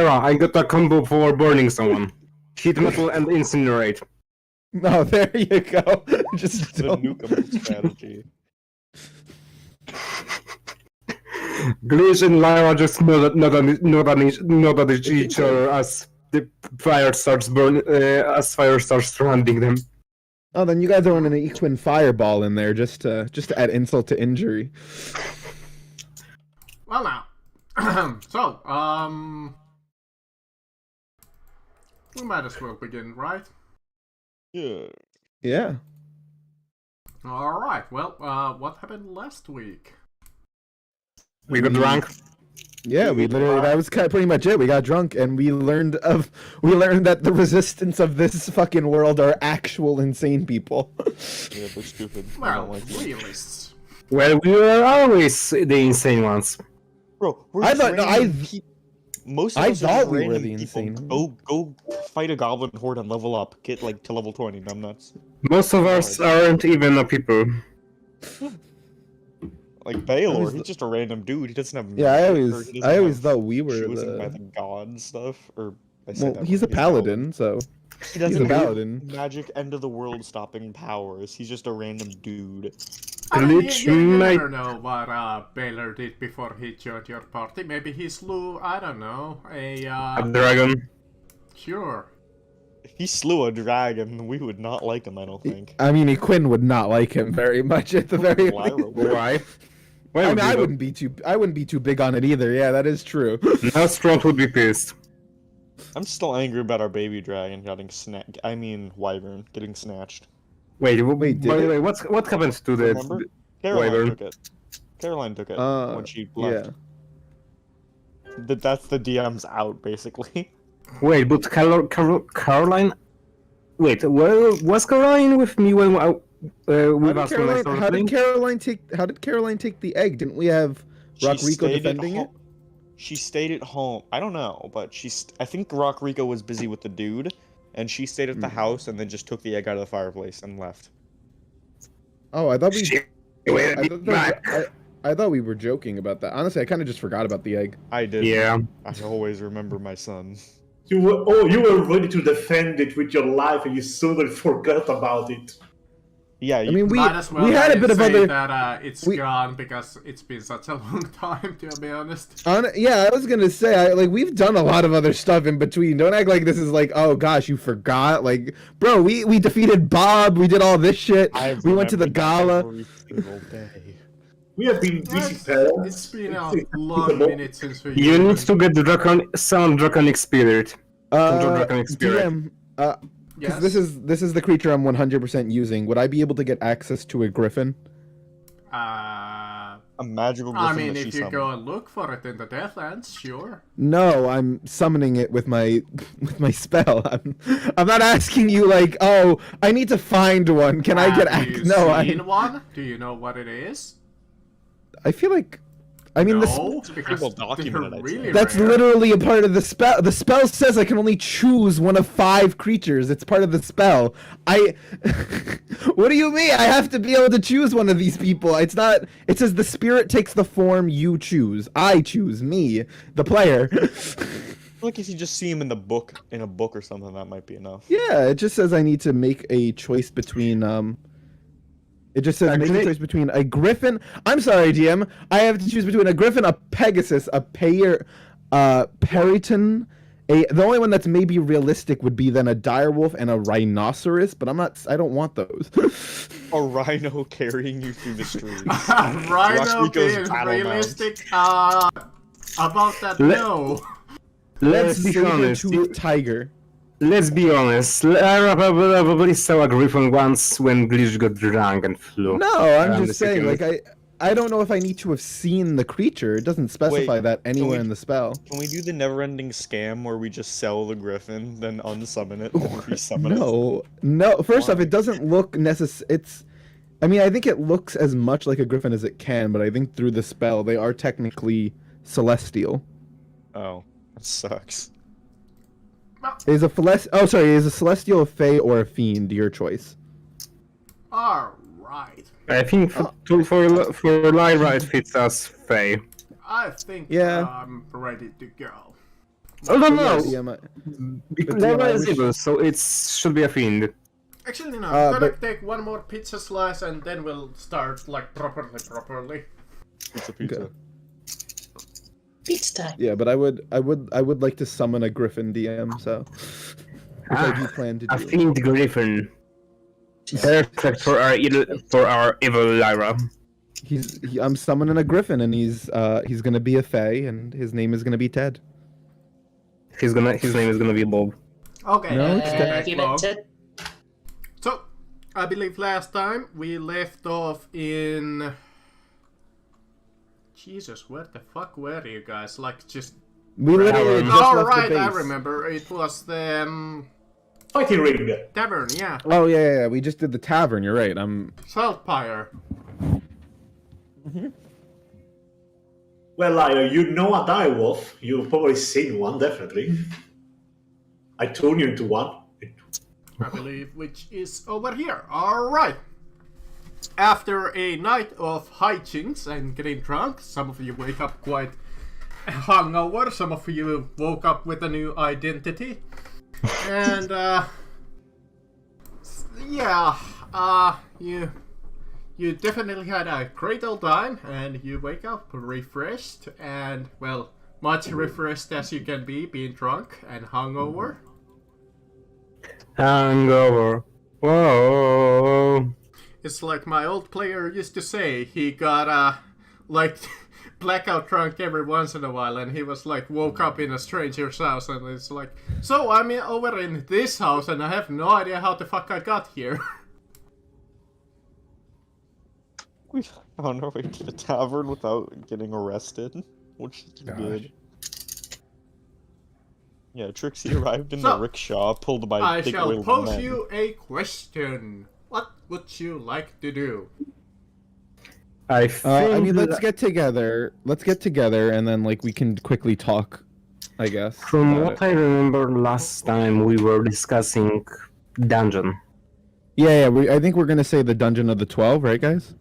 Sakura, I got a combo for burning someone. Heat metal and incinerate. No, there you go. Just The don't. nukeable strategy. Glitch and Lyra just nod at each other as the fire starts as fire starts surrounding them. Oh, then you guys are on an Equine Fireball in there just to add insult to injury. Well now, so, we might as well begin, right? Yeah. Yeah. Alright, well, what happened last week? We got drunk. Yeah, we literally, that was kind of pretty much it. We got drunk and we learned that the resistance of this fucking world are actual insane people. Yeah, they're stupid. I Well, don't like them. realists. Well, we were always the insane ones. Bro, we're I just thought- no, random most of I us are thought just we were random the people. insane Go fight a goblin horde and level up. Get like to level 20, numbnuts. Most of us aren't even a people. Like Baylor, was he's just a random dude. He doesn't have Yeah, I magic, or always he doesn't have thought we were choosing by the the. god and stuff. Or I said Well, that he's a wrong. paladin, so He doesn't he's a have paladin. magic end of the world stopping powers. He's just a random dude. I mean, Glitch you might- never know what Baylor did before he joined your party. Maybe he slew, I don't know, A a, dragon. sure. If he slew a dragon, we would not like him, I don't think. I mean, Quinn would not like him very much at the very Lyra least. would. Why? Why I would mean, you I know? wouldn't be too big on it either. Yeah, that is true. Now Strong would be pissed. I'm still angry about our baby dragon getting wyvern getting snatched. Wait, Wait, did by the it? way, what happened to the Remember? Caroline wyvern? took it. Caroline took it Uh, when she left. Yeah. That's the DM's out, basically. Wait, but Caroline? Wait, well, was Caroline with me when with us when I started How playing? did Caroline take the egg? Didn't we have Rock She Rico stayed at defending it? home- She stayed at home. I don't know, but I think Rock Rico was busy with the dude, and she stayed at the house and then just took the egg out of the fireplace and left. Oh, I thought we. Shit, wait, I thought we were joking about that. Honestly, I kind of just forgot about the egg. I did. yeah. I always remember my son. You were ready to defend it with your life, and you suddenly forgot about it. Yeah, I mean, we Might as well we had a bit of say other. that it's we- gone because it's been such a long time, to be honest. Yeah, I was gonna say, we've done a lot of other stuff in between. Don't act like this is like, oh gosh, you forgot. Like, bro, we defeated Bob. We did all this shit. I We went to the remember that gala. every single day. We have been busy parents. It's been a long minute since we... You need to get the sound draconic spirit. Draconic spirit. DM, 'cause Yes. this is the creature I'm 100% using. Would I be able to get access to a griffin? Uh, A magical I griffin mean, that she if you summoned. go and look for it in the Deathlands, sure. No, I'm summoning it with my spell. I'm not asking you like, oh, I need to find one. Can I get Have you access? No, seen one? Do you know what it is? I feel like, I mean, No, pretty because well they're documented, I'd say. really that's rare. literally a part of the spell. The spell says I can only choose one of 5 creatures. It's part of the spell. What do you mean? I have to be able to choose one of these people. It's not. It says the spirit takes the form you choose. I choose me, the player. I feel like if you just see him in a book or something, that might be enough. Yeah, it just says I need to make a choice between It just says make a choice between a griffin. I'm sorry, DM. I have to choose between a griffin, a pegasus, a periton. The only one that's maybe realistic would be then a direwolf and a rhinoceros, but I don't want those. A rhino carrying you through the streets. Rhino Rico's being battle realistic? About that, no. Let's be honest. Saber-toothed tiger. Let's be honest. Lara probably saw a griffin once when Glitch got drunk and flew. No, I'm around just the saying, city. like I don't know if I need to have seen the creature. It doesn't specify Wait, that anywhere we- in the spell. Can we do the never-ending scam where we just sell the griffin, then unsummon it, then resummon it? No. First off, Why? it doesn't look I mean, I think it looks as much like a griffin as it can, but I think through the spell they are technically celestial. Oh, that sucks. Is a celestial a fae or a fiend? Your choice. Alright. I think for Lyra it fits us Faye. I think Yeah. I'm ready to go. Oh no, So, no. yeah, DM, Because DM, Lyra I is wish- evil, so it should be a fiend. Actually, no. I'm gonna but- take one more pizza slice and then we'll start like properly. Pizza. Pizza time. Yeah, but I would like to summon a Griffin DM, so which I do plan to A do. fiend griffin. Perfect for our evil Lyra. I'm summoning a Griffin, and he's gonna be a Fae, and his name is gonna be Ted. His name is gonna be Bob. Okay. No, it's okay, Have you met Bob. Ted? So, I believe last time we left off in. Jesus, where the fuck were you guys? Like, just. We literally just Oh, left right, the I base. remember. It was the Fighting ring. tavern, yeah. Oh yeah, we just did the tavern. You're right. Saltpire. Well, Lyra, you know a direwolf. You've probably seen one, definitely. I turned you into one. I believe, which is over here. Alright. After a night of hijinks and getting drunk, some of you wake up quite hungover, some of you woke up with a new identity. And, you definitely had a great old time, and you wake up refreshed, and, well, much refreshed as you can be, being drunk and hungover. Hangover. Whoa. It's like my old player used to say, he got, like, blackout drunk every once in a while, and he was like, woke up in a stranger's house, and it's like, so I'm over in this house, and I have no idea how the fuck I got here. We found our way to the tavern without getting arrested, which is good. Yeah, Trixie arrived in So, the rickshaw, pulled by I big shall oiled pose men. you a question. What would you like to do? I think. I mean, let's get together. Let's get together, and then like we can quickly talk. I guess. From about what it. I remember last time, we were discussing dungeon. Yeah. I think we're gonna say the Dungeon of the 12, right, guys?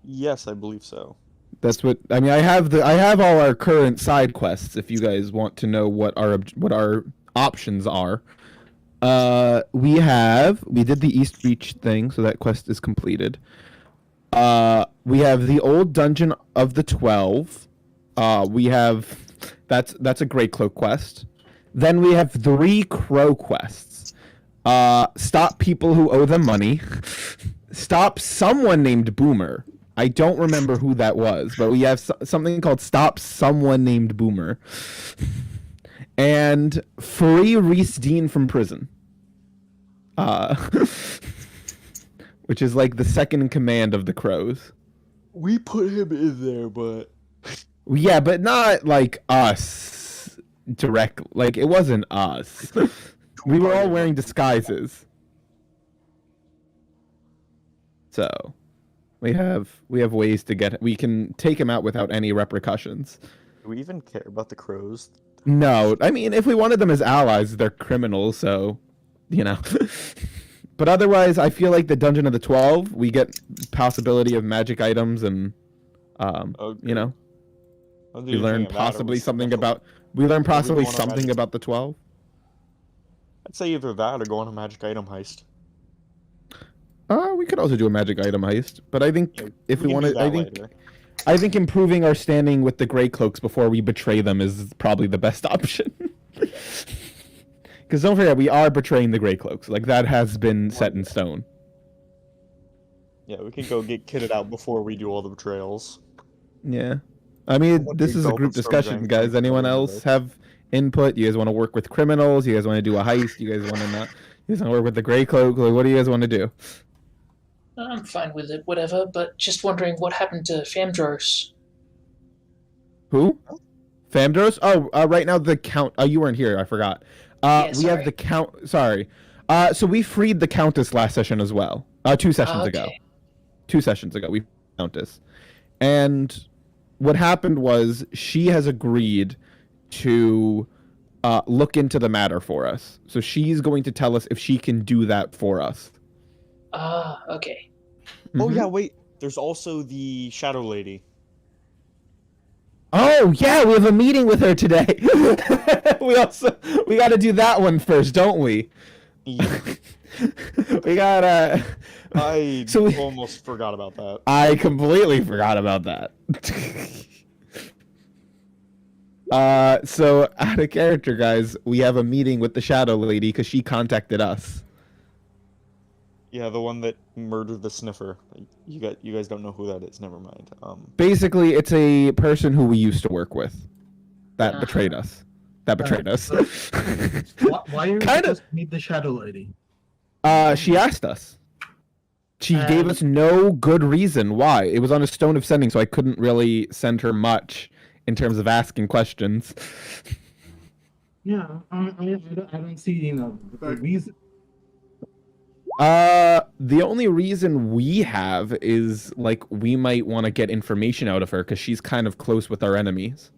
Yes, I believe so. That's what I mean. I have all our current side quests. If you guys want to know what our options are, we did the East Reach thing, so that quest is completed. We have the old Dungeon of the 12. That's a Grey Cloak quest. Then we have 3 Crow quests. Stop people who owe them money. Stop someone named Boomer. I don't remember who that was, but we have something called Stop Someone Named Boomer. And free Reese Dean from prison. Which is like the second in command of the Crows. We put him in there, but Yeah, but not like us direct. Like it wasn't us. We were all wearing disguises. So, we have ways to get. We can take him out without any repercussions. do we even care about the crows? No, I mean, if we wanted them as allies, they're criminals, so, you know. But otherwise, I feel like the Dungeon of the 12, we get possibility of magic items and, you know, we learn possibly something about. We learn possibly go on a something magic- about the 12. I'd say either that or go on a magic item heist. We could also do a magic item heist, but I think Yeah, if we can want do to, that later. I think improving our standing with the Grey Cloaks before we betray them is probably the best option. Because don't forget, we are betraying the Grey Cloaks. Like that has been set in stone. Yeah, we can go get kitted out before we do all the betrayals. Yeah, I mean, What this big is a gulp group of Storm discussion, Giant guys. Tank Anyone over else there. have input? You guys want to work with criminals? You guys want to do a heist? You guys want to not? You guys want to work with the Grey Cloak? Like, what do you guys want to do? I'm fine with it, whatever, but just wondering what happened to Famdros. Who? Famdros? Oh, right now the count. Oh, you weren't here. I forgot. Yeah, We have sorry. the count. Sorry. So we freed the Countess last session as well. 2 sessions ago. Okay. 2 sessions ago, we freed the Countess, and what happened was she has agreed to look into the matter for us. So she's going to tell us if she can do that for us. Okay. Oh Mhm. yeah, wait. There's also the Shadow Lady. Oh yeah, we have a meeting with her today. we got to do that one first, don't we? Yeah, We got I So we- almost forgot about that. I completely forgot about that. So out of character, guys, we have a meeting with the Shadow Lady because she contacted us. Yeah, the one that murdered the sniffer. You guys don't know who that is. Never mind. Basically, it's a person who we used to work with that Uh-huh. betrayed us. That betrayed us. Why are you Kinda- supposed to meet the Shadow Lady? She asked us. She gave us no good reason why. It was on a stone of sending, so I couldn't really send her much in terms of asking questions. Yeah, I don't see, the reason. The only reason we have is like we might want to get information out of her because she's kind of close with our enemies.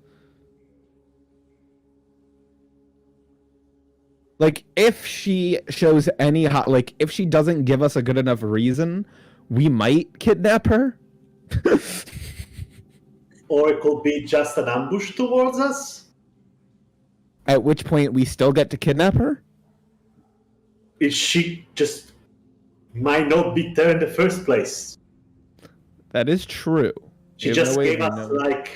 Like if she shows any like if she doesn't give us a good enough reason, we might kidnap her. Or it could be just an ambush towards us. At which point we still get to kidnap her. If she just might not be there in the first place. That is true. She There's just no way gave we us know. like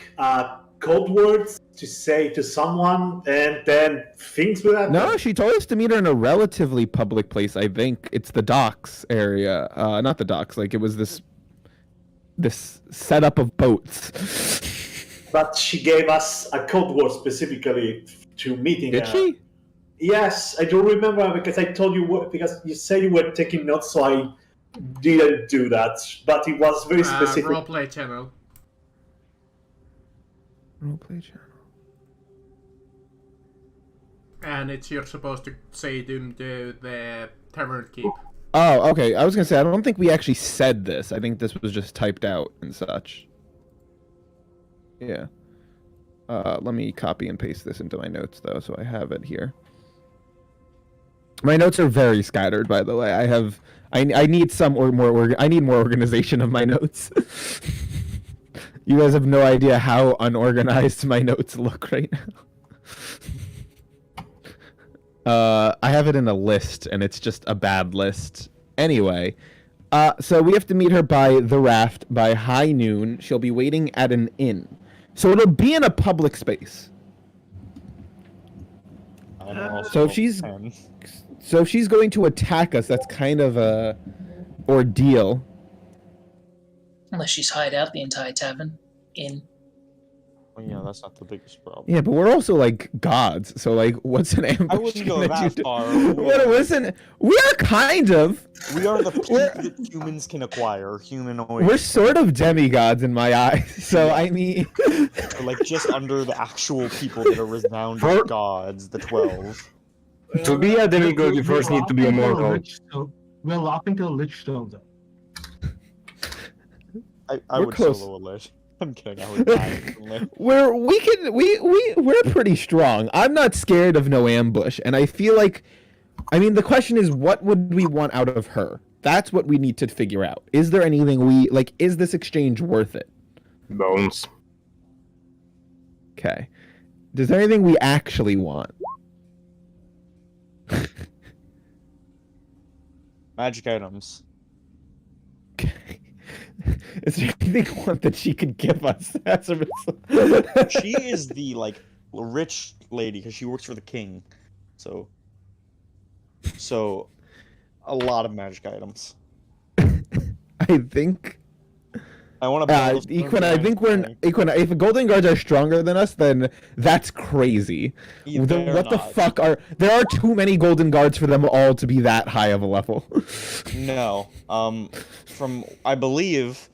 code words to say to someone, and then things will happen. No, she told us to meet her in a relatively public place. I think it's the docks area. Not the docks. Like it was this setup of boats. But she gave us a code word specifically to meeting Did her. she? Yes, I do remember because I told you because you said you were taking notes, so I didn't do that. But it was very specific. Roleplay channel. Roleplay channel. And you're supposed to say to the tavern keep. Oh, okay. I was gonna say I don't think we actually said this. I think this was just typed out and such. Yeah. Let me copy and paste this into my notes though, so I have it here. My notes are very scattered, by the way. I need some I need more organization of my notes. You guys have no idea how unorganized my notes look right now. I have it in a list, and it's just a bad list. Anyway, so we have to meet her by the raft by high noon. She'll be waiting at an inn. So it'll be in a public space. I'm also So if she's 10. so if she's going to attack us, that's kind of a ordeal. Unless she's hide out the entire tavern. Well, yeah, that's not the biggest problem. Yeah, but we're also like gods, so like, what's an ambush? I wouldn't go gonna that do? far. What? Listen, we are kind of. We are the peak We're- that humans can acquire. Humanoid. We're sort of demigods in my eyes. So I mean, We're like just under the actual people that are renowned as For- gods, the 12. To be a demigod, you first need to be immortal. We're laughing to a lich stone, though. I We're would close. solo a lich. I'm kidding. I would die instantly. we're pretty strong. I'm not scared of no ambush, and I feel like, I mean, the question is, what would we want out of her? That's what we need to figure out. Is there anything we like? Is this exchange worth it? Bones. Okay. Is there anything we actually want? Magic items. Okay. Is there anything we want that she could give us? That's a She is the like rich lady because she works for the king, so a lot of magic items. I think. I want to. Equina, I think Equina. If golden guards are stronger than us, then that's crazy. Then what the fuck are? There are too many golden guards for them all to be that high of a level. No. From I believe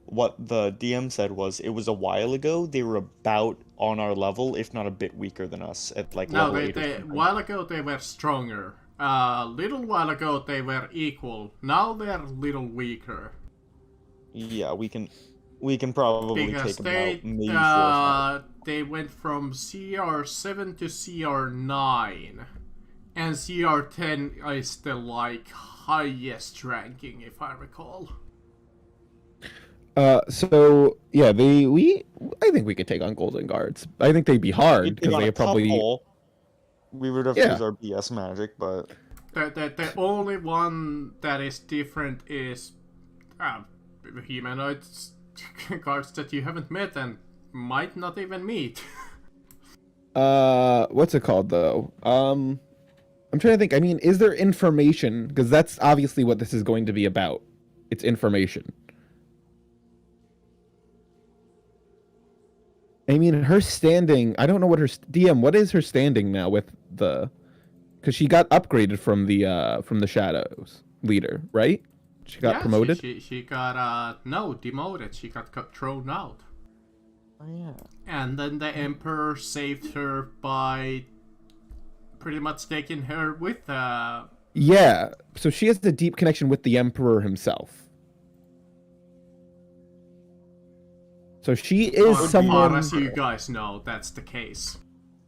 what the DM said was it was a while ago. They were about on our level, if not a bit weaker than us at like No, level 8 or they something. while ago they were stronger. Little while ago they were equal. Now they're a little weaker. Yeah, we can probably Because take them out. Maybe 4 or 5. they went from CR7 to CR9. And CR10 is the like highest ranking if I recall. So yeah, I think we could take on Golden Guards. I think they'd be hard If because on they a probably. couple, we would have to Yeah. use our BS magic, but The only one that is different is humanoids guards that you haven't met and might not even meet. What's it called though? I'm trying to think. I mean, is there information? Because that's obviously what this is going to be about. It's information. I mean, her standing. I don't know what her DM. What is her standing now with the? Because she got upgraded from the Shadows leader, right? She got promoted. She got no demoted. She got thrown out. oh yeah. And then the Emperor saved her by pretty much taking her with Yeah. So she has the deep connection with the Emperor himself. So she is someone. as you guys know, that's the case.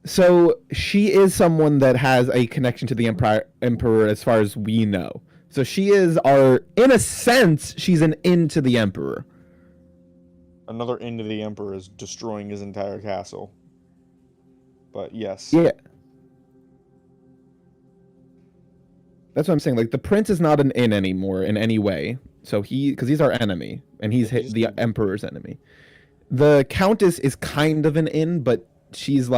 So she is someone that has a connection to the Emperor as far as we know. So she is in a sense, she's an in to the Emperor. Another end of the Emperor is destroying his entire castle. But yes. Yeah. That's what I'm saying. Like, the prince is not an in anymore in any way. So because he's our enemy, and he's the Emperor's enemy. The Countess is kind of an in, but she's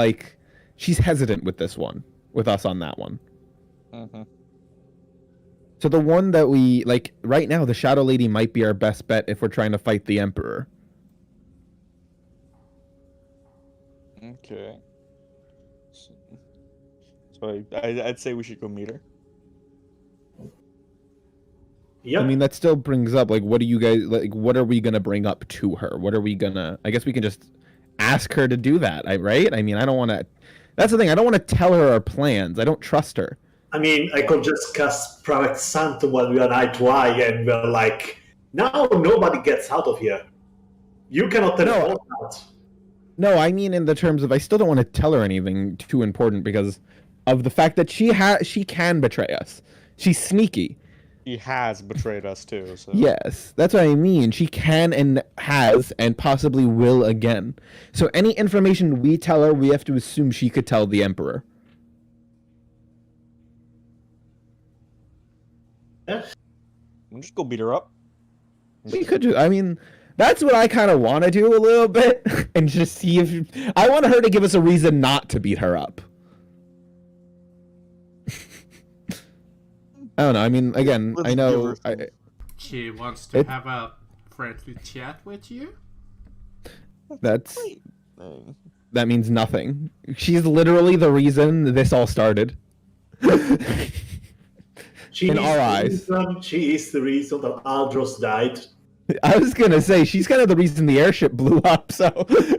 hesitant with this one, with us on that one. Mm-hmm. So the one that we, like, right now, the Shadow Lady might be our best bet if we're trying to fight the Emperor. Okay. So I'd say we should go meet her. Yep. I mean, that still brings up, like, what do you guys, like, what are we going to bring up to her? What are we going to, I guess we can just ask her to do that, right? I mean, I don't want to, that's the thing, I don't want to tell her our plans. I don't trust her. I mean, I could just cast Private Sanctum while we are eye to eye, and we're like, now nobody gets out of here. You cannot teleport out. No, I mean in the terms of I still don't want to tell her anything too important because of the fact that she can betray us. She's sneaky. He has betrayed us too. So. Yes, that's what I mean. She can and has and possibly will again. So any information we tell her, we have to assume she could tell the Emperor. Yeah. We'll just go beat her up. We could just, I mean, that's what I kind of want to do a little bit and just see if I want her to give us a reason not to beat her up. I don't know. I mean, again, I know. She wants to have a friendly chat with you. That means nothing. She's literally the reason this all started. In our eyes. She is the reason that Aldros died. I was gonna say she's kind of the reason the airship blew up. So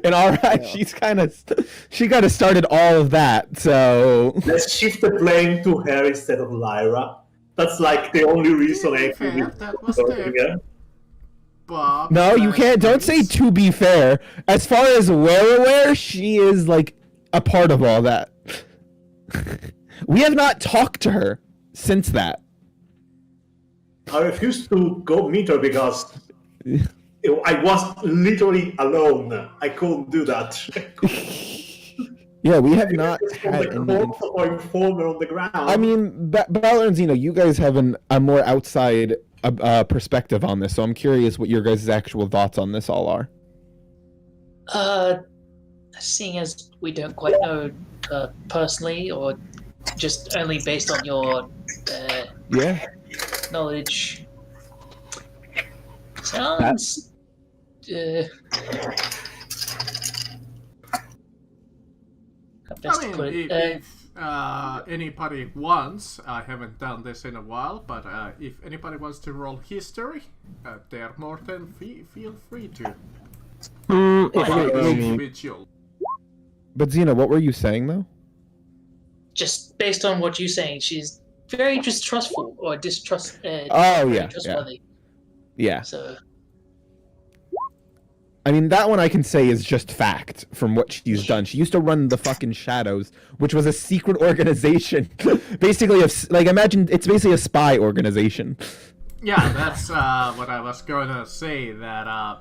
in our eyes, she kind of started all of that. So Let's shift the blame to her instead of Lyra. That's like the only reason I Fair, that was the Bob. no, you can't. Don't say to be fair. As far as we're aware, she is like a part of all that. We have not talked to her since that. I refused to go meet her because I was literally alone. I couldn't do that. Yeah, we have not From had the any. corpse of our informer on the ground. I mean, Balor and Zeno, you guys have a more outside perspective on this, so I'm curious what your guys' actual thoughts on this all are. Seeing as we don't quite know personally, or just only based on your Yeah. knowledge, sounds. How best I to put mean, it? if anybody wants, I haven't done this in a while, but if anybody wants to roll history, they're more than feel free to. Individual. But Zeno, what were you saying though? Just based on what you're saying, she's very distrustful or Oh, yeah, trustworthy. Yeah. So I mean, that one I can say is just fact from what she's done. She used to run the fucking Shadows, which was a secret organization. Basically, imagine it's basically a spy organization. Yeah, that's what I was gonna say. That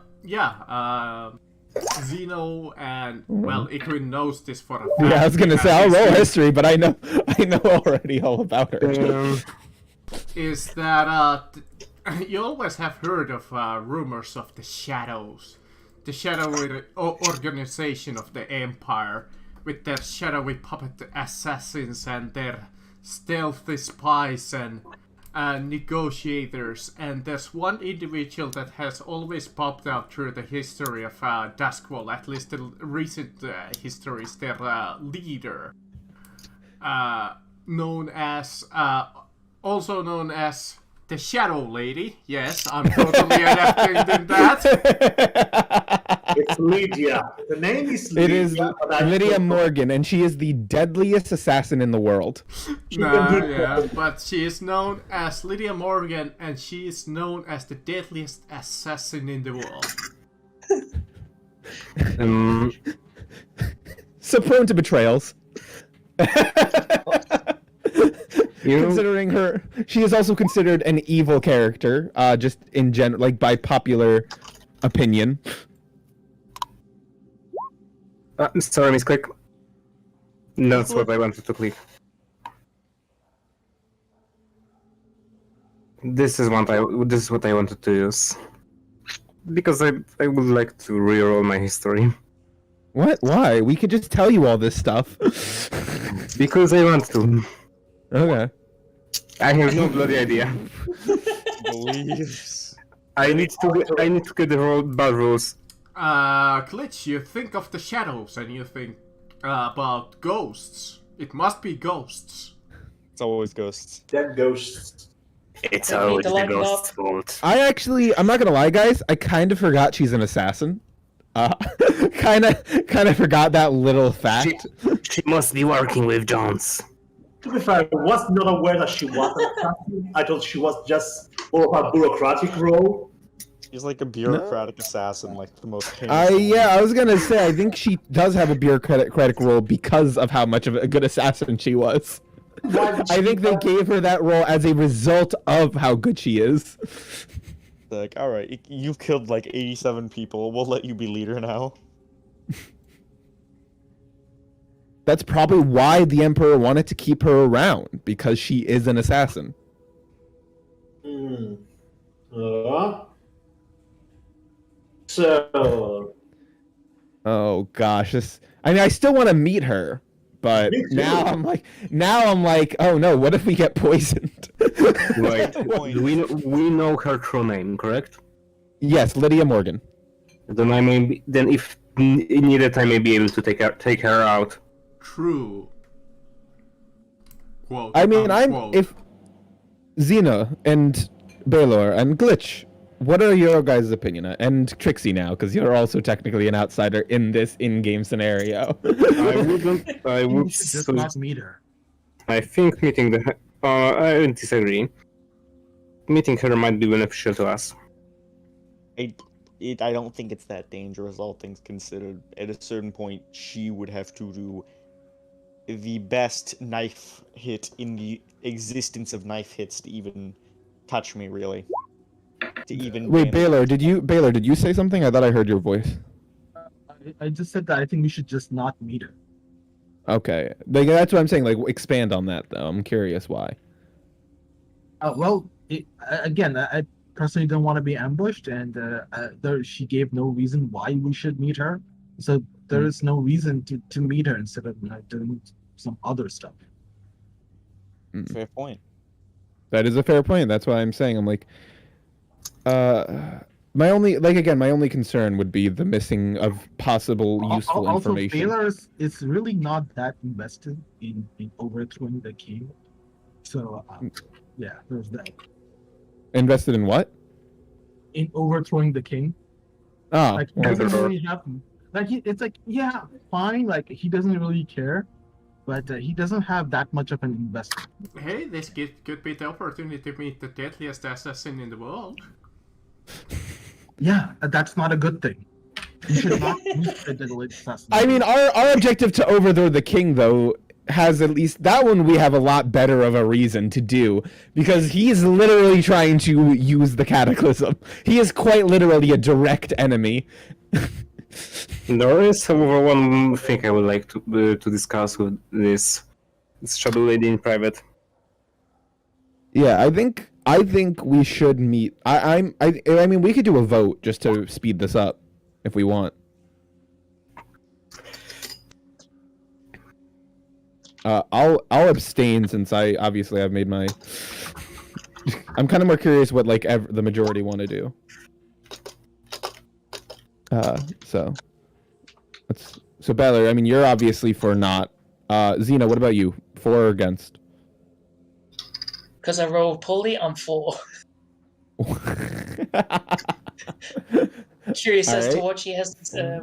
Zeno and well, Ikuin knows this for a fact. Yeah, I was gonna say I'll roll history, but I know already all about her. Is that you always have heard of rumors of the Shadows, the shadowy organization of the Empire, with their shadowy puppet assassins and their stealthy spies and negotiators. And there's one individual that has always popped out through the history of Duskwall, at least the recent history, is their leader, also known as the Shadow Lady. Yes, I'm totally adapting to that. It's Lydia. The name is Lydia. It is but I Lydia don't know. Morgan, and she is the deadliest assassin in the world. But she is known as Lydia Morgan, and she is known as the deadliest assassin in the world. So prone to betrayals. You know, Considering her, she is also considered an evil character, just in general, like by popular opinion. sorry, misclick. That's what I wanted to click. This is what I wanted to use. Because I would like to reroll my history. What? Why? We could just tell you all this stuff. Because I want to. Okay. I have no bloody idea. Believes. I need to get the bad rules. Glitch, you think of the shadows and you think about ghosts. It must be ghosts. It's always ghosts. That ghosts. It's Don't need always to the light it ghost's up. fault. I'm not gonna lie, guys. I kind of forgot she's an assassin. Kind of forgot that little fact. She must be working with Jones. To be fair, I was not aware that she was an assassin. I thought she was just more of a bureaucratic role. He's like a bureaucratic assassin, like the most painful. Yeah, I was gonna say, I think she does have a bureaucratic role because of how much of a good assassin she was. I think they gave her that role as a result of how good she is. Like, alright, you've killed like 87 people, we'll let you be leader now. That's probably why the Emperor wanted to keep her around, because she is an assassin. So, Oh gosh, I still want to meet her, but Me too. now I'm like, oh no, what if we get poisoned? Wait, we know her true name, correct? Yes, Lydia Morgan. Then if needed, I may be able to take her out. True. Quote, I mean, unquote. if Xena and Baylor and Glitch, what are your guys' opinion? And Trixie now, because you're also technically an outsider in this in-game scenario. I would You should just not meet her. I think meeting I disagree. Meeting her might be beneficial to us. I don't think it's that dangerous, all things considered. At a certain point, she would have to do the best knife hit in the existence of knife hits to even touch me, really. To even Wait, damage. Baylor, did you say something? I thought I heard your voice. I just said that I think we should just not meet her. Okay, that's what I'm saying. Like, expand on that though. I'm curious why. Again, I personally don't want to be ambushed, and she gave no reason why we should meet her. So there is no reason to meet her instead of doing some other stuff. Fair point. That is a fair point. That's why I'm saying I'm like, my only concern would be the missing of possible useful Also, information. Baylor is really not that invested in overthrowing the king. So yeah, there's that. Invested in what? In overthrowing the king. Ah, Like he well, doesn't really have, it's like, yeah, fine, like he doesn't really care, but he doesn't have that much of an investment. Hey, this could be the opportunity to meet the deadliest assassin in the world. Yeah, that's not a good thing. You should not meet the deadly assassin. I mean, our objective to overthrow the king, though, has at least that one we have a lot better of a reason to do because he's literally trying to use the Cataclysm. He is quite literally a direct enemy. There is, however, one thing I would like to discuss with this Shadow Lady in private. Yeah, I think we should meet. I mean, we could do a vote just to speed this up if we want. I'll abstain since I've made my. I'm kind of more curious what like the majority want to do. So Baylor, I mean, you're obviously for not. Xena, what about you? For or against? Because I rolled poorly, I'm for. Curious as to Alright. what she has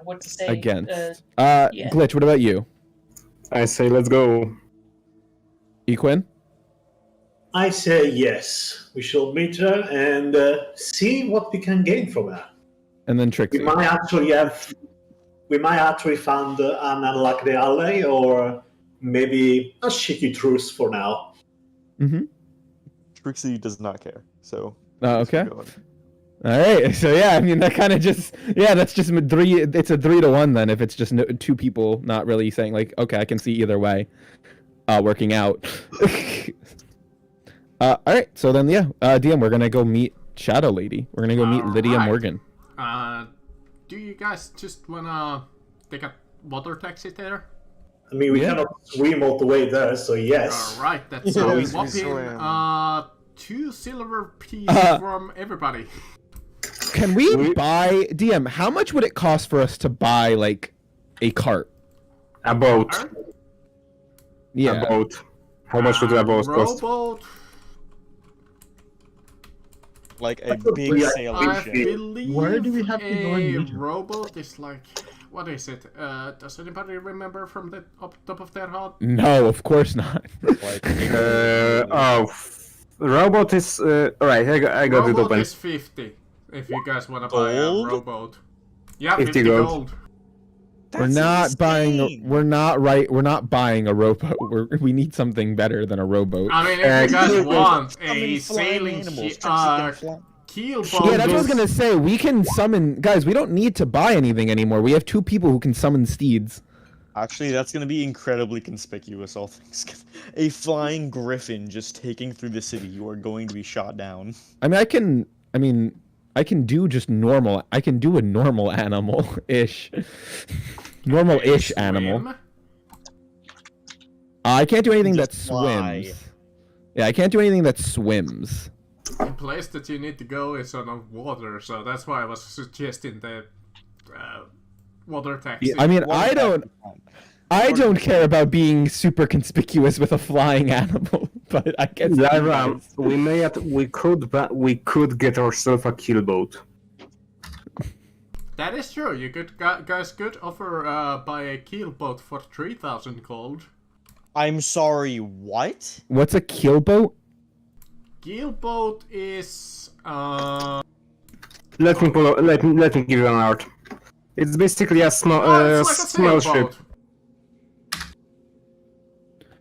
what to say. Against. yeah. Glitch, what about you? I say let's go. Equin? I say yes. We shall meet her and see what we can gain from her. And then We Trixie. might actually find an unlikely ally, or maybe a shitty truce for now. Mm-hmm. Trixie does not care. So. Okay. keep going. All right. So yeah, I mean that kind of that's just three. It's a 3-1 then if it's just two people not really saying like, okay, I can see either way, working out. All right. So then DM, we're gonna go meet Shadow Lady. We're gonna go meet Lydia Alright. Morgan. Do you guys just wanna take a water taxi there? I mean, we Yeah. cannot swim all the way there, so yes. Alright, that's Yeah, a we whopping swam. 2 silver pieces from everybody. Can we buy DM? How much would it cost for us to buy like a cart? A boat. Yeah. A boat. How much would a boat cost? Rowboat, Like a That's a big pretty- sailing I ship. believe Where do we have to go and a meet her? rowboat is like, what is it? Does anybody remember from the top of their head? No, of course not. Like, Robot is alright. I got it Rowboat open. is 50. If you guys want to buy a Gold? rowboat. Yeah, 50 50 gold. gold. We're not buying. We're not buying a rowboat. We need something better than a rowboat. I mean, if you guys keelboat. want How many a flying sailing animals? ship, Trixie can fly. keelboat. Yeah, that's what I was gonna say. We can summon guys. We don't need to buy anything anymore. We have 2 people who can summon steeds. Actually, that's gonna be incredibly conspicuous, all things. A flying griffin just taking through the city. You are going to be shot down. I mean, I can do just normal. I can do a normal animal-ish, normal-ish animal. Swim. I can't do anything that Just fly. swims. Yeah, I can't do anything that swims. The place that you need to go is on the water, so that's why I was suggesting the water taxi. Yeah, I mean, I don't care about being super conspicuous with a flying animal, but I guess. Lyra, we could get ourselves a keelboat. That is true. You could guys could offer buy a keelboat for 3,000 gold. I'm sorry, what? What's a keelboat? Keelboat is Let me give you an art. It's basically a small it's like a small ship. sailboat.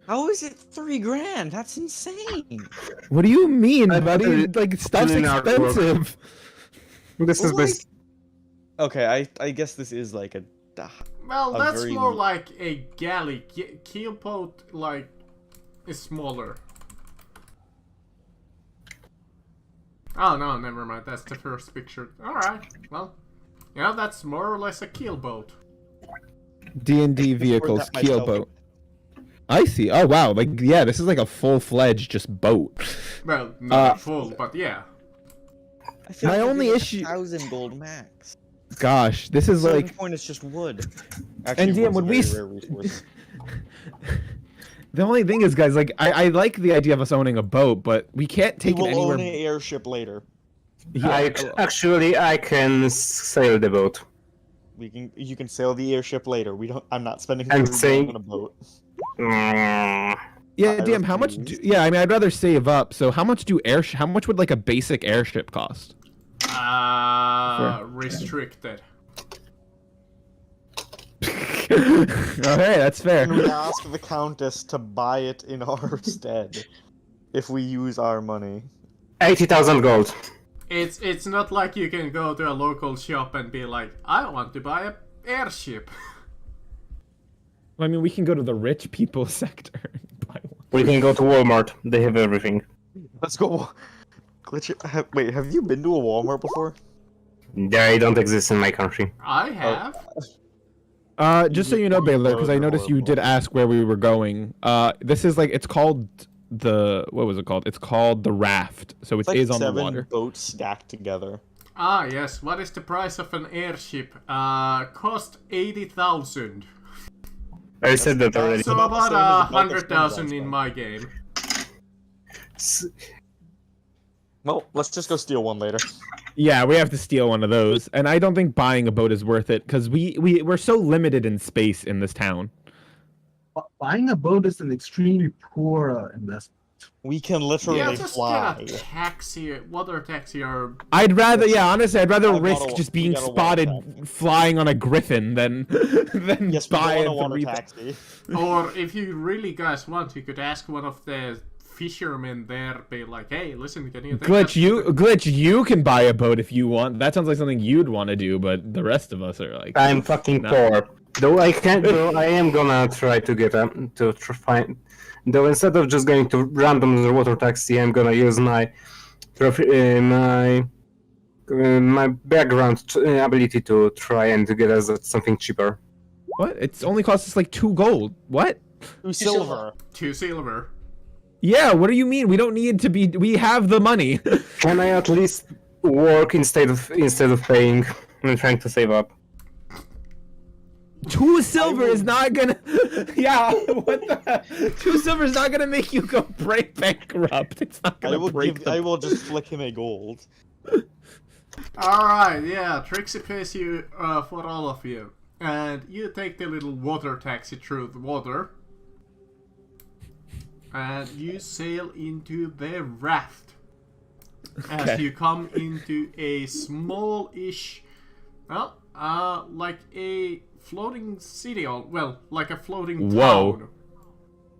How is it $3,000? That's insane. What do you mean, I- buddy? Like stuff's in our work. expensive. This is Well, best. Okay, I guess this is like a. Well, a that's very- more like a galley. Keelboat like is smaller. Oh no, never mind. That's the first picture. All right. Well, yeah, that's more or less a keelboat. D&D vehicles, that myself. keelboat. I see. Oh wow, like yeah, this is like a full-fledged just boat. Well, not full, but yeah. I feel My like only it'd be issue- 1,000 gold max. Gosh, this is Certain like point is just wood. And DM, wood's a when we very s- rare resource. the only thing is, guys. Like I like the idea of us owning a boat, but we can't We take it will anywhere. own an airship later. I can sail the boat. You can sail the airship later. I'm not spending I'm 30 saying- on a boat. Mm, Yeah, I DM. How much? refuse. Yeah, I mean, I'd rather save up. So how much do How much would like a basic airship cost? Restricted. like. Alright, that's fair. And we ask the Countess to buy it in our stead if we use our money. 80,000 gold. It's not like you can go to a local shop and be like, I want to buy an airship. I mean, we can go to the rich people sector and buy one. We can go to Walmart. They have everything. Let's go. Glitch. Wait, have you been to a Walmart before? They don't exist in my country. I have. Just so you know, Baylor, because I noticed you did ask where we were going. This is like, it's called what was it called? It's called the Raft. So it It's like is on the 7 water. boats stacked together. Ah, yes. What is the price of an airship? Cost 80,000. I said that already. So about the about same as the bulk of 100,000 Spongebob. in my game. Well, let's just go steal one later. Yeah, we have to steal one of those. And I don't think buying a boat is worth it, because we're so limited in space in this town. Buying a boat is an extremely poor investment. We can literally Yeah, just fly. get a taxi, water taxi, or Honestly, I'd rather I risk got a- just we being got a water spotted taxi. flying on a griffin than Yes, we buy go on a water 3,000. taxi. or if you really guys want, you could ask one of the fishermen there, be like, hey, listen, can you take Glitch, you can buy a boat if you want. That sounds like something you'd want to do, but the rest of us are like, I'm fucking No. poor. Though I can't. Though I am gonna try to get find. Though instead of just going to random water taxi, I'm gonna use my my background ability to try and get us something cheaper. what? It's only cost us like 2 gold. What? 2 silver. 2 silver. Yeah, what do you mean? We don't need to be. We have the money. Can I at least work instead of paying? I'm trying to save up. 2 silver is not gonna. Yeah, what the? 2 silver is not gonna make you go bankrupt. It's not I gonna will break the. I will just flick him a gold. Alright, yeah, Trixie pays you for all of you. And you take the little water taxi through the water. And you sail into the raft. As Okay. you come into a small-ish, well, like a floating city, or, well, like a floating Whoa. town.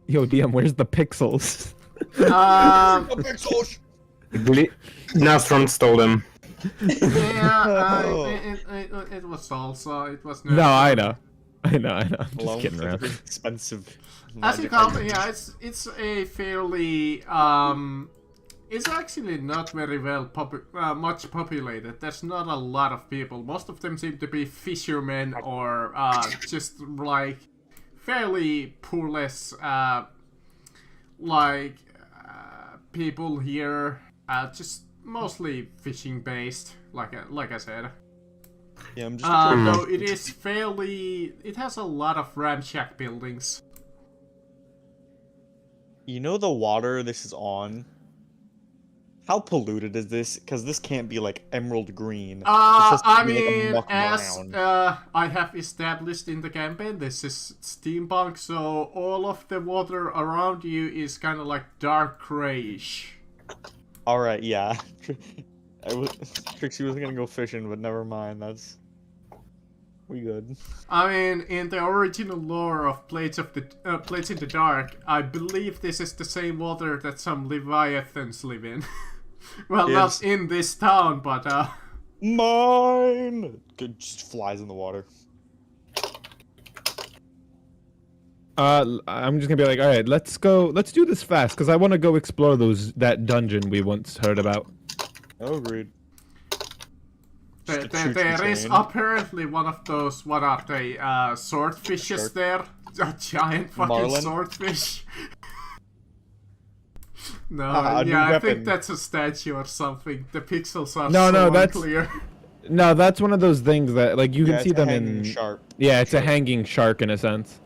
Yo, DM, where's the pixels? Nastron stole them. Yeah, Oh. it was also, it was No, I know. I'm just Alone kidding with around. expensive. As you magic come, items. yeah, it's a fairly it's actually not very well much populated. There's not a lot of people. Most of them seem to be fishermen or just like fairly poorless people here. Just mostly fishing based, like I said. Yeah, I'm just. a Though it is fairly, it has a lot of ramshack buildings. You know the water this is on? How polluted is this? Because this can't be like emerald green. This has to I be, like, a mean, muck as brown. I have established in the campaign, this is steampunk, so all of the water around you is kind of like dark grayish. Alright, yeah. Trixie was gonna go fishing, but never mind. That's. We good. I mean, in the original lore of Blades in the Dark, I believe this is the same water that some leviathans live in. Well, Yes. not in this town, but Mine! Good, just flies in the water. I'm just gonna be like, all right, let's do this fast, because I want to go explore that dungeon we once heard about. Oh, agreed. there is apparently one of those, what are they, swordfishes Shark. there? A giant fucking Marlin? swordfish. No, Haha, a new yeah, I weapon. think that's a statue or something. The pixels are No, so no, that's- unclear. No, that's one of those things that like you Yeah, can see it's a them hanging in. shark. Yeah, it's a hanging shark in a sense.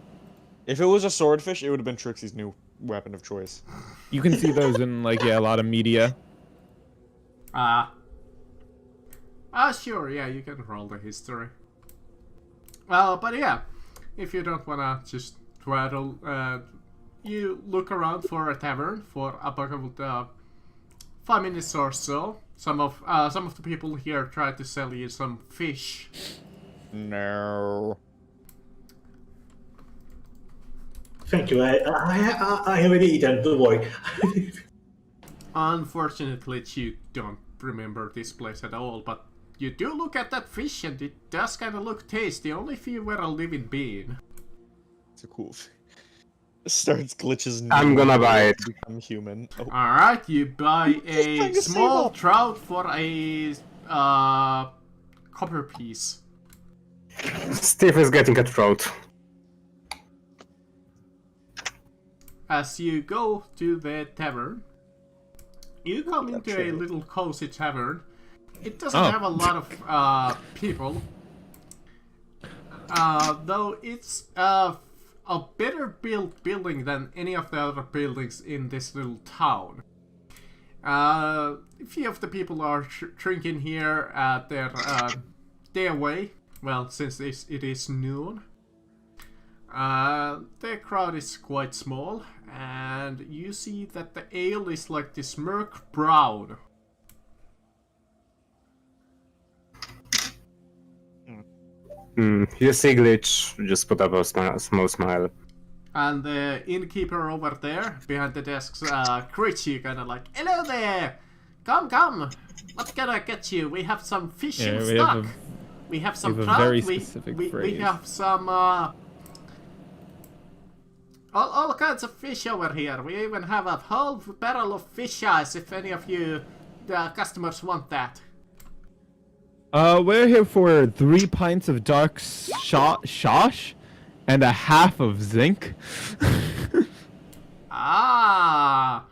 If it was a swordfish, it would have been Trixie's new weapon of choice. You can see those in like a lot of media. Sure, yeah, you can roll the history. But yeah, if you don't wanna just twaddle, you look around for a tavern for about 5 minutes or so. Some of the people here try to sell you some fish. No. Thank you. I already eaten. Don't worry. Unfortunately, you don't remember this place at all, but you do look at that fish and it does kind of look tasty, only if you were a living being. It's a cool. Starts glitches. I'm gonna buy it. Become human. Oh. Alright, you buy a trying to small save up. trout for a copper piece. Steve is getting a throat. As you go to the tavern, you come into a little cozy tavern. It doesn't have a lot of people, though it's a better built building than any of the other buildings in this little town. A few of the people are drinking here at their day away. Well, since it is noon. The crowd is quite small, and you see that the ale is like this murk brown. You see Glitch just put up a small smile. And the innkeeper over there, behind the desks, greets you kind of like, "Hello there! Come! What can I get you? We have some fish in stock. We have some we have a trout. very We specific we have some all kinds of fish over here. We even have a whole barrel of fish eyes if any of you customers want that." We're here for 3 pints of dark shosh and a half of zinc. Ah,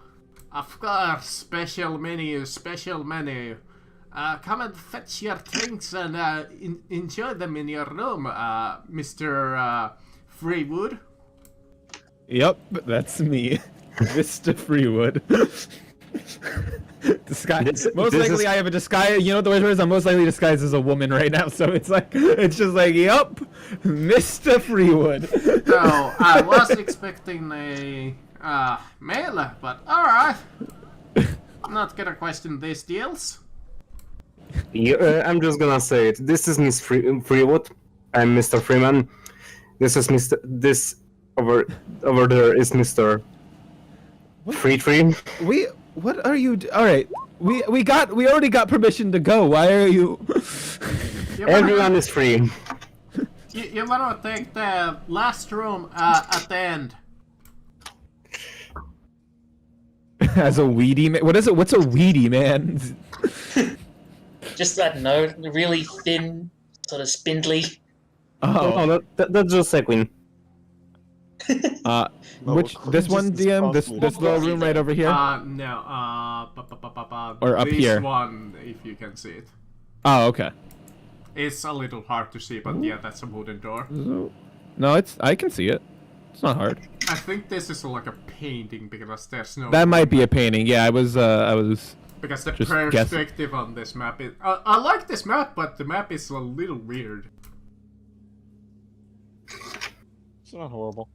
of course, special menu. Come and fetch your drinks and enjoy them in your room, Mr. Freewood. Yep, that's me, Mr. Freewood. Disguise. Most this likely, is- I have a disguise. You know what the word is? I'm most likely disguised as a woman right now. So it's just like, yep, Mr. Freewood. So I was expecting a male, but all right. I'm not gonna question these deals. I'm just gonna say it. This is Miss Freewood. I'm Mr. Freeman. This is Mr. This over there is Mr. Free. What are you? All right, we already got permission to go. Why are you? Everyone is free. You wanna take the last room at the end? As a weedy man? What is it? What's a weedy man? Just that note, really thin, sort of spindly. Oh, that's just Sequin. Which this one, DM? This little room right over here? No. Or up this here. one, if you can see it. Oh, okay. It's a little hard to see, but yeah, that's a wooden door. No, I can see it. It's not hard. I think this is like a painting because there's no. That might be a painting. Yeah, I was. Because the just perspective on this map is. I like this map, but the map is a little weird. It's not horrible.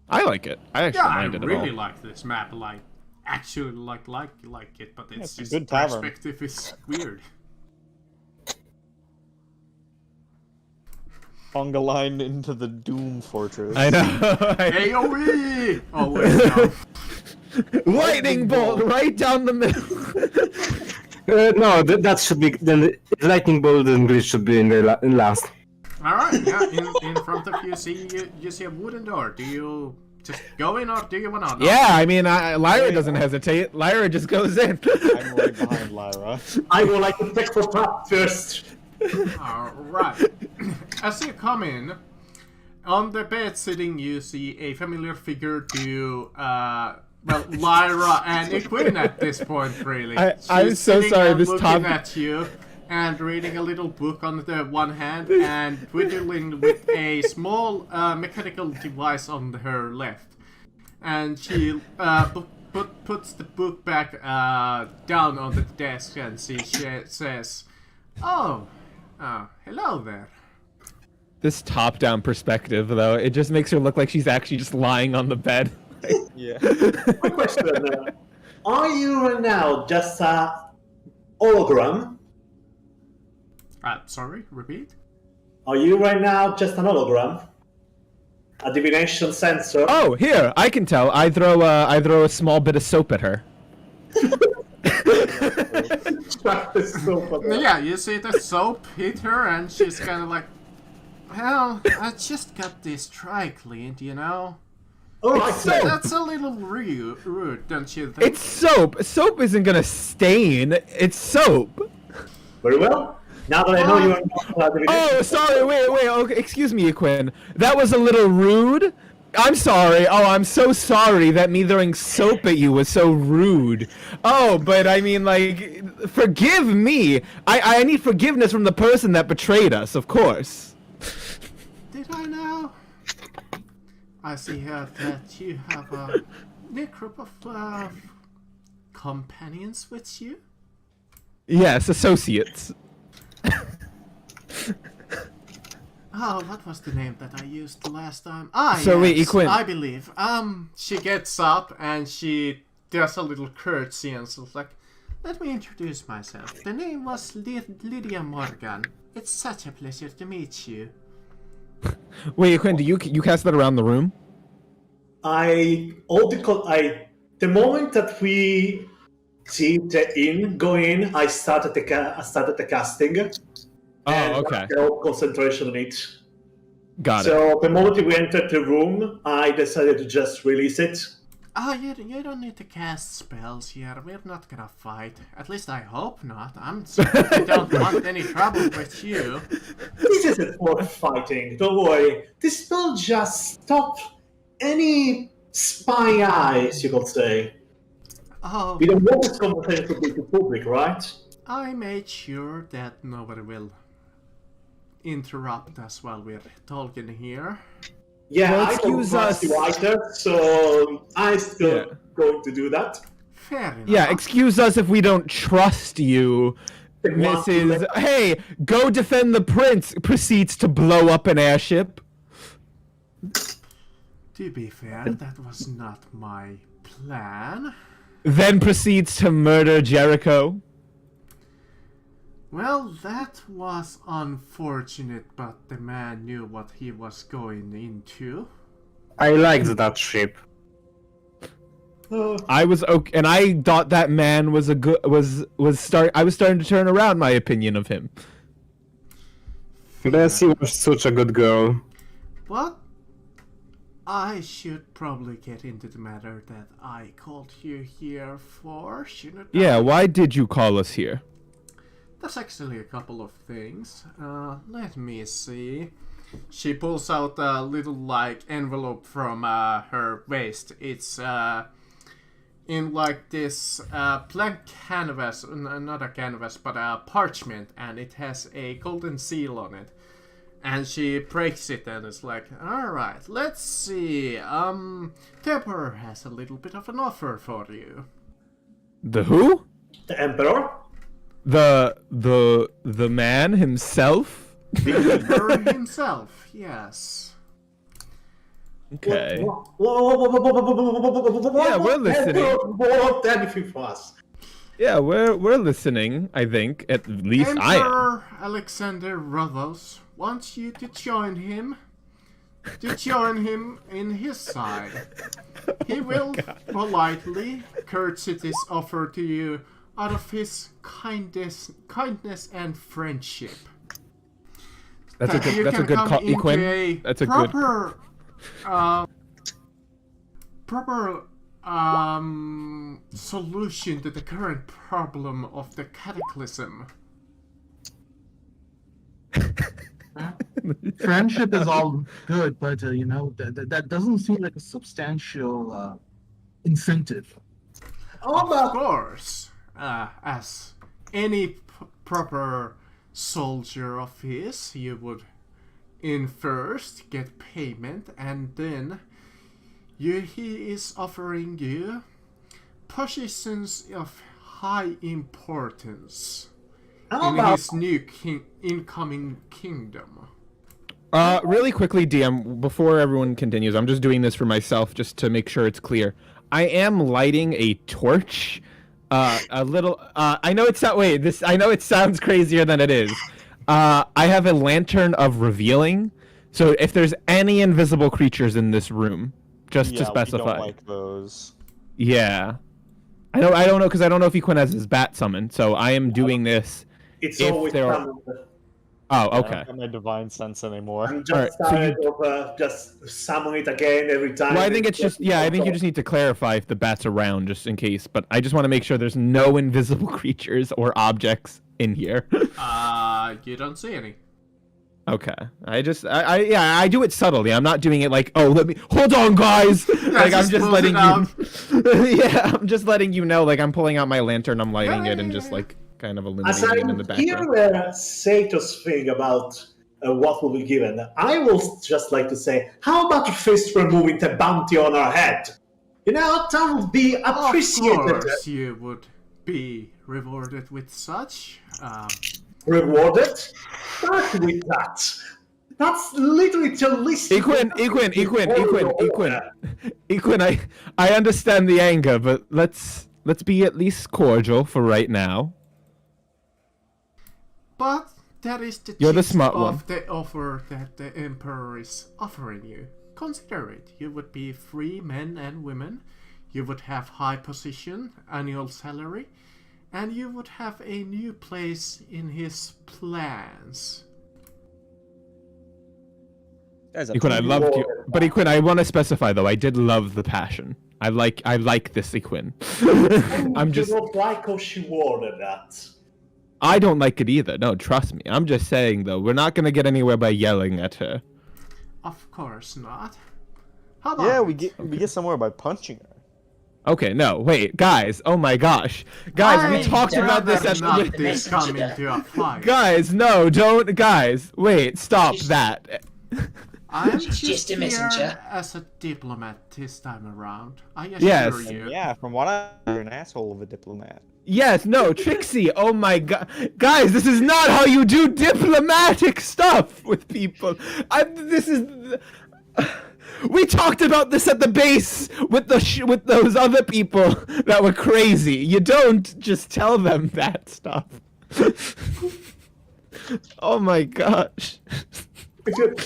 I like it. I actually Yeah, I mind it really at all. like this map. Like, actually, like it, but it's it's a just good tavern. perspective is weird. Funga line into the Doom Fortress. I know. AOE! Oh wait, no. Lightning bolt right down the middle. No, that should be then. Lightning bolt and glitch should be in the last. All right, yeah. In front of you, you see a wooden door. Do you just go in or do you wanna? Knock? Yeah, I mean, Lyra doesn't hesitate. Lyra just goes in. I'm right behind Lyra. I would like to check for trap first. Alright. As you come in, on the bed sitting, you see a familiar figure to, Lyra and Equine at this point, really. I'm She's so sitting sorry, and this looking top- at you and reading a little book on the one hand and twiddling with a small mechanical device on her left. And she puts the book back down on the desk and she says, "Oh, hello there." This top-down perspective, though, it just makes her look like she's actually just lying on the bed. Yeah. Quick question. Are you right now just a hologram? Sorry, repeat? Are you right now just an hologram? a divination sensor. Oh, here I can tell. I throw a small bit of soap at her. Yeah, you see the soap hit her, and she's kind of like, well, I just got this dry cleaned, you know? Alright, soap. That's a little rude, don't you think? It's soap. Soap isn't gonna stain. It's soap. very well. Now that I know you are not a divination. Oh, sorry. Wait. Okay, excuse me, Quinn. That was a little rude. I'm sorry. Oh, I'm so sorry that me throwing soap at you was so rude. Oh, but I mean, like, forgive me. I need forgiveness from the person that betrayed us, of course. Did I know? I see here that you have a new group of companions with you. Yes, associates. Oh, what was the name that I used last time? Ah, So wait, yes, Equin. I believe. She gets up and she does a little curtsy and so like, let me introduce myself. The name was Lydia Morgan. It's such a pleasure to meet you. Wait, Quinn, do you cast that around the room? The moment that we see the inn go in, I started the casting. Oh, and okay. I felt concentration on it. Got it. So the moment we entered the room, I decided to just release it. Oh, you don't need to cast spells here. We're not gonna fight. At least I hope not. I don't want any trouble with you. This isn't for fighting, don't worry. This spell just stop any spy eyes, you could say. Oh, We don't want this conversation to be to public, right? I made sure that nobody will interrupt us while we're talking here. Yeah, Well, I don't excuse trust us. you either, so I'm still Yeah. going to do that. Fair enough. Yeah, excuse us if we don't trust you, Mrs. Hey, go defend the prince. Proceeds to blow up an airship. To be fair, that was not my plan. Then proceeds to murder Jericho. Well, that was unfortunate, but the man knew what he was going into. I liked that ship. I was okay, and I thought that man was a good I was starting to turn around my opinion of him. Bessie was such a good girl. But I should probably get into the matter that I called you here for, shouldn't I? Yeah, why did you call us here? There's actually a couple of things. Let me see. She pulls out a little like envelope from her waist. It's in like this blank canvas, not a canvas, but a parchment, and it has a golden seal on it. And she breaks it and is like, alright, let's see. Temper has a little bit of an offer for you. The who? The Emperor? The man himself? The Emperor himself, yes. Okay. Yeah, we're listening. Want anything from us? Yeah, we're listening, I think. At least I am. Emperor Alexander Rothos wants you to join him. To join him in his side. He will politely curtsy this offer to you out of his kindness and friendship. That's a That you good can come call, into Equin. a That's a good. proper solution to the current problem of the cataclysm. Friendship is all good, but you know that doesn't seem like a substantial incentive. Of course, as any proper soldier of his, you would in first get payment, and then he is offering you positions of high importance in his new incoming kingdom. Really quickly, DM, before everyone continues, I'm just doing this for myself just to make sure it's clear. I am lighting a torch. A little. I know it's not. Wait. This. I know it sounds crazier than it is. I have a lantern of revealing. So if there's any invisible creatures in this room, just to We specify. don't like those. Yeah. I don't know because I don't know if Equin has his bat summoned, so I am doing this. It's If always there are- summoned. Oh, I okay. don't have my divine sense anymore. I'm just Alright, so tired of just summon it again every time. Well, I think it's just I think you just need to clarify if the bat's around just in case, but I just want to make sure there's no invisible creatures or objects in here. You don't see any. Okay. I do it subtly. I'm not doing it like, oh, let me hold on, guys. Like I'm just just pulls letting it you. Yeah, I'm just letting you know. Like I'm pulling out my lantern, I'm lighting it, and just Yeah. like kind of As I illuminating it in the hear background. Sato's thing about what will be given, I will just like to say, how about a fist removing the bounty on our head? You know, that would be Of appreciated. course, you would be rewarded with such. Rewarded? Start with that. That's literally the least. Equin, I understand the anger, but let's be at least cordial for right now. But that is the You're the gist smart of one. the offer that the Emperor is offering you. Consider it. You would be free men and women. You would have high position, annual salary, and you would have a new place in his plans. Equin, I loved you, but Equin, I want to specify though. I did love the passion. I like this Equin. I'm just. You don't like how she worded that. I don't like it either. No, trust me. I'm just saying though, we're not gonna get anywhere by yelling at her. Of course not. How about Yeah, it? we get somewhere by punching her. Okay, no, wait, guys. Oh my gosh, guys, we I talked don't about this know at not the. the this come messenger. into a fight. Guys, no, don't. Guys, wait, stop that. I'm She's just a here messenger. as a diplomat this time around. I assure Yes. you. Yeah, from what you're an asshole of a diplomat. Yes, no, Trixie. Oh my god, guys, this is not how you do diplomatic stuff with people. We talked about this at the base with with those other people that were crazy. You don't just tell them that stuff. Oh my gosh.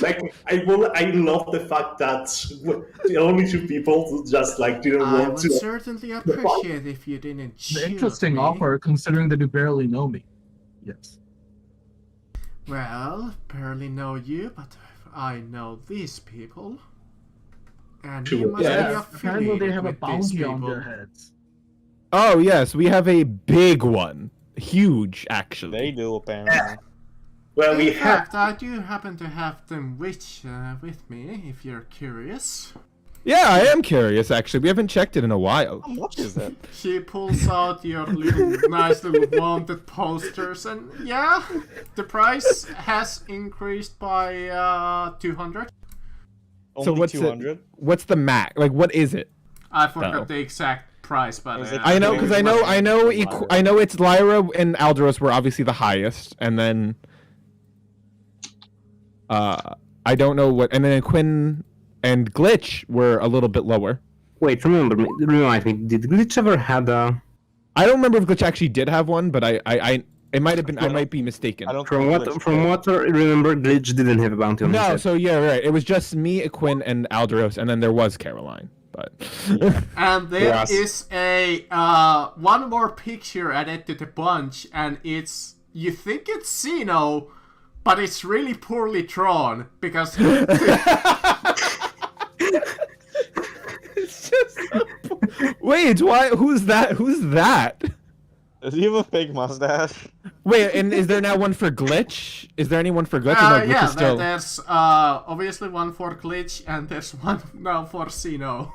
Like I love the fact that the only two people just like didn't I want would to. certainly appreciate if you didn't shoot The interesting me. offer, considering that you barely know me. Yes. Well, barely know you, but I know these people. And Sure. you must Yeah. be Apparently they affiliated have a with these bounty on people. their heads. Oh yes, we have a big one, huge actually. They do apparently. Well, we In have. fact, I do happen to have them with me, if you're curious. Yeah, I am curious actually. We haven't checked it in a while. How much is that? She pulls out your nice little wanted posters, and yeah, the price has increased by 200. Only what's 200? What's the max? Like, what is it? I forgot Oh. the exact price, but Is it- I know because I know Lyra. I know it's Lyra and Alderos were obviously the highest, and then I don't know what, and then Quinn and Glitch were a little bit lower. Wait, remind me. Did Glitch ever had a? I don't remember if Glitch actually did have one, but I it might have been, I might be mistaken. I don't From think what Glitch I remember, Glitch didn't have a bounty on his No, head. so yeah, right. It was just me, Quinn, and Alderos, and then there was Caroline, but And there Yes. is a one more picture added to the bunch, and it's, you think it's Xeno, but it's really poorly drawn because it's just wait, why? Who's that? Who's that? Does he have a fake mustache? Wait, and is there now one for Glitch? Is there anyone for Glitch? Or no, Glitch yeah, is still... there's obviously one for Glitch, and there's one now for Xeno.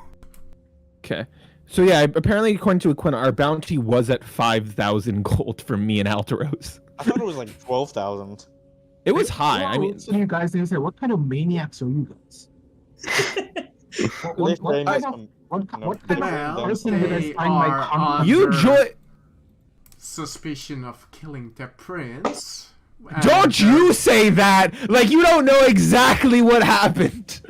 Okay. So yeah, apparently according to Quinn, our bounty was at 5,000 gold for me and Alderos. I thought it was like 12,000. It was high. I mean, So you guys didn't say, what kind of maniacs are you guys? They frame us some- What No. kind Well, of person would I they sign my are contract? you under join. suspicion of killing the prince. Don't you say that! Like you don't know exactly what happened.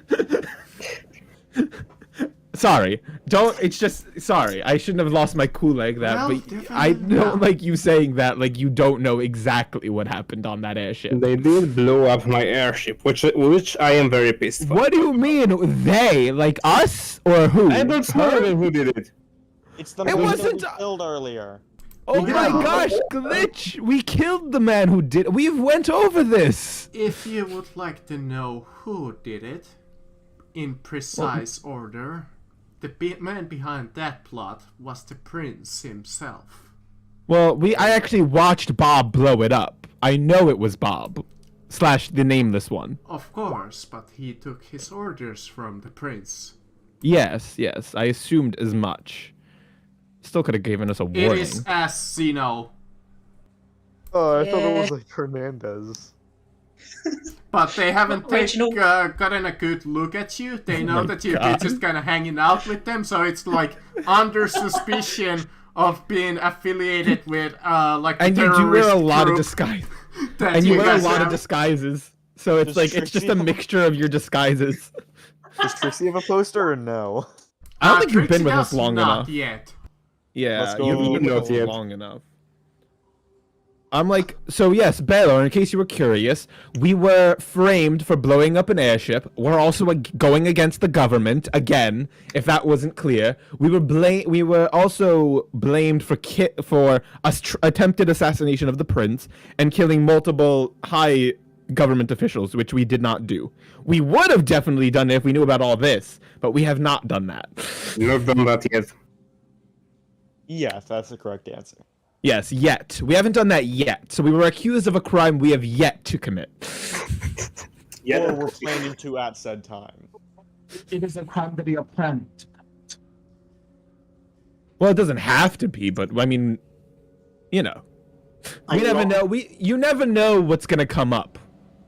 Sorry. Don't. It's just. Sorry. I shouldn't have lost my cool like that. Well, but definitely I don't not. like you saying that. Like you don't know exactly what happened on that airship. They did blow up my airship, which I am very pissed about. What do you mean they? Like us or who? I don't know Her? who did it. It's the It man that wasn't- we killed earlier. Oh my Yeah. gosh, Glitch! We killed the man who did. We've went over this. If you would like to know who did it, in precise order, the man behind that plot was the prince himself. Well, I actually watched Bob blow it up. I know it was Bob, / the nameless one. Of course, but he took his orders from the prince. Yes, I assumed as much. Still could have given us a warning. It is as, you know, Oh, I thought it was like Hernandez. but they haven't Reginald- gotten a good look at you. They know that you've been God. just kind of hanging out with them, so it's like under suspicion of being affiliated with like the And you do terrorist wear a lot of group disguise. that And you wear a guys lot of have. disguises. So it's Does like it's just a Trixie- mixture of your disguises. Does Trixie have a poster or no? I don't think you've been Trixie with us does long not enough. yet. Yeah, Let's go. you've been with Not us yet. long enough. I'm like, so yes, Baylor, in case you were curious, we were framed for blowing up an airship. We're also going against the government, again, if that wasn't clear. We were also blamed for attempted assassination of the prince and killing multiple high government officials, which we did not do. We would have definitely done it if we knew about all this, but we have not done that. Not done that yet. Yes, that's the correct answer. Yes, yet. We haven't done that yet. So we were accused of a crime we have yet to commit. Yeah, Or we're planning to at said time. It is a crime that we are planning to. Well, it doesn't have to be, but I mean, you know. We never know. You never know what's gonna come up.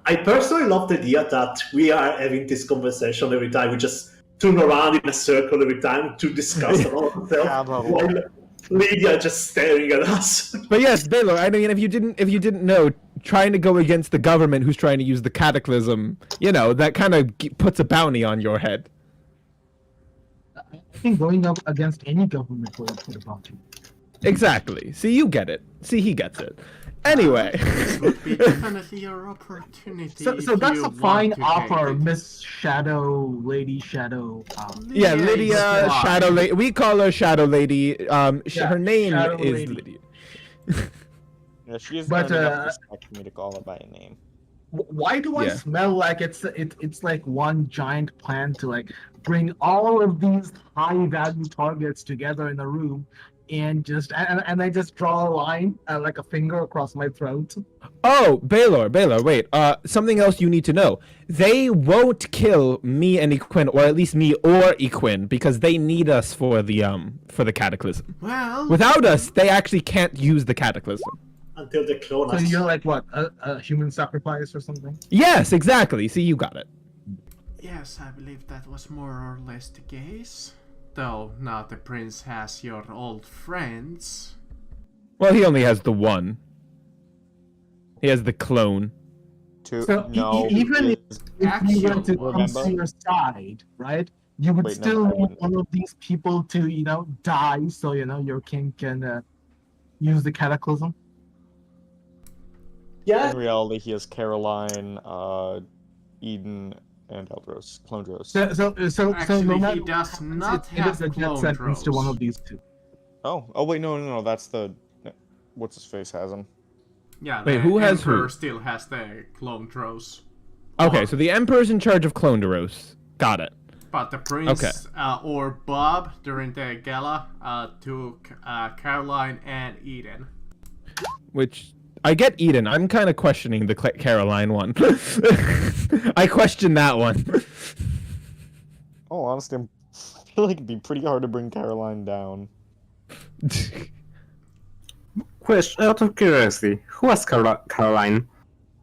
I personally love the idea that we are having this conversation every time. We just turn around in a circle every time to discuss about ourselves, while Lydia just staring at us. But yes, Baylor, I mean, if you didn't know, trying to go against the government who's trying to use the cataclysm, you know, that kind of puts a bounty on your head. I think going up against any government will put a bounty. Exactly. See, you get it. See, he gets it. Anyway. This would be definitely your opportunity. So if that's you a fine want to offer, take it. Miss Shadow, Lady Shadow. Yeah, is Lydia, fine. Shadow Lady. We call her Shadow Lady. Yeah, Her name Shadow is Lady. Lydia. Yeah, she is But, good enough respect for me to call her by a name. Why do I Yeah. smell like it's like one giant plan to like bring all of these high value targets together in a room and I just draw a line like a finger across my throat. Oh, Baylor, wait. Something else you need to know. They won't kill me and Equin, or at least me or Equin, because they need us for the cataclysm. Well, Without us, they actually can't use the cataclysm. Until they clone So us. you're like what, a human sacrifice or something? Yes, exactly. See, you got it. yes, I believe that was more or less the case. Though now the prince has your old friends. Well, he only has the one. He has the clone. So no, even it if is- you were to come Remember? to your side, right? You would Wait, no, still I need wouldn't. all of these people to, die, so your king can use the cataclysm. Yeah, in reality, he has Caroline, Eden, and Eldros, Clondros. So Actually, no he matter does what not happens, it is have a death clone sentence to one drones. of these two. Oh wait, no, that's the, what's his face has him. Yeah, Wait, the who has Emperor who? still has the clone drones. Okay, so the Emperor's in charge of Clonderos. Got it. But the prince Okay. or Bob during the gala took Caroline and Eden. Which I get Eden. I'm kind of questioning the Caroline one. I question that one. Oh, honestly, I feel like it'd be pretty hard to bring Caroline down. Question, out of curiosity, who was Caroline?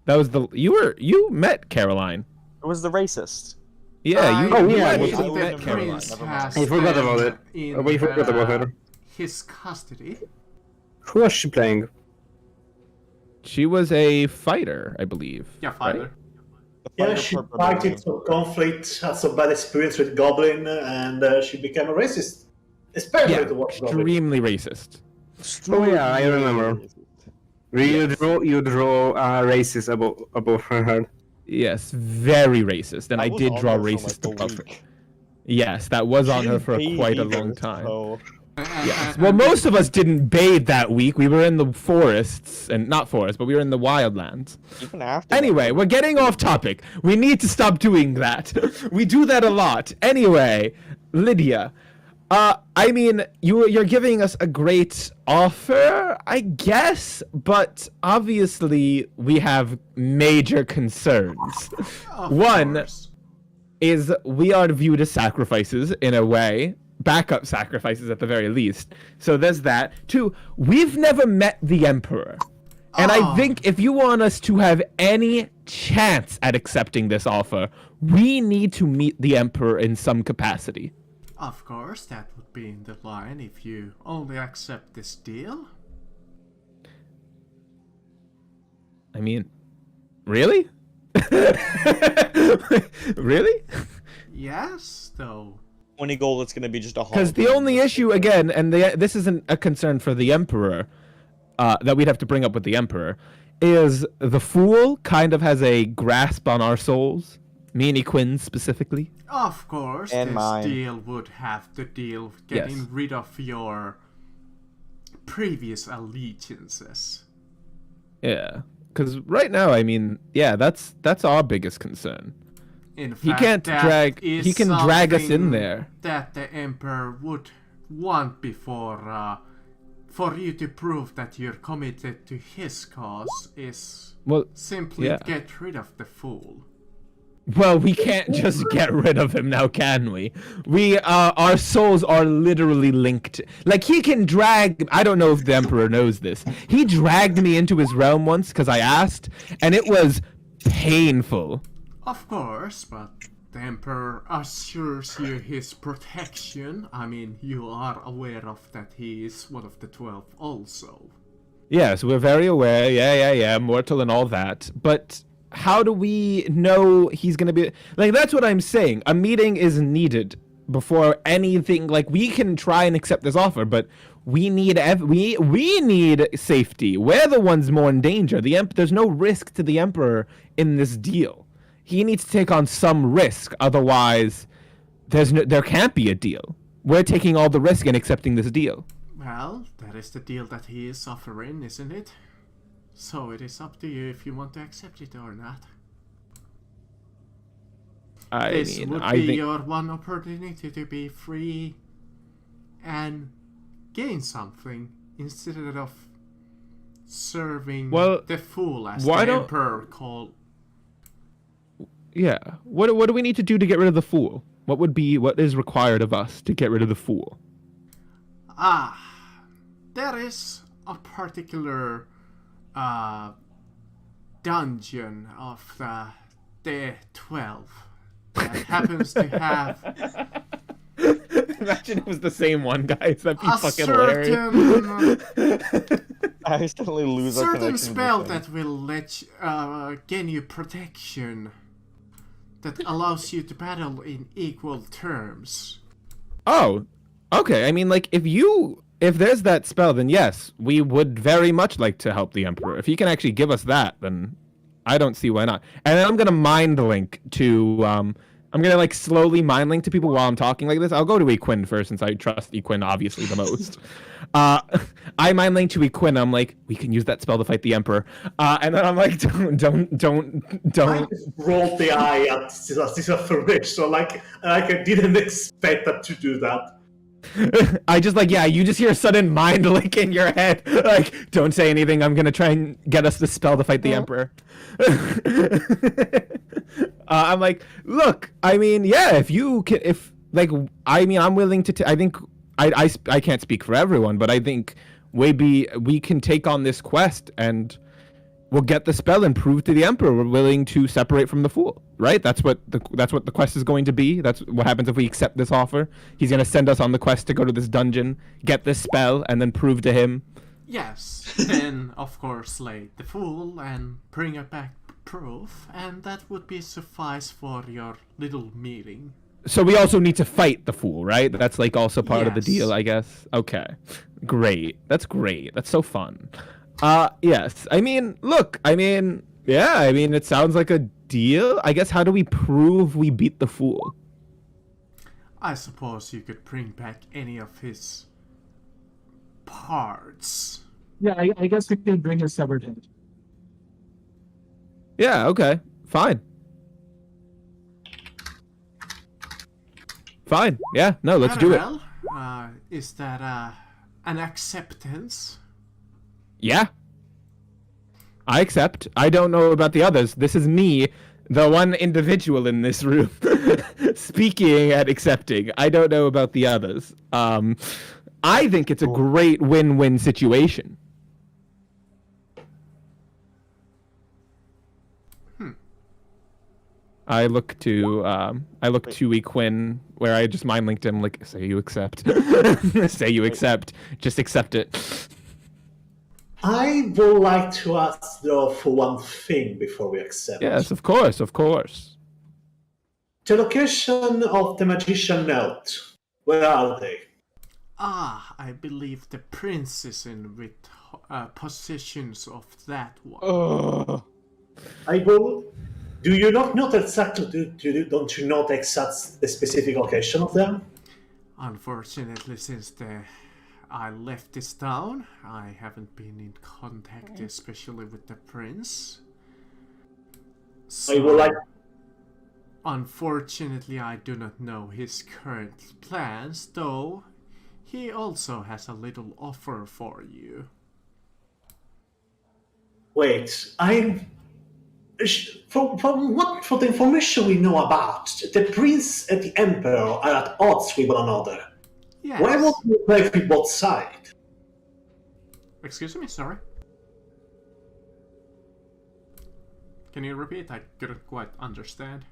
That was you met Caroline. It was the racist. Yeah, you. Oh, you yeah, actually I wouldn't met have The Caroline, prince never mind. has I forgot them about it. in We forgot about her. his custody. Who was she playing? She was a fighter, I believe. Yeah, right? father. The Yeah, she started some conflict, had some bad experience with Goblin, and she became a racist. Especially Yeah, towards Goblin. extremely racist. Oh yeah, I remember. You draw racist above her head. Yes, very racist, and I did draw racist above her. Yes, that was on her for quite a long time. Yes. Well, most of us didn't bathe that week. We were in the forests, and not forests, but we were in the wildlands. Even after. Anyway, we're getting off topic. We need to stop doing that. We do that a lot. Anyway, Lydia, I mean, you're giving us a great offer, I guess, but obviously we have major concerns. Of One course. is we are viewed as sacrifices in a way. Backup sacrifices at the very least. So there's that. Two, we've never met the Emperor. And I Oh. think if you want us to have any chance at accepting this offer, we need to meet the Emperor in some capacity. Of course, that would be in the line if you only accept this deal. I mean, really? Really? Yes, though. 20 gold, it's gonna be just a Because the only issue, again, and this isn't a concern for the Emperor, that we'd have to bring up with the Emperor, is the Fool kind of has a grasp on our souls. Me and Equin specifically. Of course, And this mine. deal would have to deal with getting Yes. rid of your previous allegiances. Yeah. Because right now, I mean, yeah, that's our biggest concern. In fact, He can't that drag. is He can drag us in something there. That the Emperor would want before, for you to prove that you're committed to his cause is Well, simply yeah. get rid of the fool. Well, we can't just get rid of him now, can we? Our souls are literally linked. Like, he can drag, I don't know if the Emperor knows this. He dragged me into his realm once because I asked, and it was painful. Of course, but the Emperor assures you his protection. I mean, you are aware of that he is one of the 12 also. Yes, we're very aware. Yeah, mortal and all that. But how do we know he's gonna be like? That's what I'm saying. A meeting is needed before anything. Like, we can try and accept this offer, but we need we need safety. We're the ones more in danger. There's no risk to the Emperor in this deal. He needs to take on some risk. Otherwise, there can't be a deal. We're taking all the risk in accepting this deal. Well, that is the deal that he is offering, isn't it? So it is up to you if you want to accept it or not. This would I be think your one opportunity to be free and gain something instead of serving Well, the fool, as why the don't- Emperor called. yeah. What do we need to do to get rid of the Fool? What is required of us to get rid of the Fool? There is a particular dungeon of the 12 that happens to have Imagine it was the same one, guys. That'd be a fucking hilarious. certain I instantly lose our certain connection. spell with them. that will let gain you protection that allows you to battle in equal terms. Oh, okay. I mean, like, if there's that spell, then yes, we would very much like to help the Emperor. If he can actually give us that, then I don't see why not. And then I'm gonna mind link to I'm gonna like slowly mind link to people while I'm talking like this. I'll go to Equin first since I trust Equin obviously the most. I mind link to Equin. I'm like, we can use that spell to fight the Emperor. And then I'm like, don't. I just rolled the eye at this affirmation, like I didn't expect that to do that. I just like, yeah, you just hear a sudden mind link in your head. Like, don't say anything. I'm gonna try and get us the spell to fight the Emperor. I'm like, look, I mean, yeah, if you can, I'm willing to. I think I can't speak for everyone, but I think maybe we can take on this quest and we'll get the spell and prove to the Emperor we're willing to separate from the Fool. Right? That's what the quest is going to be. That's what happens if we accept this offer. He's gonna send us on the quest to go to this dungeon, get this spell, and then prove to him. Yes, then of course slay the fool and bring proof, and that would be suffice for your little meeting. So we also need to fight the fool, right? That's like also part of the Yes. deal, I guess. Okay. Great. That's great. That's so fun. Yes. I mean, look, yeah, it sounds like a deal. I guess how do we prove we beat the fool? I suppose you could bring back any of his parts. Yeah, I guess we can bring a severed head. Yeah, okay. Fine. Fine. Yeah, no, let's Very do it. well. Is that an acceptance? Yeah. I accept. I don't know about the others. This is me, the one individual in this room, speaking and accepting. I don't know about the others. I think it's a great win-win situation. I look to Quinn, where I just mind linked him. Like, say you accept. Say you accept. Just accept it. I would like to ask though for one thing before we accept. Yes, of course, of course. The location of the magician note. Where are they? I believe the prince is in with possessions of that one. I will. Do you not know exactly? Don't you know the exact the specific location of them? Unfortunately, since I left this town, I haven't been in contact, especially with the prince. So, I would like. unfortunately, I do not know his current plans, though he also has a little offer for you. Wait, I'm. For the information we know about, the prince and the emperor are at odds with one another. Yes. Why won't you play with both sides? Excuse me, sorry. Can you repeat? I couldn't quite understand.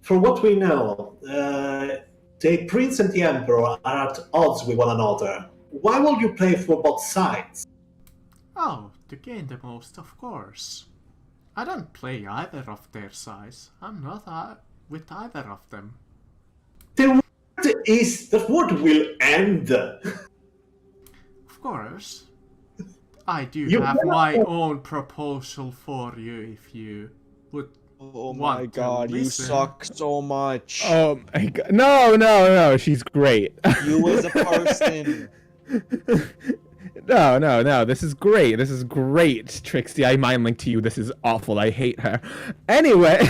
For what we know, the prince and the emperor are at odds with one another. Why will you play for both sides? Oh, to gain the most, of course. I don't play either of their sides. I'm not with either of them. The word will end. Of course. I do You have cannot- my own proposal for you if you would. Oh my Want to god, you listen. suck so much. Oh my god. No, she's great. You as a person. No, this is great. This is great, Trixie. I mind link to you. This is awful. I hate her. Anyway.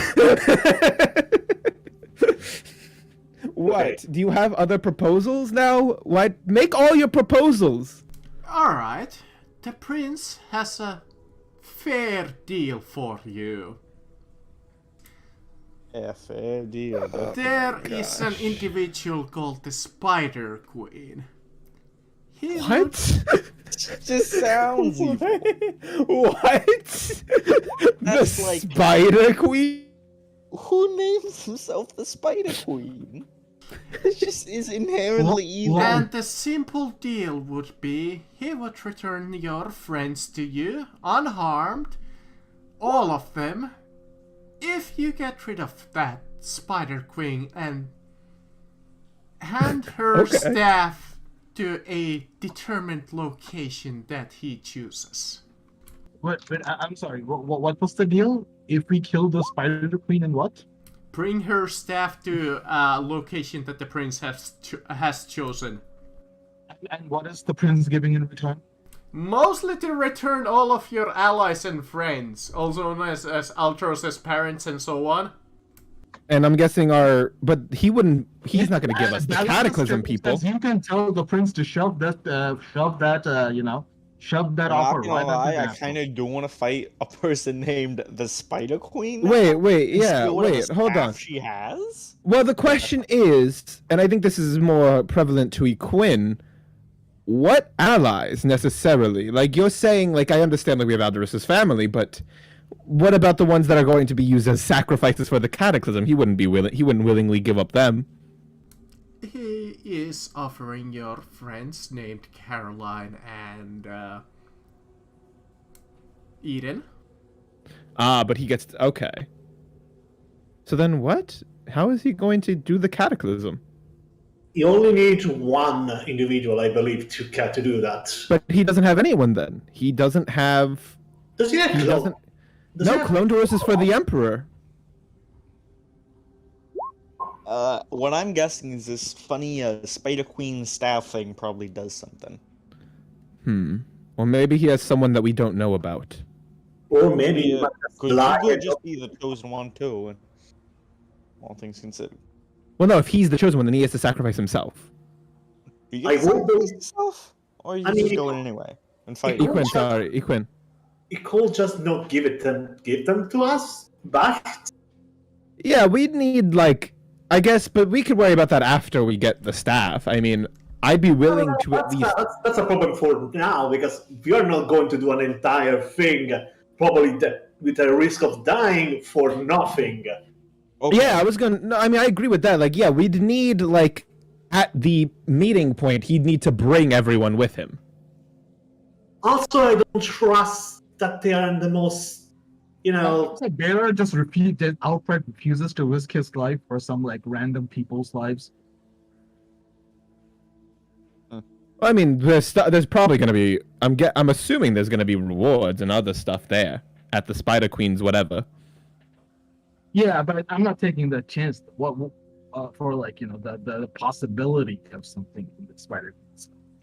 What? Do you have other proposals now? What? Make all your proposals. Alright. The prince has a fair deal for you. Yeah, fair deal. There is an individual called the Spider Queen. He would- What? Just sounds evil. What? That's the like- Spider Queen? Who names himself the Spider Queen? It just is inherently evil. And the simple deal would be he would return your friends to you unharmed, all of them, if you get rid of that Spider Queen and hand her Okay. staff to a determined location that he chooses. Wait, I'm sorry. What was the deal? If we kill the Spider Queen and what? Bring her staff to a location that the prince has chosen. And what is the prince giving in return? Mostly to return all of your allies and friends, also known as Altros's parents and so on. And I'm guessing but he's not going to give us the That is Cataclysm just- people. because You can tell the prince to shove that I'm offer not gonna right lie, at I the kind of do want to fight a person named the Spider Queen. Wait, Just yeah, feel whatever wait, hold on. staff she has. Well, the question is, and I think this is more prevalent to Quinn, what allies necessarily? Like, you're saying, like, I understand, like, we have Alderus's family, but what about the ones that are going to be used as sacrifices for the Cataclysm? He wouldn't willingly give up them. He is offering your friends named Caroline and Eden. But he gets okay. So then what? How is he going to do the cataclysm? You only need one individual, I believe, to do that. But he doesn't have anyone then. He doesn't have. Does he have He clone? doesn't. Does he No, have- Clone Doors is for the Emperor. What I'm guessing is this funny Spider Queen staff thing probably does something. Or maybe he has someone that we don't know about. Or maybe he might just Could lie you and- just be the chosen one too? All things considered. Well, no, if he's the chosen one, then he has to sacrifice himself. Do you I get to would sacrifice do- yourself? Or are you I just mean, going anyway and fight? Equin, sorry, Equin. He could just not give them to us back. Yeah, we'd need like, I guess, but we could worry about that after we get the staff. I mean, I'd be willing to at least. That's a problem for now because we are not going to do an entire thing, probably with a risk of dying for nothing. Okay. Yeah, I was gonna. No, I mean, I agree with that. Like, yeah, we'd need like at the meeting point, he'd need to bring everyone with him. Also, I don't trust that they are the most, So Baylor just outright refuses to risk his life for some like random people's lives. I mean, there's probably gonna be. I'm assuming there's gonna be rewards and other stuff there at the Spider Queen's whatever. Yeah, but I'm not taking the chance. For like the possibility of something in the Spider.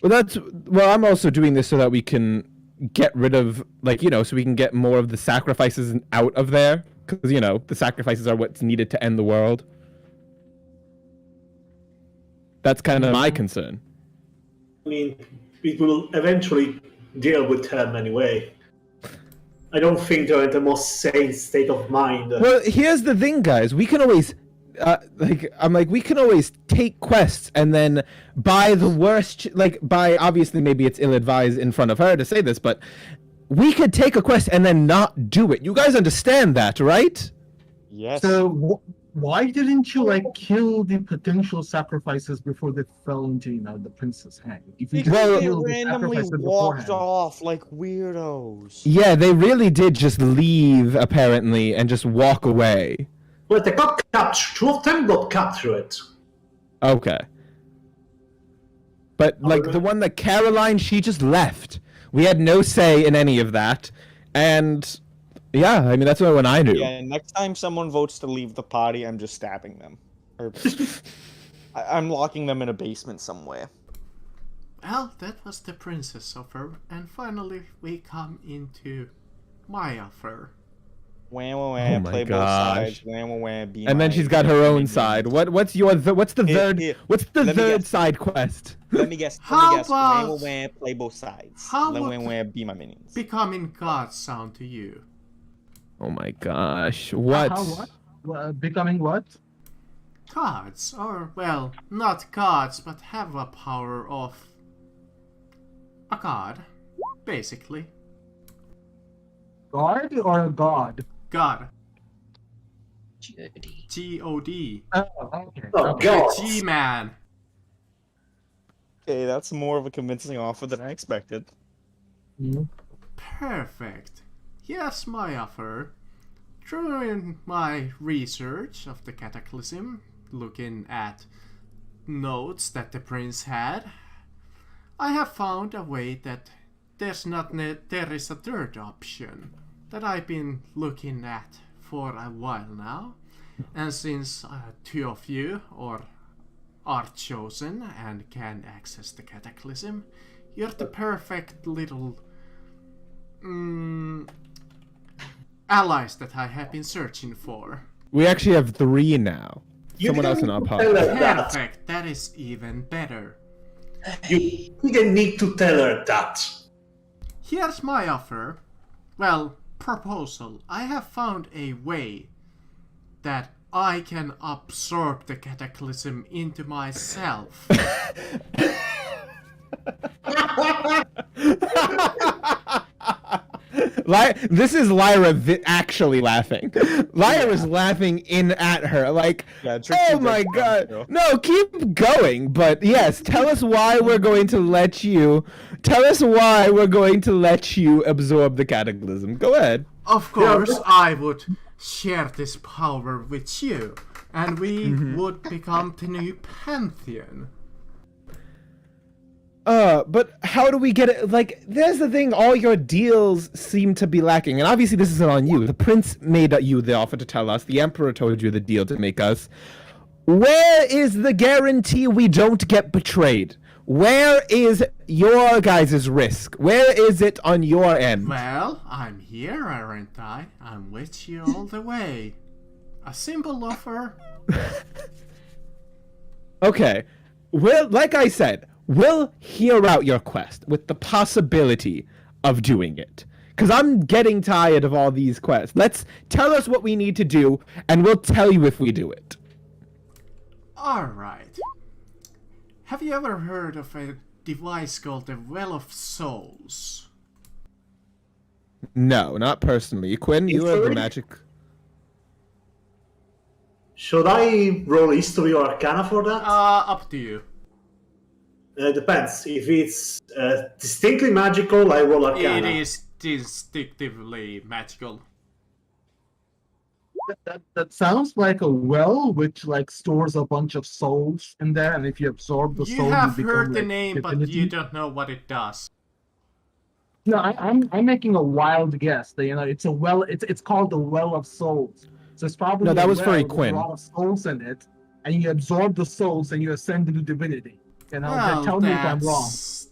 Well, I'm also doing this so that we can get rid of so we can get more of the sacrifices out of there because the sacrifices are what's needed to end the world. That's kind of my concern. I mean, we will eventually deal with them anyway. I don't think they're in the most sane state of mind. Well, here's the thing, guys. We can always, we can always take quests and then buy the worst, obviously maybe it's ill-advised in front of her to say this, but we could take a quest and then not do it. You guys understand that, right? Yes. So why didn't you kill the potential sacrifices before they fell into the prince's hand? If you Because they killed the randomly sacrifices walked beforehand- off like weirdos. Yeah, they really did just leave, apparently, and just walk away. But they got captured. Two of them got captured. Okay. But, the one that Caroline, she just left. We had no say in any of that. And, yeah, I mean, that's the one I knew. Yeah, next time someone votes to leave the party, I'm just stabbing them. Or I'm locking them in a basement somewhere. Well, that was the princess offer, and finally we come into my offer. Wham wham Oh wham, my play both gosh. sides. Wham wham wham, be And then my- she's got her own be side. minions. What's the Here, third? here. What's the Let me third guess. side quest? Let me guess. How Let me guess. Wham about- wham, play both sides. How Wham about- wham wham, be my minions. Becoming God sound to you. Oh my gosh! What? Becoming what? Gods, or, well, not gods, but have a power of a god, basically. God or a god? God. G-O-D. G-O-D. Oh, okay. Oh, Okay. God. G-Man. Okay, that's more of a convincing offer than I expected. Mhm. Perfect. Here's my offer. During my research of the Cataclysm, looking at notes that the prince had, I have found a way that there is a third option that I've been looking at for a while now. And since two of you are chosen and can access the Cataclysm, you're the perfect little allies that I have been searching for. We actually have 3 now. You Someone else in didn't our tell pod. her that. Perfect, that is even better. You didn't need to tell her that. Here's my offer. Well, proposal. I have found a way that I can absorb the Cataclysm into myself. This is Lyra actually laughing. Lyra's laughing in at her, like, Yeah, Trixie oh my breaks god. down, No, keep going. But yes, tell us why we're going to let you. Tell us why we're going to let you absorb the cataclysm. Go ahead. Of course, I would share this power with you, and we would become the new Pantheon. But how do we get it? Like, there's the thing, all your deals seem to be lacking. And obviously this isn't on you. The prince made you the offer to tell us. The emperor told you the deal to make us. Where is the guarantee we don't get betrayed? Where is your guys' risk? Where is it on your end? Well, I'm here, aren't I? I'm with you all the way. A simple offer. Okay. Well, like I said, we'll hear out your quest with the possibility of doing it. Because I'm getting tired of all these quests. Tell us what we need to do, and we'll tell you if we do it. Alright. Have you ever heard of a device called the Well of Souls? No, not personally. Quinn, you are the History? magic... Should I roll history or arcana for that? Up to you. Depends. If it's distinctly magical, I roll arcana. It is distinctively magical. That sounds like a well which like stores a bunch of souls in there, and if you absorb the You soul, have you become, heard the like, name, but divinity. you don't know what it does. No, I'm making a wild guess. That, you know, it's a well. It's called the Well of Souls. So it's probably No, that a was for well a with Quinn. a lot of souls in it, and you absorb the souls and you ascend into divinity. You know, Well, tell me if I'm wrong. that's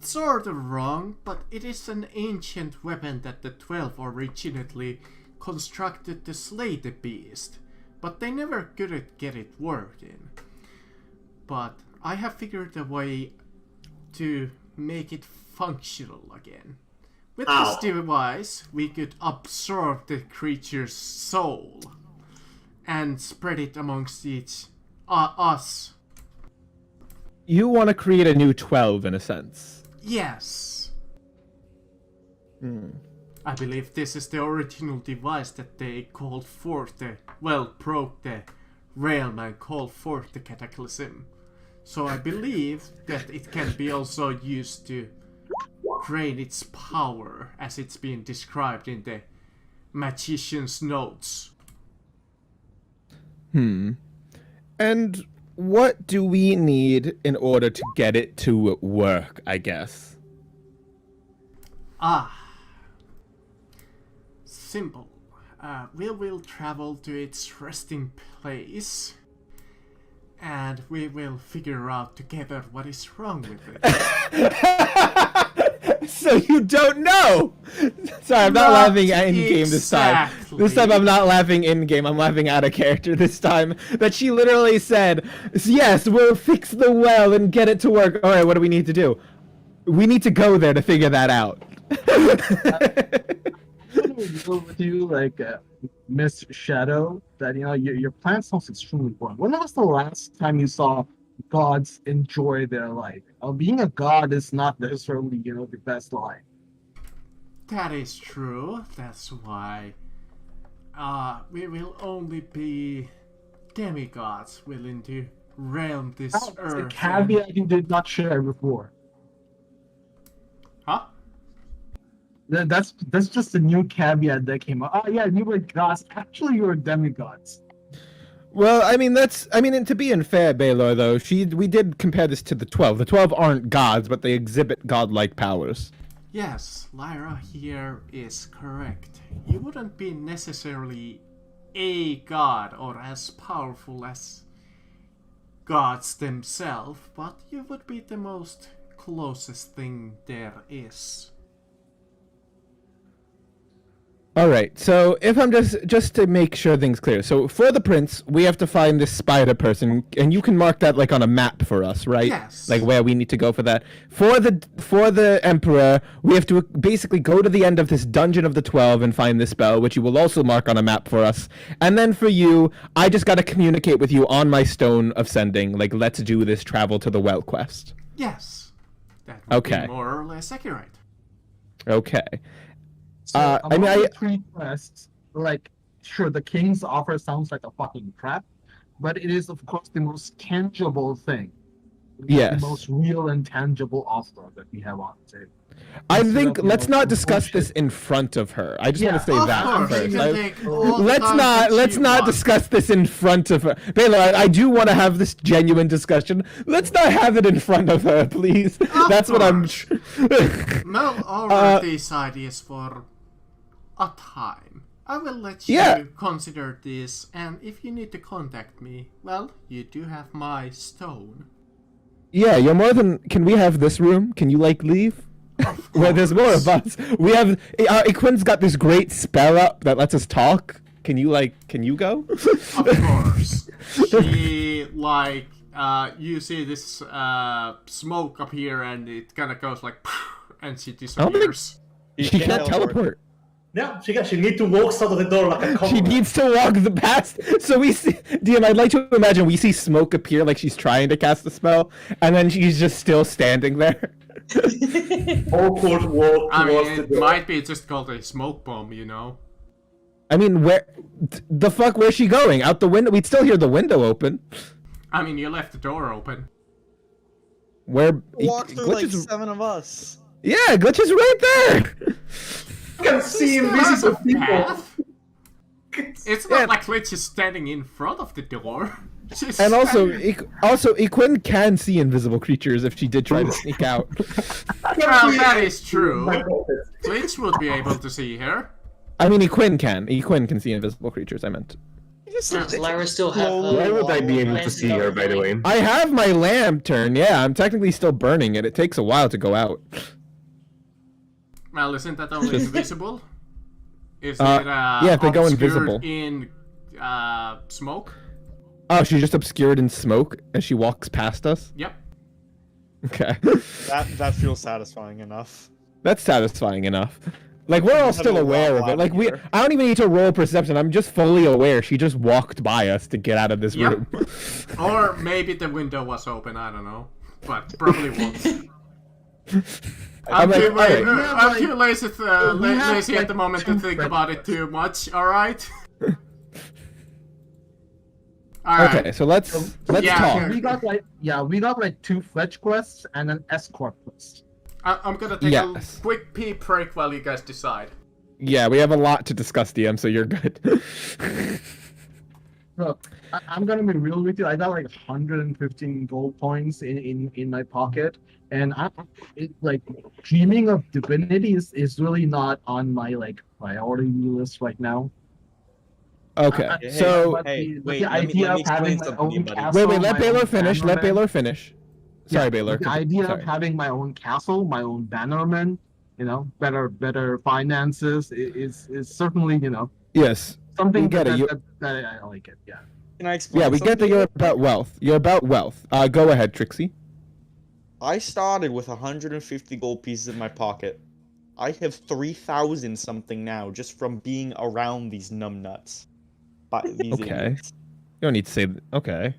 sort of wrong, but it is an ancient weapon that the 12 originally constructed to slay the beast, but they never could get it working. But I have figured a way to make it functional again. With this Ow. device, we could absorb the creature's soul and spread it amongst us. You want to create a new 12, in a sense. Yes. I believe this is the original device that they called forth broke the realm and called forth the cataclysm. So I believe that it can be also used to drain its power as it's been described in the magician's notes. And what do we need in order to get it to work, I guess? Simple. We will travel to its resting place, and we will figure out together what is wrong with it. So you don't know! Sorry, I'm not laughing in game this time. This time I'm not laughing in game, I'm laughing out of character this time. That she literally said, yes, we'll fix the well and get it to work. Alright, what do we need to do? We need to go there to figure that out. With you, like Miss Shadow, that you know your plan sounds extremely boring. When was the last time you saw gods enjoy their life? Being a god is not necessarily the best life. That is true. That's why we will only be demigods willing to realm this That's a earth. caveat you did not share before. Huh? That's just a new caveat that came up. Oh yeah, you were gods. Actually, you were demigods. Well, I mean, and to be unfair, Baylor, though, we did compare this to the 12. The 12 aren't gods, but they exhibit godlike powers. Yes, Lyra here is correct. You wouldn't be necessarily a god or as powerful as gods themselves, but you would be the most closest thing there is. Alright, so if I'm just to make sure things clear. So for the prince, we have to find this spider person, and you can mark that like on a map for us, right? Yes. Like where we need to go for that. For the emperor, we have to basically go to the end of this dungeon of the 12 and find this spell, which you will also mark on a map for us. And then for you, I just gotta communicate with you on my stone of sending, like let's do this travel to the well quest. Yes, that would Okay. be more or less accurate. Okay. So I among mean, the 3 quests, like, sure, the king's offer sounds like a fucking crap, but it is, of course, the most tangible thing. Yes. The most real and tangible offer that we have on the table. I Instead think of, you let's know, not some discuss bullshit. this in front of her. I just want Yeah, to say Of that course, first. you can take all the Let's time not that let's you not want. discuss this in front of her. Baylor, I do want to have this genuine discussion. Let's not have it in front of her, please. That's what I'm. Mull over these ideas for a time. I will let you Yeah. consider this, and if you need to contact me, well, you do have my stone. Yeah, you're more than. Can we have this room? Can you like leave? Where there's more of us. We have. Iquin's got this great spell up that lets us talk. Can you go? Of course. She, like, you see this smoke up here, and it kind of goes like, and she don't think- disappears. She can't teleport. Yeah, she need to walk out of the door like a She common. needs to walk the past. So we see, DM, I'd like to imagine we see smoke appear like she's trying to cast the spell, and then she's just still standing there. Awkward walk I towards mean, the it door. might be just called a smoke bomb, you know? I mean, the fuck, where's she going? Out the window? We'd still hear the window open. I mean, you left the door open. Where? Walk through like Glitch is, 7 of us. yeah, Glitch is right there. You can see Still has invisible a people. path. It's not Yeah. like Glitch is standing in front of the door. She's And also, standing- Iquin can see invisible creatures if she did try to sneak out. Well, that is true. My pocket. Glitch would be able to see her. I mean, Iquin can. Iquin can see invisible creatures. I meant. Does Lara still have her? Why would I be able to lantern see her, by the going? way? I have my lantern. Yeah, I'm technically still burning it. It takes a while to go out. Well, isn't that only invisible? Is yeah, it if they go obscured invisible. in smoke? Oh, she's just obscured in smoke as she walks past us. Yep. Okay, That feels satisfying enough. that's satisfying enough. Like we're all still a aware lot of it. Like here. I don't even need to roll perception. I'm just fully aware. She just walked by us to get out of this Yep. room. Or maybe the window was open, I don't know. But probably won't. I'm like, alright. I'm too lazy, we have, lazy at like, the moment to 2 think friends. about it too much, alright? Alright. Okay, so let's Yeah, talk. sure. We got like 2 fetch quests and an escort quest. I'm gonna take Yes. a quick pee break while you guys decide. Yeah, we have a lot to discuss, DM. So you're good. Look, I'm gonna be real with you. I got like 115 gold points in my pocket, and like dreaming of divinity is really not on my like priority list right now. Okay, Hey, so but hey, the, wait, the let me idea of explain having my something to you, own buddy. castle. wait, let my Baylor own finish. Let bannerman- Baylor finish. Sorry, Yeah, Baylor. The idea Sorry. of having my own castle, my own bannerman, better finances is certainly Yes. something We get it, that I like it. Yeah. Can I explain Yeah, we get that something? you're about wealth. You're about wealth. Go ahead, Trixie. I started with 150 gold pieces in my pocket. I have 3,000 something now just from being around these numbnuts. These Okay. idiots. You don't need to say. Okay.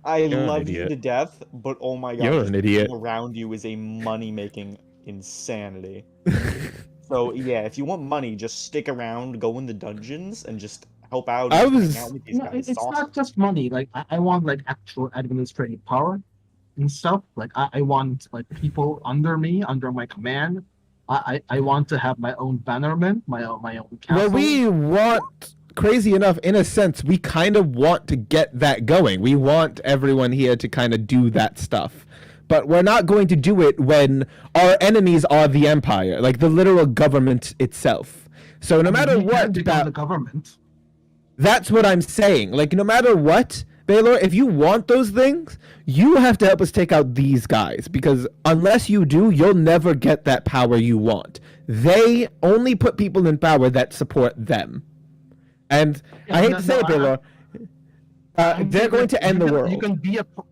I You're an love you idiot. to death, but oh my god, You're just an idiot. being around you is a money-making insanity. So yeah, if you want money, just stick around, go in the dungeons, and just help out. I and hang was- out with these No, guys. it's awesome. not just money. Like I want like actual administrative power and stuff. Like I want like people under me, under my command. I want to have my own bannerman, my own castle. Well, we want, crazy enough, in a sense, we kind of want to get that going. We want everyone here to kind of do that stuff. But we're not going to do it when our enemies are the Empire, like the literal government itself. So no matter We can what, become the government. that's what I'm saying. Like, no matter what, Baylor, if you want those things, you have to help us take out these guys. Because unless you do, you'll never get that power you want. They only put people in power that support them. And I hate no, to say it, no, Baylor, I'm they're saying going that to end the world.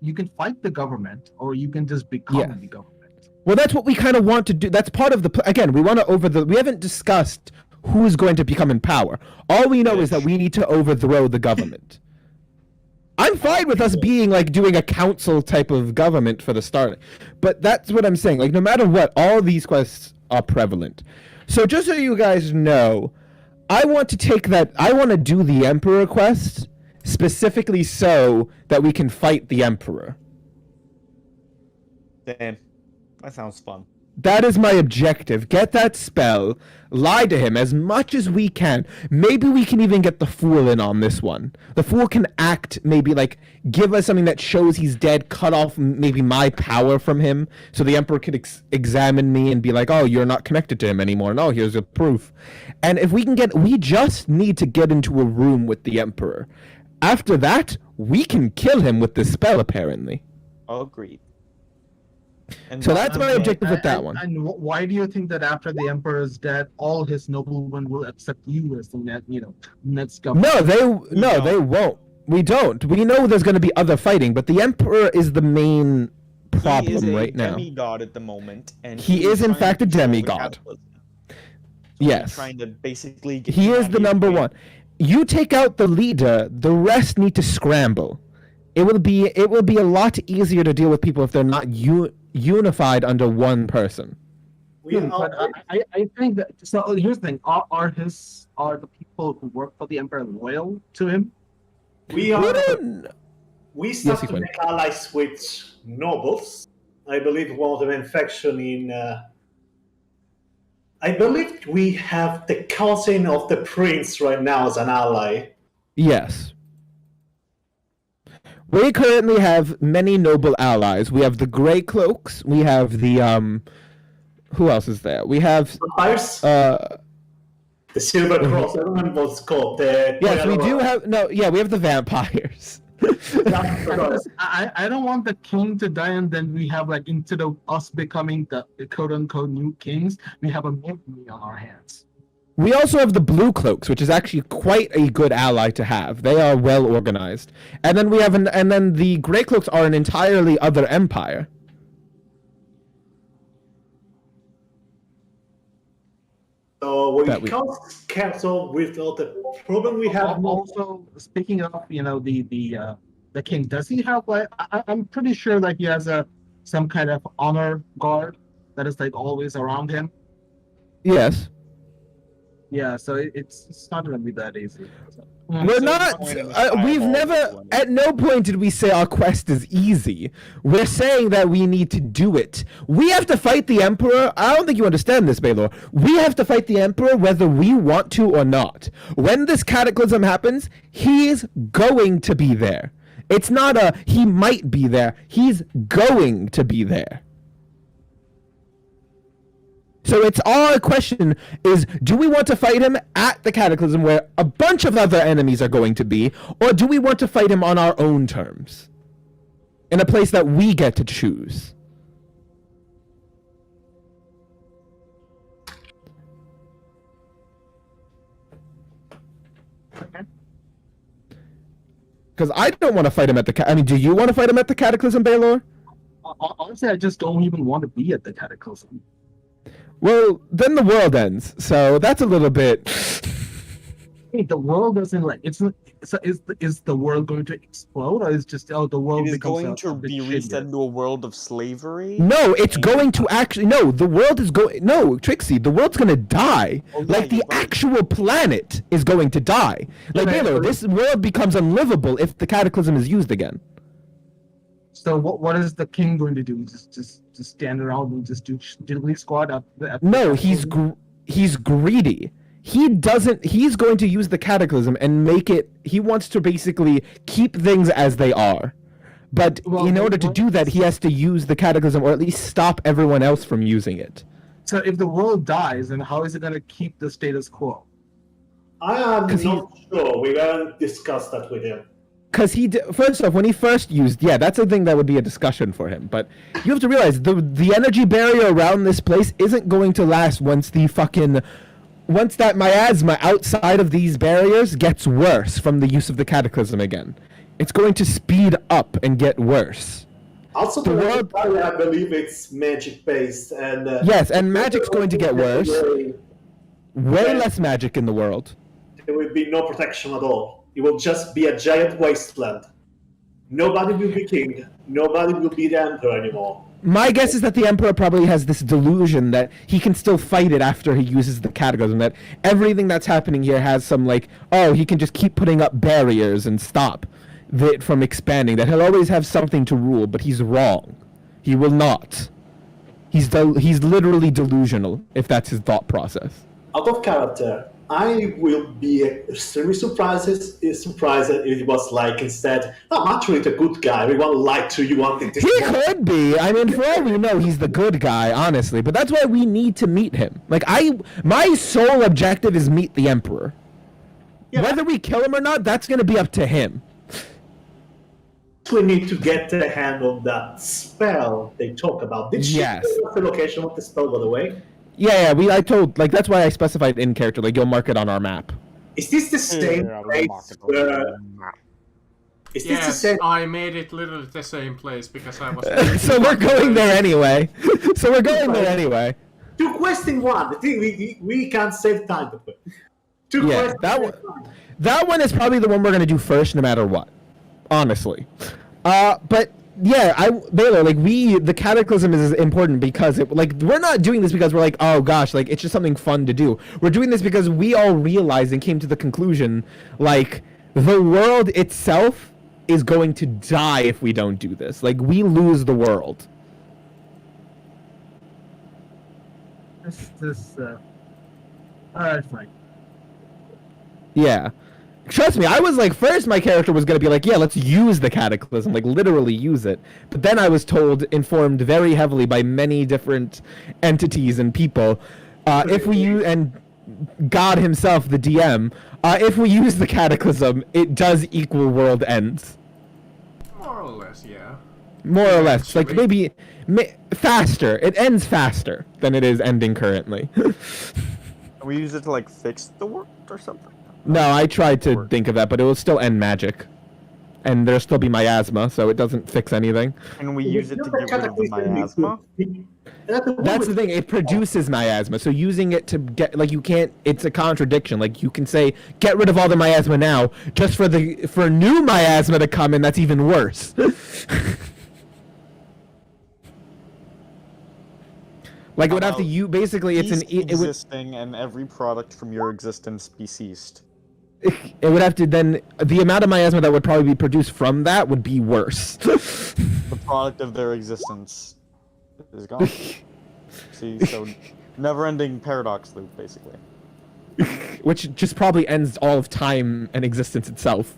You can fight the government, or you can just become Yeah. the government. Well, that's what we kind of want to do. That's part of the again. We want to we haven't discussed who's going to become in power. All we know is that we need to overthrow the government. I'm fine with us being like doing a council type of government for the start, but that's what I'm saying. Like, no matter what, all these quests are prevalent. So just so you guys know, I want to do the Emperor quest specifically so that we can fight the Emperor. Damn, that sounds fun. That is my objective. Get that spell, lie to him as much as we can. Maybe we can even get the Fool in on this one. The Fool can act, maybe like give us something that shows he's dead, cut off maybe my power from him, so the Emperor could examine me and be like, oh, you're not connected to him anymore. No, here's a proof. And if we just need to get into a room with the Emperor. After that, we can kill him with this spell, apparently. Agreed. And So that's my objective with that And- one. And why do you think that after the emperor is dead, all his noblemen will accept you as the next governor? No, they won't. We don't. We know there's going to be other fighting, but the Emperor is the main he is problem a right now. demigod at the moment, and He is in trying fact to a control the demigod. cataclysm. So Yes. he's trying to basically get He is the humanity number away. one. You take out the leader, the rest need to scramble. It will be a lot easier to deal with people if they're not unified under one person. We But I think that. So here's the thing: are the people who work for the emperor loyal to him? we We are. don't- We start you to can. make allies with nobles. I believe one of the main faction in. I believe we have the cousin of the prince right now as an ally. Yes. We currently have many noble allies. We have the Grey Cloaks. We have the who else is there? We have Vampires, the Silver Cross. I don't remember what it's called. yes, we do have we have the vampires. I don't want the king to die, and then we have like instead of us becoming the quote unquote new kings, we have a mutiny on our hands. We also have the Blue Cloaks, which is actually quite a good ally to have. They are well organized. And then we have and then the Grey Cloaks are an entirely other empire. So we That we- can't cancel with all the problem we have. Also, speaking of the king, does he have like I'm pretty sure like he has some kind of honor guard that is like always around him. Yes. Yeah, so it's not gonna be that easy. So. We're So not. the point of We've fireball never. is when- At no point did we say our quest is easy. We're saying that we need to do it. We have to fight the Emperor. I don't think you understand this, Baylor. We have to fight the Emperor whether we want to or not. When this cataclysm happens, he's going to be there. It's not a he might be there. He's going to be there. So it's our question is, do we want to fight him at the Cataclysm where a bunch of other enemies are going to be, or do we want to fight him on our own terms? In a place that we get to choose? Because I don't want to fight him at the I mean, do you want to fight him at the Cataclysm, Baylor? Honestly, I just don't even want to be at the cataclysm. Well, then the world ends, so that's a little bit... Hey, the world doesn't like it's. So is the world going to explode, or is just the world It is becomes going a to bit be shittier? reset into a world of slavery. No, it's going to actually... No, the world is going... No, Trixie, the world's going to die. Oh, yeah, Like, the you're right. actual planet is going to die. Like, Yeah, Baylor, but- this world becomes unlivable if the Cataclysm is used again. So what is the king going to do? Just stand around and just do diddly squat up? No, he's greedy. He's going to use the Cataclysm and make it... He wants to basically keep things as they are. But Well, in order to do that, he has to use the Cataclysm, or at least stop everyone else from using it. So if the world dies, then how is it going to keep the status quo? I am 'Cause not sure. We haven't discussed that with him. Because first off, when he first used, that's a thing that would be a discussion for him. But you have to realize the energy barrier around this place isn't going to last once that miasma outside of these barriers gets worse from the use of the Cataclysm again. It's going to speed up and get worse. Also, The the world- world, I believe it's magic based, and Yes, and magic's going to get worse. Way Way less magic in the world. there will be no protection at all. It will just be a giant wasteland. Nobody will be king. Nobody will be the emperor anymore. My guess is that the Emperor probably has this delusion that he can still fight it after he uses the cataclysm, that everything that's happening here has some, like, oh, he can just keep putting up barriers and stop it from expanding, that he'll always have something to rule, but he's wrong. He will not. He's literally delusional, if that's his thought process. Out of character, I will be extremely surprised if it was like instead, I'm actually the good guy, everyone lied to you wanting this. He could be. I mean, for all we know, he's the good guy, honestly. But that's why we need to meet him. Like, my sole objective is meet the Emperor. Yeah. Whether we kill him or not, that's going to be up to him. We need to get the hand of that spell they talk about. Did she Yes. tell us the location of the spell, by the way? Yeah, that's why I specified in character, like, you'll mark it on our map. Is this the same place where... Is this the Yes, same... I made it literally the same place because I was. So we're going there anyway. Two quests in one. I think we can't save time. Two Yeah, quests. that one is probably the one we're gonna do first, no matter what. Honestly, but yeah, Baylor, like the cataclysm is important because we're not doing this because we're like, oh gosh, like it's just something fun to do. We're doing this because we all realized and came to the conclusion, like the world itself is going to die if we don't do this. Like we lose the world. Alright, fine. Yeah. Trust me, I was like, first my character was going to be like, yeah, let's use the cataclysm, like literally use it. But then I was informed very heavily by many different entities and people, if we use, and God himself, the DM, if we use the cataclysm, it does equal world ends. More or less, yeah. More or less. Like Eventually. maybe faster. It ends faster than it is ending currently. We use it to like fix the world or something. No, I tried to think of that, but it will still end magic. And there'll still be miasma, so it doesn't fix anything. And we use it to get rid of the miasma. That's the thing, it produces miasma, so using it to get, like, you can't, it's a contradiction. Like, you can say, get rid of all the miasma now, just for new miasma to come in that's even worse. Like, it would have to, basically, it's an, it would, existing and every product from your existence be ceased. it would have to then, the amount of miasma that would probably be produced from that would be worse. The product of their existence is gone. See, so never-ending paradox loop, basically. Which just probably ends all of time and existence itself.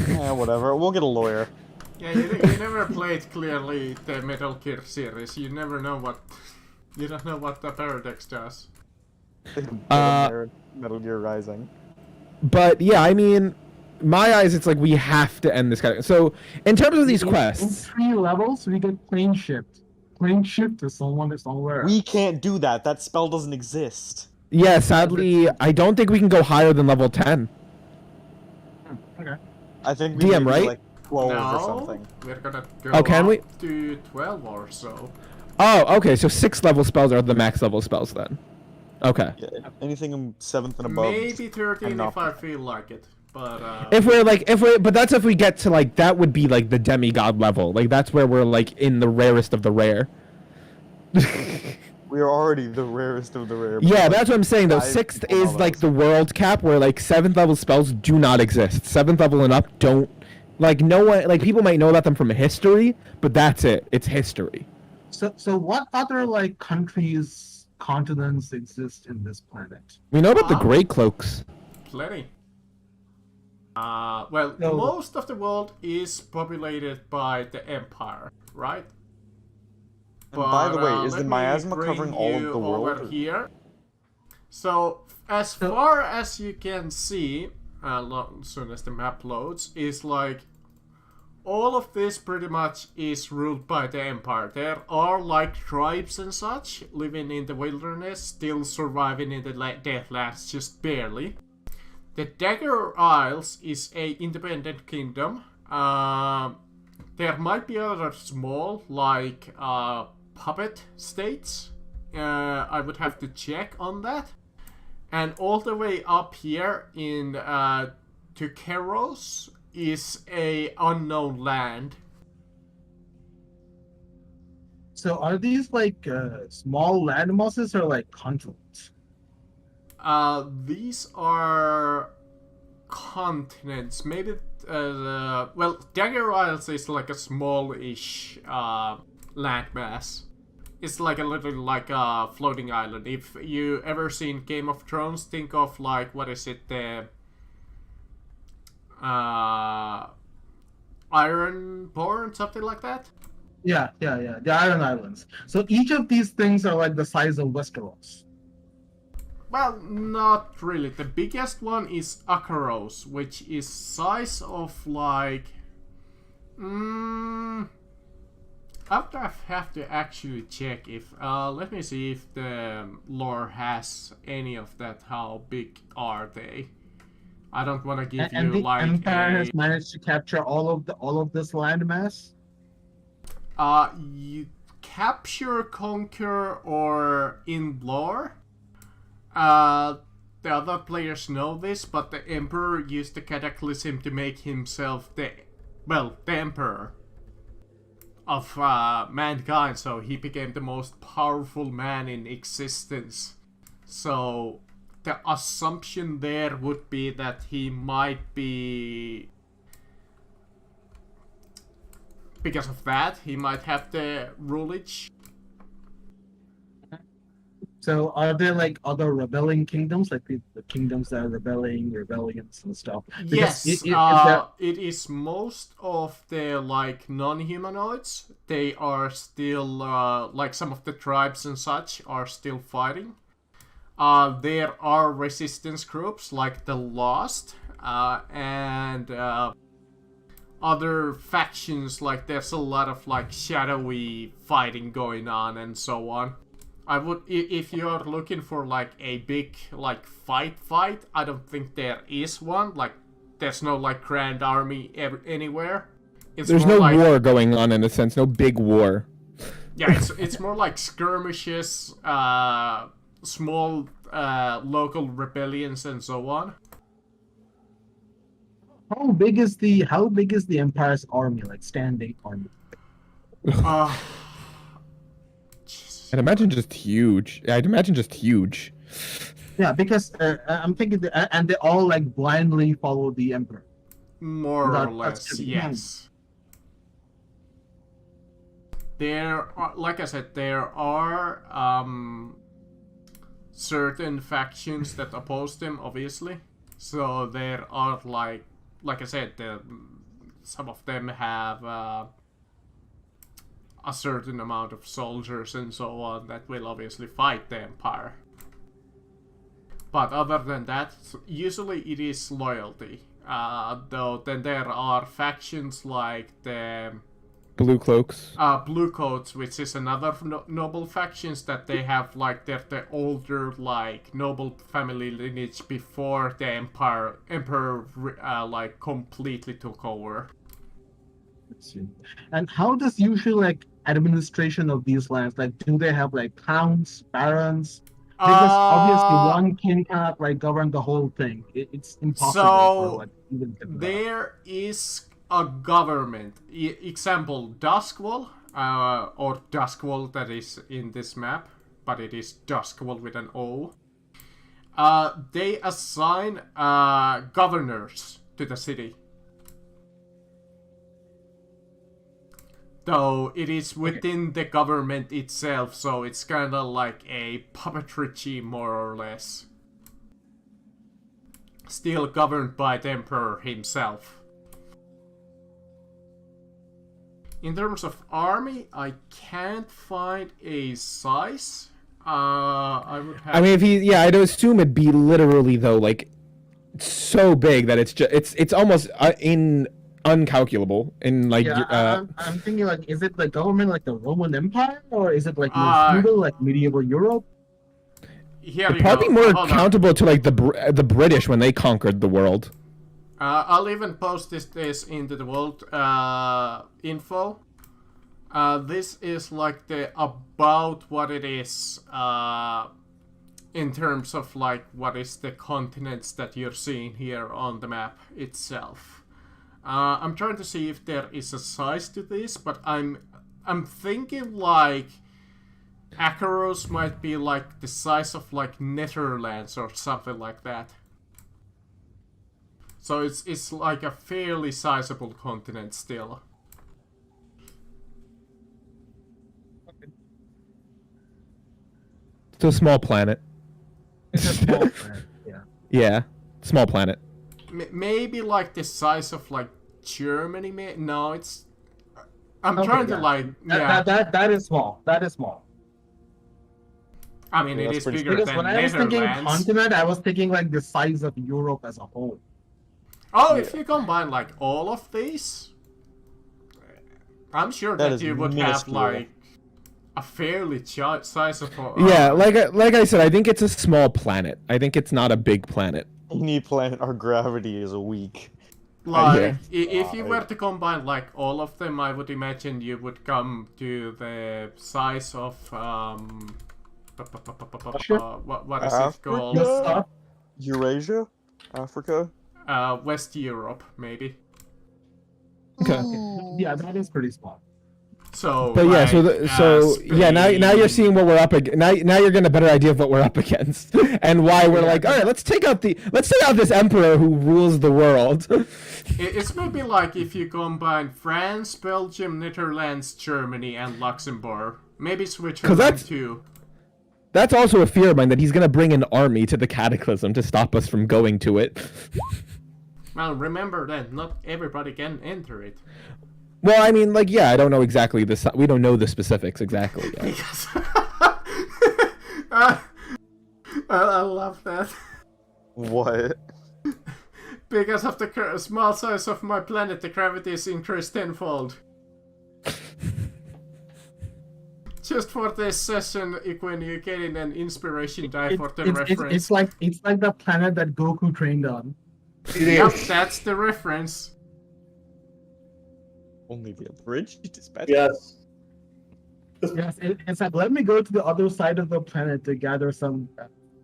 Yeah, whatever. We'll get a lawyer. Yeah, you never played clearly the Metal Gear series. You never know what. You don't know what the paradox does. Metal Gear Rising. But yeah, I mean, my eyes, it's like we have to end this kind of. So in terms of these In quests, 3 levels, we get plane shipped. Plane shipped to someone that's somewhere. We can't do that. That spell doesn't exist. yeah, sadly, I don't think we can go higher than level 10. Okay. I think we DM, may be, right? like 12 or No, something. we're gonna go Oh, can up we? to 12 or so. Oh, okay, so 6 level spells are the max level spells then. Okay. Yeah, anything in 7th and above. Maybe 13 enough. if I feel like it. But But that's if we get to like, that would be like the demigod level. Like that's where we're like in the rarest of the rare. We are already the rarest of the rare. Yeah, that's what I'm saying though. 5 6th above is like us. the world cap where like 7th level spells do not exist. 7th level and up don't, like no one, like people might know about them from history, but that's it. It's history. So what other like countries, continents exist in this planet? We know about the Grey Cloaks. plenty. Well, No. most of the world is populated by the Empire, right? And by the way, is let the me miasma bring covering all of you the world? over or- here. So, as far as you can see, as soon as the map loads, is like all of this pretty much is ruled by the Empire. There are like tribes and such living in the wilderness, still surviving in the Deathlands, just barely. The Dagger Isles is a independent kingdom. There might be other small, like puppet states. I would have to check on that. And all the way up here in to Keros is a unknown land. So are these like small land masses or like continents? These are continents. Maybe, well, Dagger Isles is like a small-ish landmass. It's like a little like a floating island. If you ever seen Game of Thrones, think of like, what is it, the Ironborn, something like that. Yeah. The Iron Islands. So each of these things are like the size of Westeros. Well, not really. The biggest one is Akaros, which is size of like... I would have to actually check if... let me see if the lore has any of that. How big are they? I don't want to give And you the like Empire a... has managed to capture all of this landmass. You capture, conquer, or in lore. The other players know this, but the Emperor used the Cataclysm to make himself the Emperor of mankind, so he became the most powerful man in existence. So the assumption there would be that he might be... Because of that, he might have the rulage. So are there like other rebelling kingdoms, like the kingdoms that are rebellions and stuff? Because Yes, there- it is most of the like non-humanoids. They are still like some of the tribes and such are still fighting. There are resistance groups like the Lost and other factions. Like there's a lot of like shadowy fighting going on and so on. I would, if you're looking for like a big like fight, I don't think there is one. Like, there's no like grand army anywhere. There's more no like, war going on in a sense, no big war. Yeah, it's more like skirmishes, small local rebellions and so on. how big is the Empire's army, like standing army? Jesus. I'd imagine just huge. Yeah, because I'm thinking, and they all like blindly follow the Emperor. More That- or that's less, good. yes. There are, like I said, there are certain factions that oppose them, obviously. So there are like I said, some of them have a certain amount of soldiers and so on that will obviously fight the Empire. But other than that, usually it is loyalty. Though then there are factions like the Blue cloaks. Blue Coats, which is another noble factions that they have like they're the older like noble family lineage before the emperor like completely took over. Let's see. And how does usually like administration of these lands, like do they have like counts, barons? Because obviously one king cannot like govern the whole thing. It's impossible So, for like even to do that. There is a government. Example, Duskwall, or Duskwall that is in this map, but it is Duskwall with an O. They assign governors to the city. Though it is within the government itself, so it's kind of like a puppetry team, more or less. Still governed by the Emperor himself. In terms of army, I can't find a size. I would have... I mean, I'd assume it'd be literally though, like, so big that it's almost uncalculable in like. Yeah, I'm thinking like, is it the government like the Roman Empire, or is it like more feudal, like medieval Europe? Here It'd you probably go. be more Hold on. accountable to like the British when they conquered the world. I'll even post this into the world info. This is like the about what it is in terms of like what is the continents that you're seeing here on the map itself. I'm trying to see if there is a size to this, but I'm I'm thinking like Akaros might be like the size of like Netherlands or something like that. So it's like a fairly sizable continent still. It's a small planet. It's a small planet, yeah. Yeah, small planet. Maybe like the size of like Germany. No, it's. I'm Okay, trying to yeah. like. Yeah. That is small. That is small. I mean, Yeah, it that's is pretty bigger Because than when I was thinking Netherlands. continent, I was thinking like the size of Europe as a whole. Oh, if you combine like all of these, I'm sure That that is you would minuscule. have like a fairly sizable. Yeah, like I said, I think it's a small planet. I think it's not a big planet. Any planet, our gravity is weak. Like, Yeah. if you were to combine like all of them, I would imagine you would come to the size of what is it Africa? called? Stuff. Eurasia? Africa? West Europe, maybe. Okay. Yeah, that is pretty small. So, But yeah, so like, yeah, now you're Spain. seeing what we're up against. Now you're getting a better idea of what we're up against and why we're like, all right, let's take out this emperor who rules the world. It's maybe like if you combine France, Belgium, Netherlands, Germany, and Luxembourg. Maybe Switzerland that's- too. That's also a fear of mine that he's gonna bring an army to the Cataclysm to stop us from going to it. Well, remember that not everybody can enter it. Well, I mean, like, yeah, I don't know exactly we don't know the specifics exactly yet. Because I love that. What? Because of the small size of my planet, the gravity is increased tenfold. Just for this session, when you're getting an inspiration die for the reference. It's like the planet that Goku trained on. Yep, that's the reference. Only the abridged dispatch? Yes. Yes, it's like let me go to the other side of the planet to gather some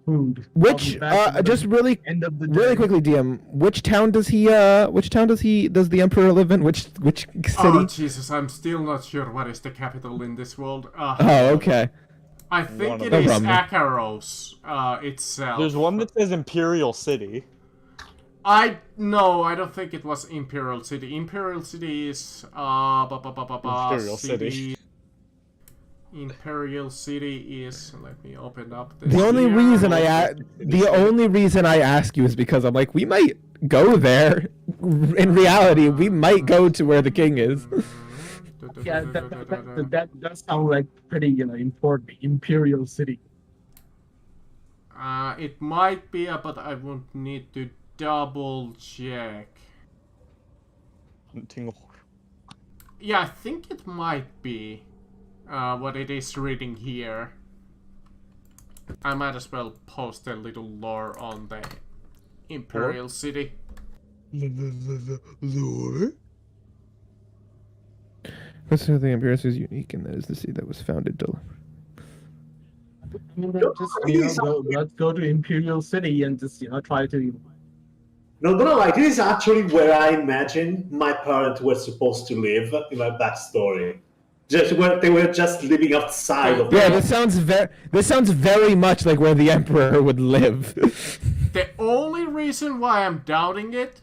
food. I'll Which be back at the just really end of the really day. quickly, DM, which town does the emperor live in? Which city? Oh Jesus, I'm still not sure what is the capital in this world. Oh, okay. I think One of it them. is No problem. Akaros itself. There's one that says Imperial City. No, I don't think it was Imperial City. Imperial City is Imperial City. Imperial City is. Let me open up this. The only here. reason I ask you is because I'm like, we might go there. In reality, we might go to where the king is. Yeah, that does sound like pretty important. Imperial City. It might be, but I would need to double check. Hunting. Yeah, I think it might be what it is reading here. I might as well post a little lore on the Imperial City. Lore? What's the Imperial City is unique, and that is the city that was founded to. I mean, let's go to Imperial City and just try to. Not gonna lie, this is actually where I imagine my parents were supposed to live in my backstory. Just where they were just living outside of Yeah, the this sounds very much like where the emperor would live. The only reason why I'm doubting it,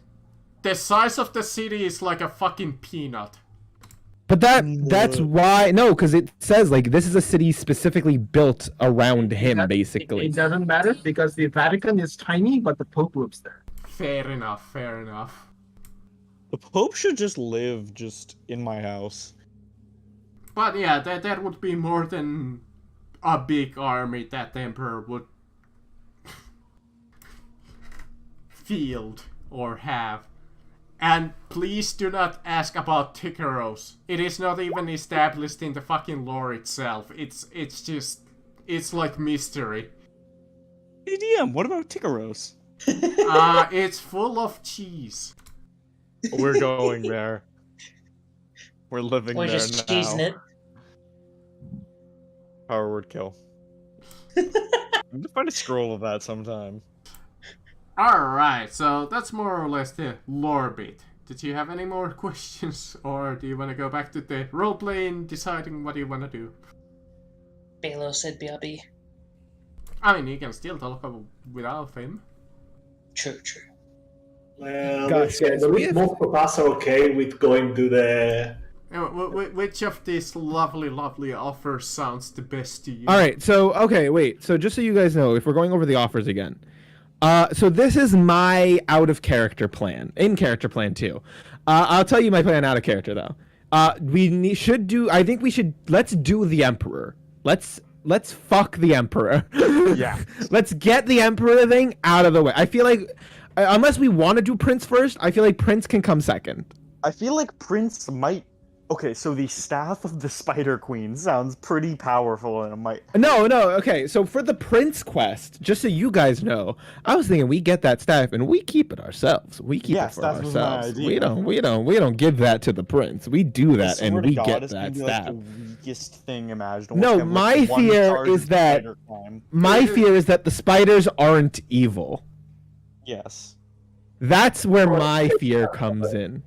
the size of the city is like a fucking peanut. But that's why because it says like this is a city specifically built around him, basically. It doesn't matter because the Vatican is tiny, but the Pope lives there. Fair enough, fair enough. The Pope should just live just in my house. But yeah, that would be more than a big army that the Emperor would field or have. And please do not ask about Tikaros. It is not even established in the fucking lore itself. It's like mystery. EDM, what about Tikaros? It's full of cheese. We're going there. We're living We're there just now. cheesing it. Power word kill. I'm gonna find a scroll of that sometime. Alright, so that's more or less the lore bit. did you have any more questions, or do you want to go back to the role playing, deciding what you want to do? Baylor said BRB. I mean, you can still talk without him. True. Well, Gosh, guys, we have- most of us are okay with going to the. Which of these lovely offers sounds the best to you? All right, so okay, wait. So just so you guys know, if we're going over the offers again, so this is my out of character plan, in character plan too. I'll tell you my plan out of character though. Should do. I think we should. Let's do the Emperor. Let's fuck the Emperor. Yeah. Let's get the Emperor thing out of the way. I feel like, unless we want to do Prince first, I feel like Prince can come second. I feel like Prince might. Okay, so the staff of the Spider Queen sounds pretty powerful, and it might. No, okay. So for the Prince quest, just so you guys know, I was thinking we get that staff and we keep it ourselves. We keep it for that was my ourselves. idea. We don't give that to the Prince. We do I that swear and to we God, get it's that gonna be, staff. like, the weakest thing imaginable. No, It's gonna be, my like, one fear charge is that- spider climb. My fear is that the spiders aren't evil. Yes. That's where my fear comes in.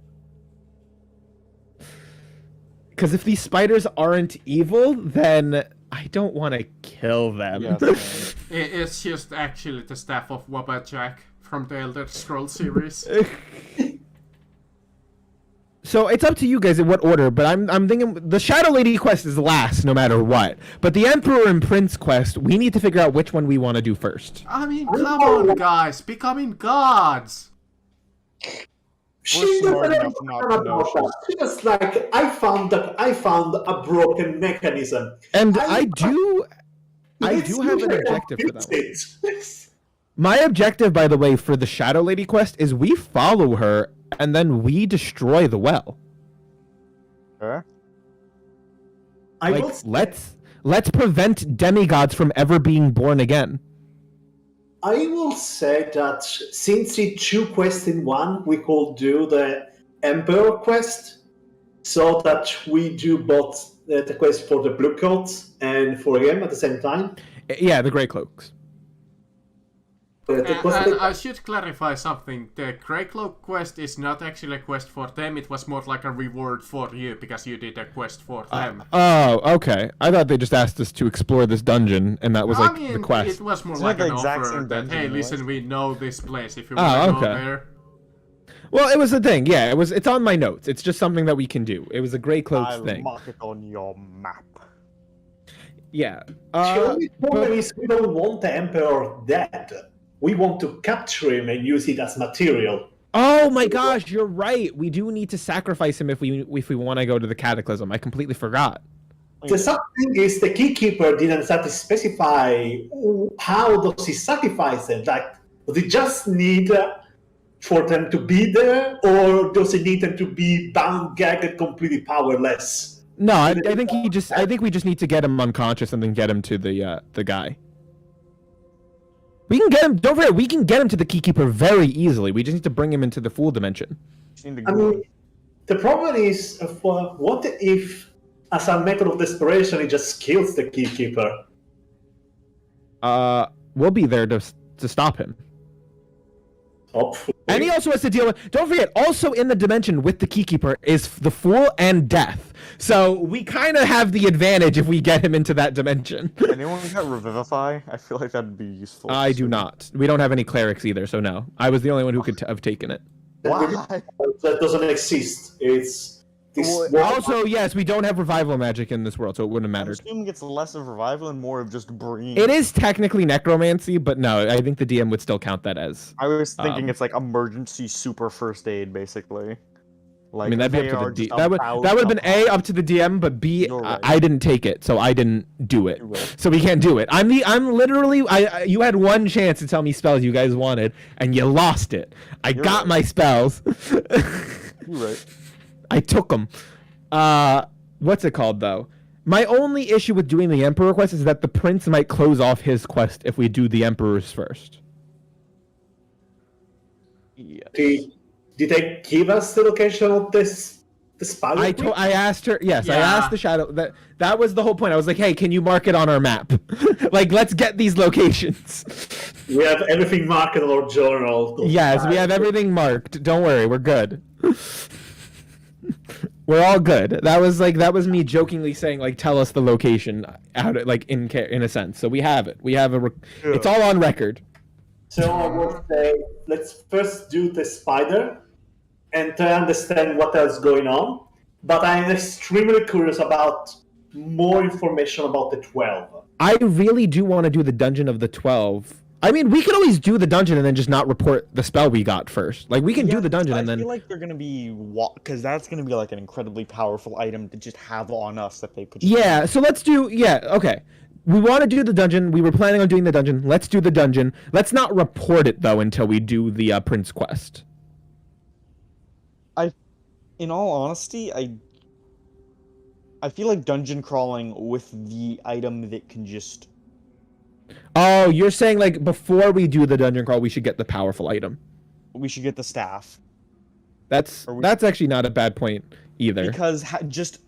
Because if these spiders aren't evil, then I don't want to kill them. Yes. It's just actually the staff of Wabbajack from the Elder Scrolls series. So it's up to you guys in what order, but I'm thinking the Shadow Lady quest is last no matter what. But the Emperor and Prince quest, we need to figure out which one we want to do first. I mean, come on, guys, becoming gods. She smart doesn't enough not to know about that. She just like I found a broken mechanism. And I do Let's have see an if I objective for fix that one. it. My objective, by the way, for the Shadow Lady quest is we follow her and then we destroy the well. Sure. I Like will let's prevent demigods from ever being born again. I will say that since it's 2 quests in one, we could do the Emperor quest, so that we do both the quest for the Blue Coats and for him at the same time. Yeah, the Grey Cloaks. The quest And I should clarify something. The Grey Cloak quest is not actually a quest for them, it was more like a reward for you, because you did a quest for them. Oh, okay. I thought they just asked us to explore this dungeon, and that was like I mean, the quest. it was more It's like not an the exact offer same that, dungeon, hey, right? listen, we know this place, if you Oh, want to go okay. there. Well, it was the thing. Yeah, it's on my notes. It's just something that we can do. It was a Grey Cloaks I'll thing. mark it on your map. Yeah. The only problem but- is we don't want the Emperor dead. We want to capture him and use it as material. Oh my gosh, you're right. We do need to sacrifice him if we want to go to the Cataclysm. I completely forgot. The sad thing is the Keykeeper didn't exactly specify how does he sacrifice them. Like, does he just need for them to be there, or does he need them to be bound, gagged, and completely powerless? No, I think I think we just need to get him unconscious and then get him to the guy. We can get him. Don't forget, we can get him to the Keykeeper very easily. We just need to bring him into the Fool dimension. Just need to I go- mean, the problem is, what if, as a method of desperation, he just kills the Keykeeper? We'll be there to stop him. Hopefully. And he also has to deal with. Don't forget, also in the dimension with the Keykeeper is the Fool and Death. So we kind of have the advantage if we get him into that dimension. Anyone got Revivify? I feel like that'd be useful. I do not. We don't have any clerics either, so no. I was the only one who could have taken it. Why? That doesn't exist. It's this. Also, yes, we don't have revival magic in this world, so it wouldn't have I'm mattered. assuming it's less of revival and more of just bringing. It is technically necromancy, but no, I think the DM would still count that as. I was thinking Um, it's like emergency super first aid, basically. Like, I mean, that'd be they up to are the D. just That would about have been to A, pop. up to the DM, but B, You're right. I didn't take it, so I didn't do it. You're right. So we can't do it. I'm literally. You had one chance to tell me spells you guys wanted, and you lost it. I You're got right. my spells. You're right. I took them. What's it called though? My only issue with doing the Emperor quest is that the Prince might close off his quest if we do the Emperor's first. Yeah. Did they give us the location of this the spider? I asked her. Yes, I Yeah. asked the shadow. That was the whole point. I was like, hey, can you mark it on our map? Like, let's get these locations. We have everything marked in our journal. Yes, we have everything marked. Don't worry, we're good. We're all good. That was me jokingly saying like, tell us the location out like in a sense. So we have it. We have it's all on record. So I would say, let's first do the spider and try to understand what else is going on. But I'm extremely curious about more information about the 12. I really do want to do the Dungeon of the 12. I mean, we could always do the dungeon and then just not report the spell we got first. Like, we can do the dungeon and then... I feel like they're going to be... Because that's going to be, like, an incredibly powerful item to just have on us that they could... Yeah, so let's do... Yeah, okay. We want to do the dungeon. We were planning on doing the dungeon. Let's do the dungeon. Let's not report it, though, until we do the Prince quest. In all honesty, I feel like dungeon crawling with the item that can just... Oh, you're saying, like, before we do the dungeon crawl, we should get the powerful item. We should get the staff. That's actually not a bad point, either. Because just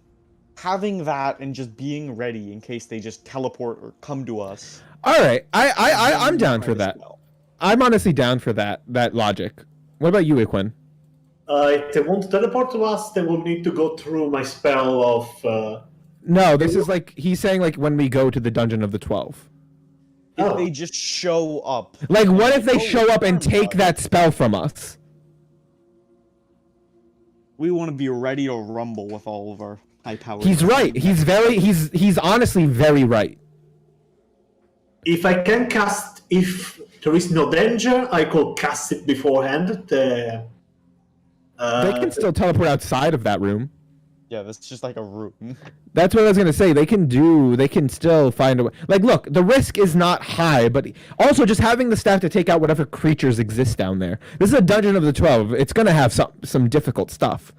having that and just being ready in case they just teleport or come to us. All right, I'm down for that. I'm honestly down for that logic. What about you, Iquin? If they want to teleport to us, they will need to go through my spell of... No, this is like, he's saying, like, when we go to the Dungeon of the 12. If they just show up. Like, what if they show up and take that spell from us? We want to be ready to rumble with all of our high power. He's right. He's honestly very right. If I can cast, if there is no danger, I could cast it beforehand. They can still teleport outside of that room. Yeah, that's just like a room. That's what I was gonna say. They can still find a way. Like, look, the risk is not high, but also just having the staff to take out whatever creatures exist down there. This is a Dungeon of the 12. It's gonna have some difficult stuff.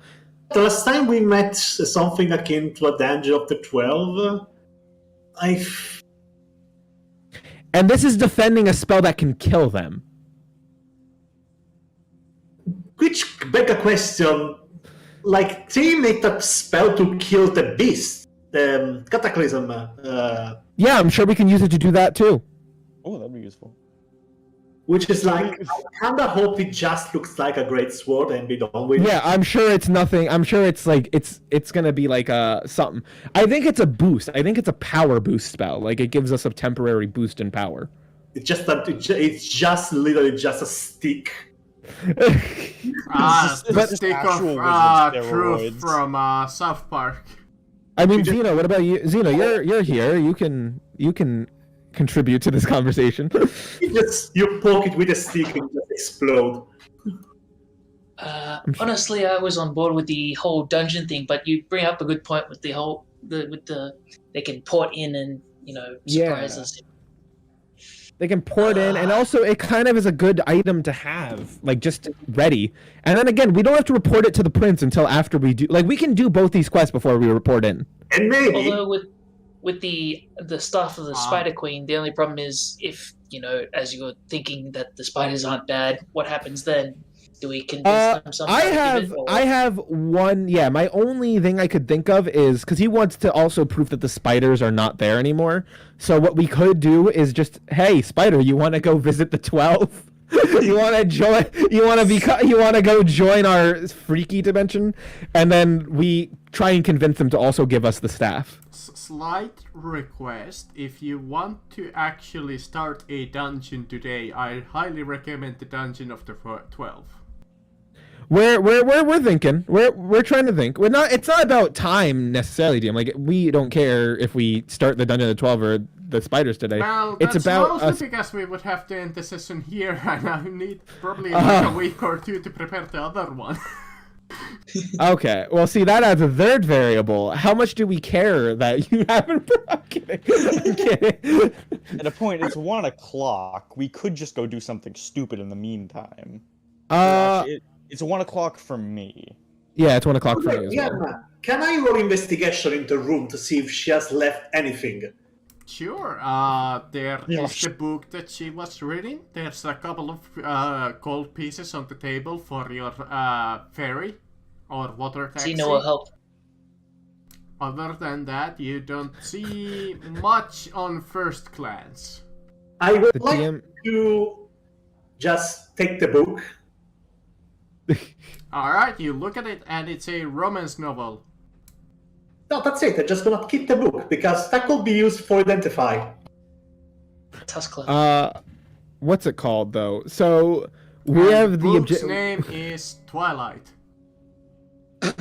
The last time we met something akin to a Dungeon of the 12, And this is defending a spell that can kill them. Which begs a question. Like, they made a spell to kill the beast, the Cataclysm. Yeah, I'm sure we can use it to do that too. Oh, that'd be useful. Which is like, I kind of hope it just looks like a great sword and be done with. Yeah, I'm sure it's nothing. I'm sure it's like it's gonna be like something. I think it's a boost. I think it's a power boost spell. Like, it gives us a temporary boost in power. It's just literally just a stick. The stick of truth from South Park. I mean, Zeno, what about you? Zeno, you're here. You can contribute to this conversation. You poke it with a stick and just explode. Honestly, I was on board with the whole dungeon thing, but you bring up a good point with they can port in and surprise us. They can pour it in, and also it kind of is a good item to have, like, just ready. And then again, we don't have to report it to the prince until after we do. Like, we can do both these quests before we report in. And maybe. Although with the staff of the Spider Queen, the only problem is if as you're thinking that the spiders aren't bad, what happens then? Do we convince them something? I have one. Yeah, my only thing I could think of is because he wants to also prove that the spiders are not there anymore. So what we could do is just, hey, spider, you want to go visit the 12? You want to join? You want to go join our freaky dimension? And then we try and convince them to also give us the staff. Slight request: if you want to actually start a dungeon today, I highly recommend the Dungeon of the 12. We're thinking. We're trying to think. It's not about time necessarily, DM. Like, we don't care if we start the Dungeon of the 12 or the spiders today. Well, it's that's about mostly us. because we would have to end the session here, and I need probably like a week or two to prepare the other one. Okay, well, see, that adds a third variable. How much do we care that you haven't? I'm kidding. I'm kidding. At a point, it's 1 o'clock. We could just go do something stupid in the meantime. It's 1 o'clock for me. Yeah, it's 1 o'clock for me as Yeah, well. can I roll investigation in the room to see if she has left anything? Sure. There is the book that she was reading. There's a couple of gold pieces on the table for your ferry or water taxi. Zeno will help. Other than that, you don't see much on first glance. I would The like DM... to just take the book. Alright, you look at it and it's a romance novel. No, that's it. I'm just gonna keep the book because that could be used for identify. Tuskla. What's it called though? So we And have the book's name is Twilight.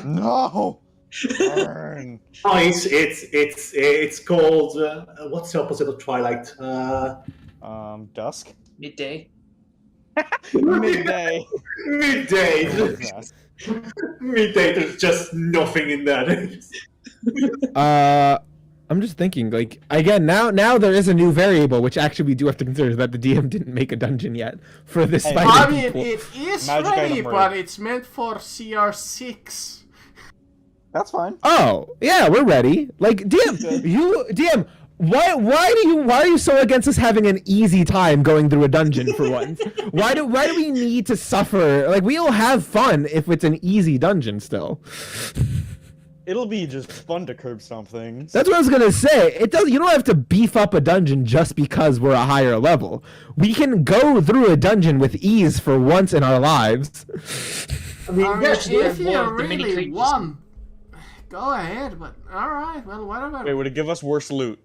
No. Burn. Oh, it's called what's the opposite of Twilight? Dusk. Midday. Midday. Midday. Midday. There's just nothing in that. I'm just thinking, like, again, now there is a new variable, which actually we do have to consider, that the DM didn't make a dungeon yet for this Hey, spider I mean, people. it is Magic ready, item but raid. it's meant for CR6. That's fine. Oh, yeah, we're ready. Like, DM, why are you so against us having an easy time going through a dungeon for once? Why do we need to suffer? Like, we'll have fun if it's an easy dungeon still. It'll be just fun to curb stomp things. That's what I was gonna say. You don't have to beef up a dungeon just because we're a higher level. We can go through a dungeon with ease for once in our lives. I mean, I mean, yes, if more you of the mini really creatures. want, go ahead, but alright, well, whatever. Wait, would it give us worse loot?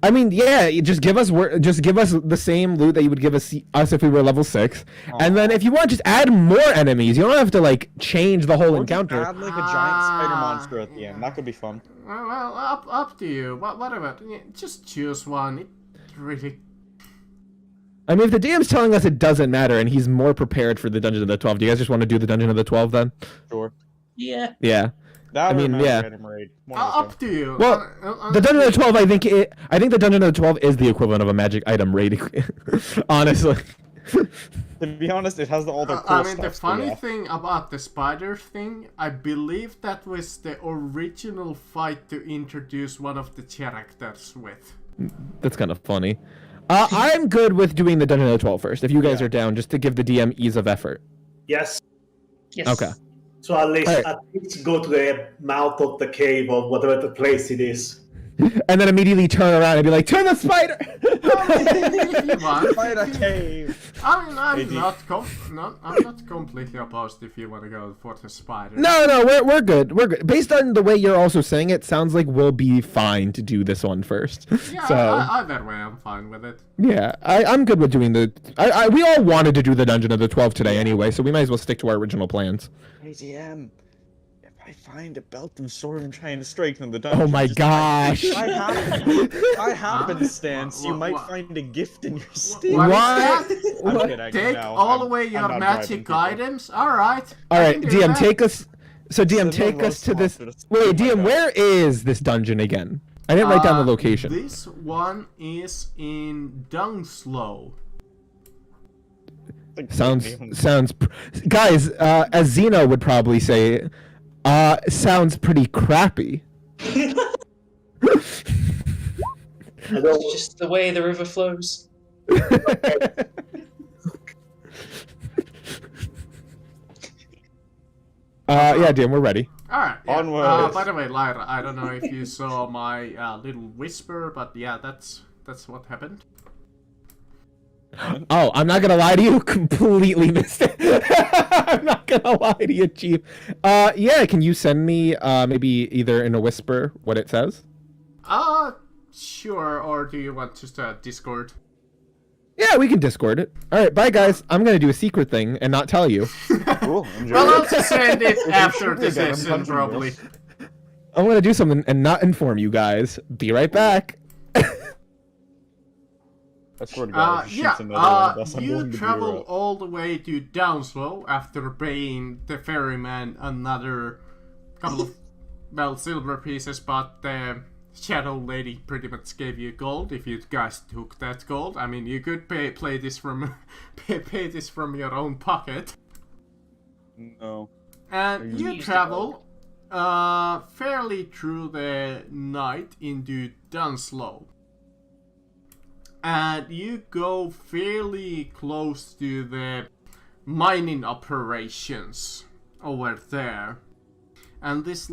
I mean, yeah, you just give us the same loot that you would give us if we were level 6, and then if you want, just add more enemies. You don't have to like change the whole Or just encounter. add like a giant spider monster at the end. That could be fun. Well, up to you. Whatever. Yeah, just choose one. It really. I mean, if the DM's telling us it doesn't matter and he's more prepared for the Dungeon of the 12, do you guys just want to do the Dungeon of the 12 then? Sure. Yeah. Yeah. That I mean, or yeah. Random raid. One of the Up to you. Well, the Dungeon of the 12, I think the Dungeon of the 12 is the equivalent of a magic item raid. Honestly. two. To be honest, it has all the cool I mean, stuff. the so funny yeah. thing about the spider thing, I believe that was the original fight to introduce one of the characters with. That's kind of funny. I'm good with doing the Dungeon of the 12 first, if you guys are down, just to give the DM ease of effort. yes. Yes. Okay. So at least Alright. go to the mouth of the cave or whatever the place it is. And then immediately turn around and be like, turn the spider! If you want. Fight a cave. I mean, I'm AD. not completely opposed if you want to go for the spider. No, we're good. We're good. Based on the way you're also saying it, sounds like we'll be fine to do this one first. Yeah, So either way, I'm fine with it. yeah, I'm good with doing the. We all wanted to do the Dungeon of the 12 today anyway, so we might as well stick to our original plans. ATM. If I find a belt and sword and trying to strengthen the dungeon. Oh my just gosh! by happenstance, you might What? find a gift in your steam. What is What? that? I'm What? kidding. Take No, all I'm- away I'm your not driving magic people. items. All right. All right, do DM, that. take us. So DM, Send take the us to this. roast Wait, monster to- DM, where is this dungeon again? I didn't write down the location. This one is in Dunslow. Sounds. Guys, as Zeno would probably say, sounds pretty crappy. I don't, It's just the way the river flows. Yeah, DM, we're ready. Alright. Yeah. Onwards. By the way, Lyra, I don't know if you saw my little whisper, but yeah, that's what happened. Oh, I'm not gonna lie to you. Completely missed it. I'm not gonna lie to you, Chief. Yeah, can you send me maybe either in a whisper what it says? Sure. Or do you want just a Discord? Yeah, we can Discord it. All right, bye guys. I'm gonna do a secret thing and not tell you. Cool. Enjoy Well, I'll it. just send it after should the be done. session, Punching probably. this. I'm gonna do something and not inform you guys. Be right back. I swear to God, if she shoots another one of us, I'm you willing to beat her travel up. all the way to Downslow after paying the ferryman another couple of, silver pieces, but the Shadow Lady pretty much gave you gold if you guys took that gold. I mean, you could pay this from pay this from your own pocket. No. And you Use the travel fairly through the night into Dunslow. And you go fairly close to the mining operations over there. And there's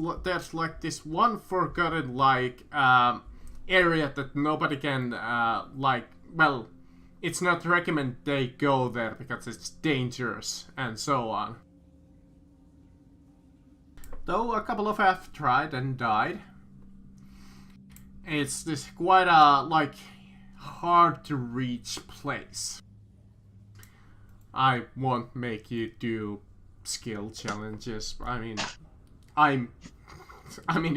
like this one forgotten area that nobody can well, it's not recommended they go there because it's dangerous and so on. though a couple of have tried and died. It's this quite a, like, hard to reach place. I won't make you do skill challenges. I mean,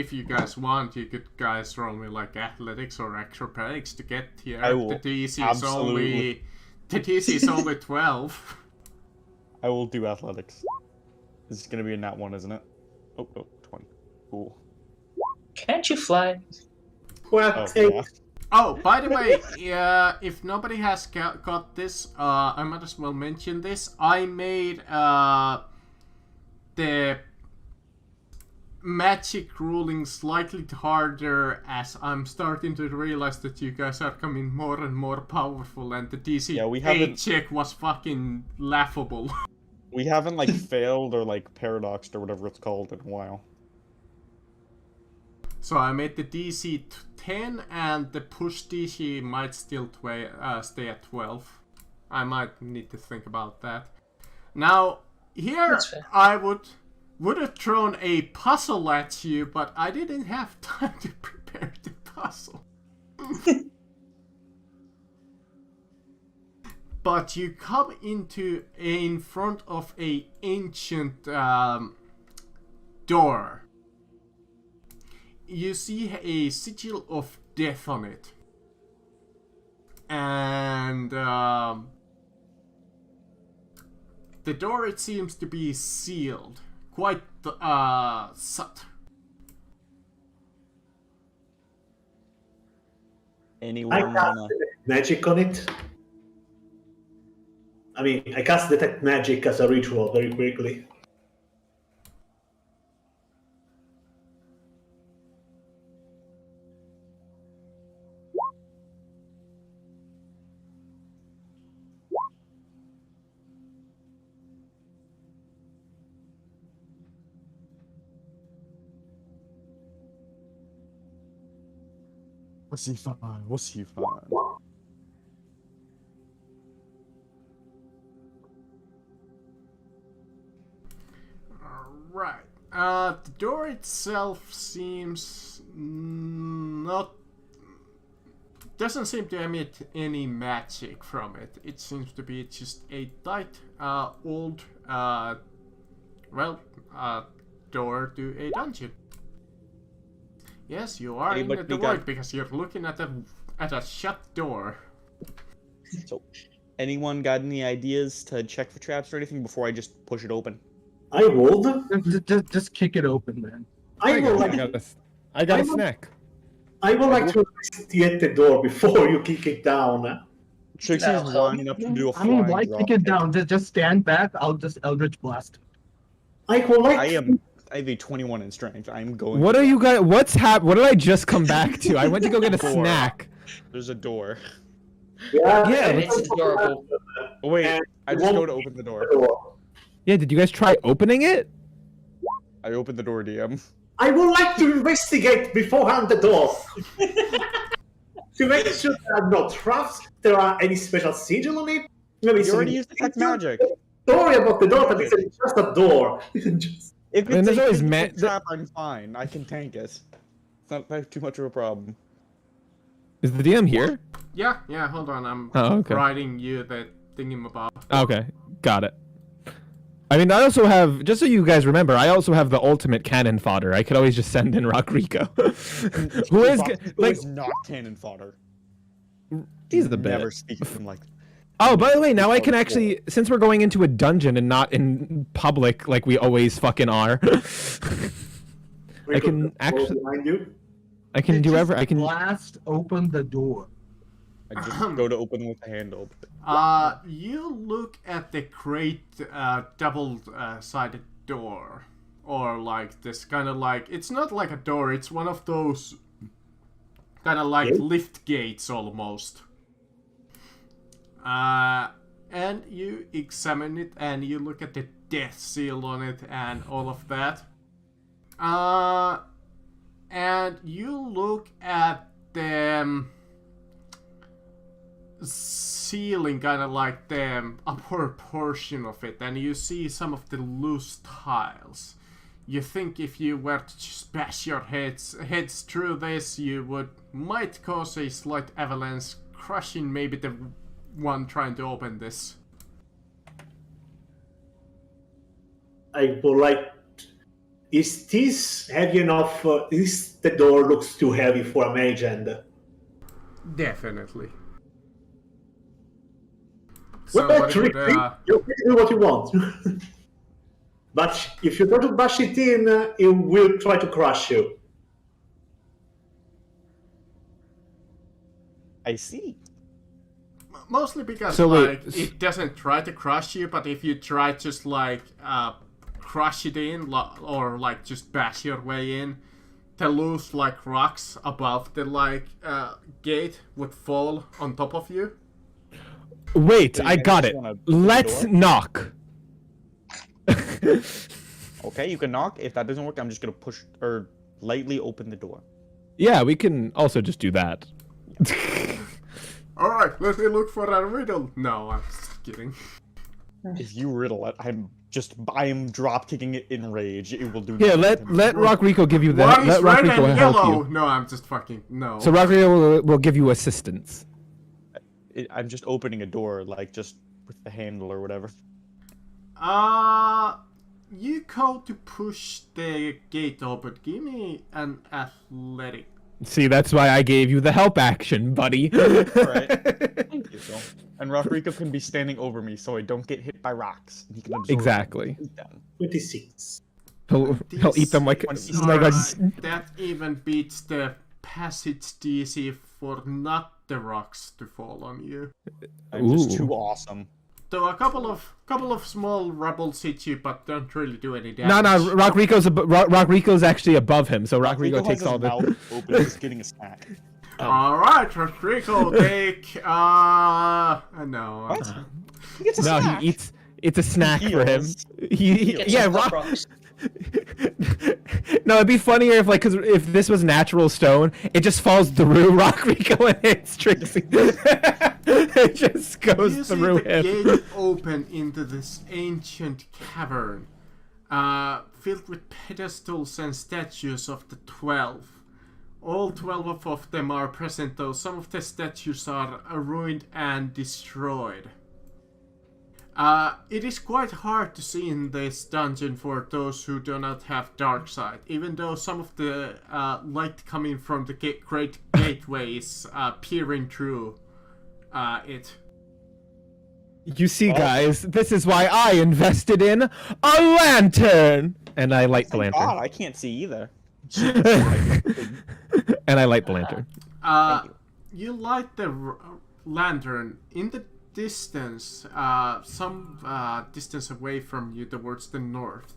if you guys want, you could guys roll me like athletics or acrobatics to get here. I will The DC absolutely. is only 12. I will do athletics. This is gonna be a nat 1, isn't it? Oh, 20. Cool. Can't you fly? Well, Oh, take- yeah. Oh, by the way, if nobody has got this, I might as well mention this. I made the magic ruling slightly harder as I'm starting to realize that you guys are coming more and more powerful, and the DC Yeah, we 8 haven't- check was fucking laughable. We haven't like failed or like paradoxed or whatever it's called in a while. So I made the DC 10, and the push DC might still stay at 12. I might need to think about that. Now, here That's fair. I would have thrown a puzzle at you, but I didn't have time to prepare the puzzle. But you come in front of a ancient door. You see a sigil of death on it. And the door, it seems to be sealed. Quite shut. Anyone I cast wanna? detect magic on it. I mean, I cast detect magic as a ritual very quickly. Was he fine? Was he fine? Right. The door itself seems not. Doesn't seem to emit any magic from it. It seems to be just a tight, old, door to a dungeon. Yes, you are in Anybody the got- void because you're looking at a shut door. So, anyone got any ideas to check for traps or anything before I just push it open? I would. Just kick it open, man. I would like. I got a I'm- snack. I would like to investigate the door before you kick it down. Trixie's That'll help. lining up to do a I mean, flying why drop. kick it down? Just stand back. I'll just Eldritch Blast. I would like. I have a 21 in strength. I'm going. What are you guys? What's happened? What did I just come back to? I went to go get a Door. snack. There's a door. Yeah, Yeah, It's adorable. Oh wait, And I just go to open the door. Yeah, did you guys try opening it? I open the door, DM. I would like to investigate beforehand the door. To make sure there are no traps, there are any special sigil on it. Maybe You some already used detect magic. story about the door, but it's just a door. Just- If And it's there's a always physical ma- trap, I'm fine. I can tank it. It's not too much of a problem. Is the DM here? Yeah, hold on, I'm Oh, okay. writing you the thingamabobber. Okay, got it. I mean, I also have, just so you guys remember, I also have the ultimate cannon fodder. I could always just send in Rodrigo. Who is, like, Who is not cannon fodder. he's the Never best. speak of him like. Oh, by the way, now I can actually, since we're going into a dungeon and not in public like we always fucking are, I can actually, behind you. I can do Just I can, blast open the door. I just go to open with the handle. You look at the great double-sided door, or like this kind of like, it's not like a door, it's one of those kind of like Gate? lift gates almost. And you examine it and you look at the death seal on it and all of that. And you look at the ceiling, kind of like the upper portion of it, and you see some of the loose tiles. you think if you were to just bash your heads through this, you might cause a slight avalanche, crushing maybe the one trying to open this. I would like. Is this heavy enough? Is the door looks too heavy for a mage hand? Definitely. Well, Somebody Rick, would, you can do what you want. But if you try to bash it in, it will try to crush you. I see. mostly because So wait, it doesn't try to crush you, but if you try just crush it in or just bash your way in, the loose rocks above the gate would fall on top of you. Wait, So you I guys got just it. wanna open the Let's door? knock. Okay, you can knock. If that doesn't work, I'm just gonna push or lightly open the door. Yeah, we can also just do that. Alright, let me look for a riddle. No, I'm just kidding. If you riddle it, I am drop kicking it in rage. It will do. Yeah, nothing to me. let Rock Rico give you Why that. is Let Rock red Rico and help yellow? you. No, I'm just fucking no. So Rock Rico will give you assistance. I'm just opening a door, just with the handle or whatever. You go to push the gate open. Give me an athletic. See, that's why I gave you the help action, buddy. Alright. Thank you, Phil. And Rodrigo can be standing over me so I don't get hit by rocks. He can absorb Exactly. them. 26. He'll eat them like a Alright, that even beats the passage DC for not the rocks to fall on you. I'm just Ooh. too awesome. So a couple of small rubbles hit you, but don't really do any damage. No, Rock Rico's actually above him, so Rock Rico Rodrigo takes has all his the. mouth open, he's getting a snack. Alright, Rodrigo, take no. What? He gets a No, snack. he eats. It's a snack for him. Heals. Get Yeah, some Rock. rocks. No, it'd be funnier if because if this was natural stone, it just falls through Rock Rico and hits Trixie. It just goes You see through the him. gate open into this ancient cavern, filled with pedestals and statues of the 12. All 12 of them are present, though some of the statues are ruined and destroyed. It is quite hard to see in this dungeon for those who do not have dark sight, even though some of the light coming from the great gateway is peering through it. You see, guys, this is why I invested in a lantern, and I light the Thank lantern. God, I can't see either. And I light the lantern. You light the lantern in the distance, some distance away from you towards the north.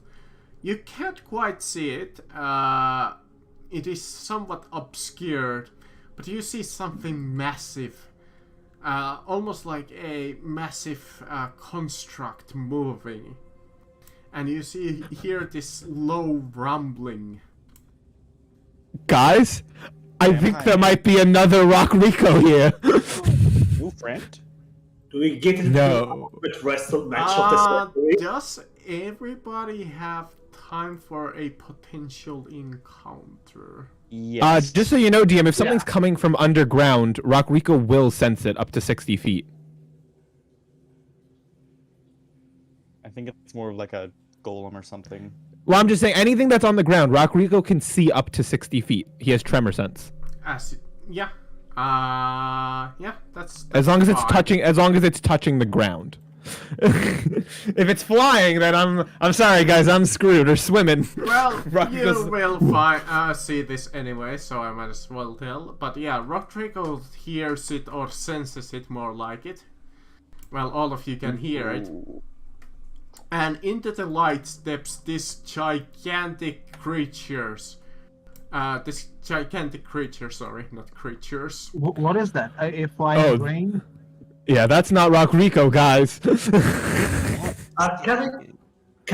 You can't quite see it. It is somewhat obscured, but you see something massive, almost like a massive construct moving. And you hear this low rumbling. Guys, I Yeah, think hi. there might be another Rock Rico here. New friend? Do we get into No. the rest of match of the story? Does everybody have time for a potential encounter? Yes. Just so you know, DM, if something's coming from underground, Rock Rico will sense it up to 60 feet. I think it's more of like a golem or something. Well, I'm just saying, anything that's on the ground, Rock Rico can see up to 60 feet. He has tremor sense. Yeah, that's As long as it's fine. touching the ground. If it's flying, then I'm sorry, guys, I'm screwed. Or swimming. Well, Rock you Rico's- will see this anyway, so I might as well tell. But yeah, Rodrigo hears it or senses it more like it. Well, all of you can hear it. And into the light steps this gigantic creatures. Sorry, not creatures. What is that? A flying Oh. brain? Yeah, that's not Rock Rico, guys. Can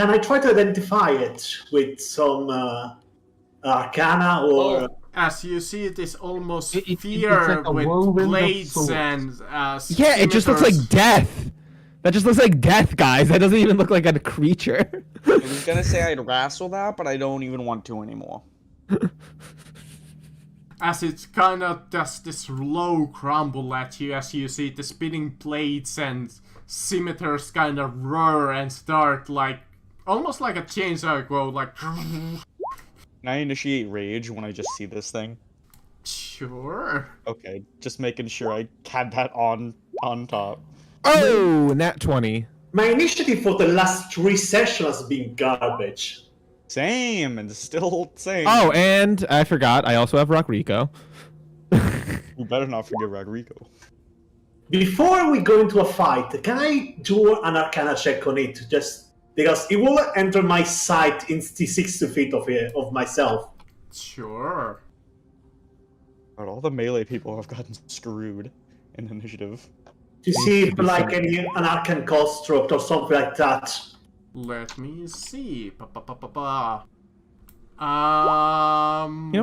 I try to identify it with some arcana or? As you see, it is almost It's fear like a with whirlwind of blades swords. and Yeah, it just looks like scimitars. death. That just looks like death, guys. That doesn't even look like a creature. I was gonna say I'd wrestle that, but I don't even want to anymore. As it kind of does this slow crumble at you as you see the spinning blades and scimitars kind of roar and start like almost like a chainsaw go like. Can I initiate rage when I just see this thing? Sure. Okay, just making sure I had that on top. Oh, nat 20. My initiative for the last 3 sessions has been garbage. Same, and still same. Oh, and I forgot. I also have Rodrigo. You better not forget Rodrigo. Before we go into a fight, can I do an Arcana check on it? Just because it will enter my sight in 60 feet of myself. Sure. But all the melee people have gotten screwed in initiative. To see if like an Arcane construct or something like that. Let me see. You know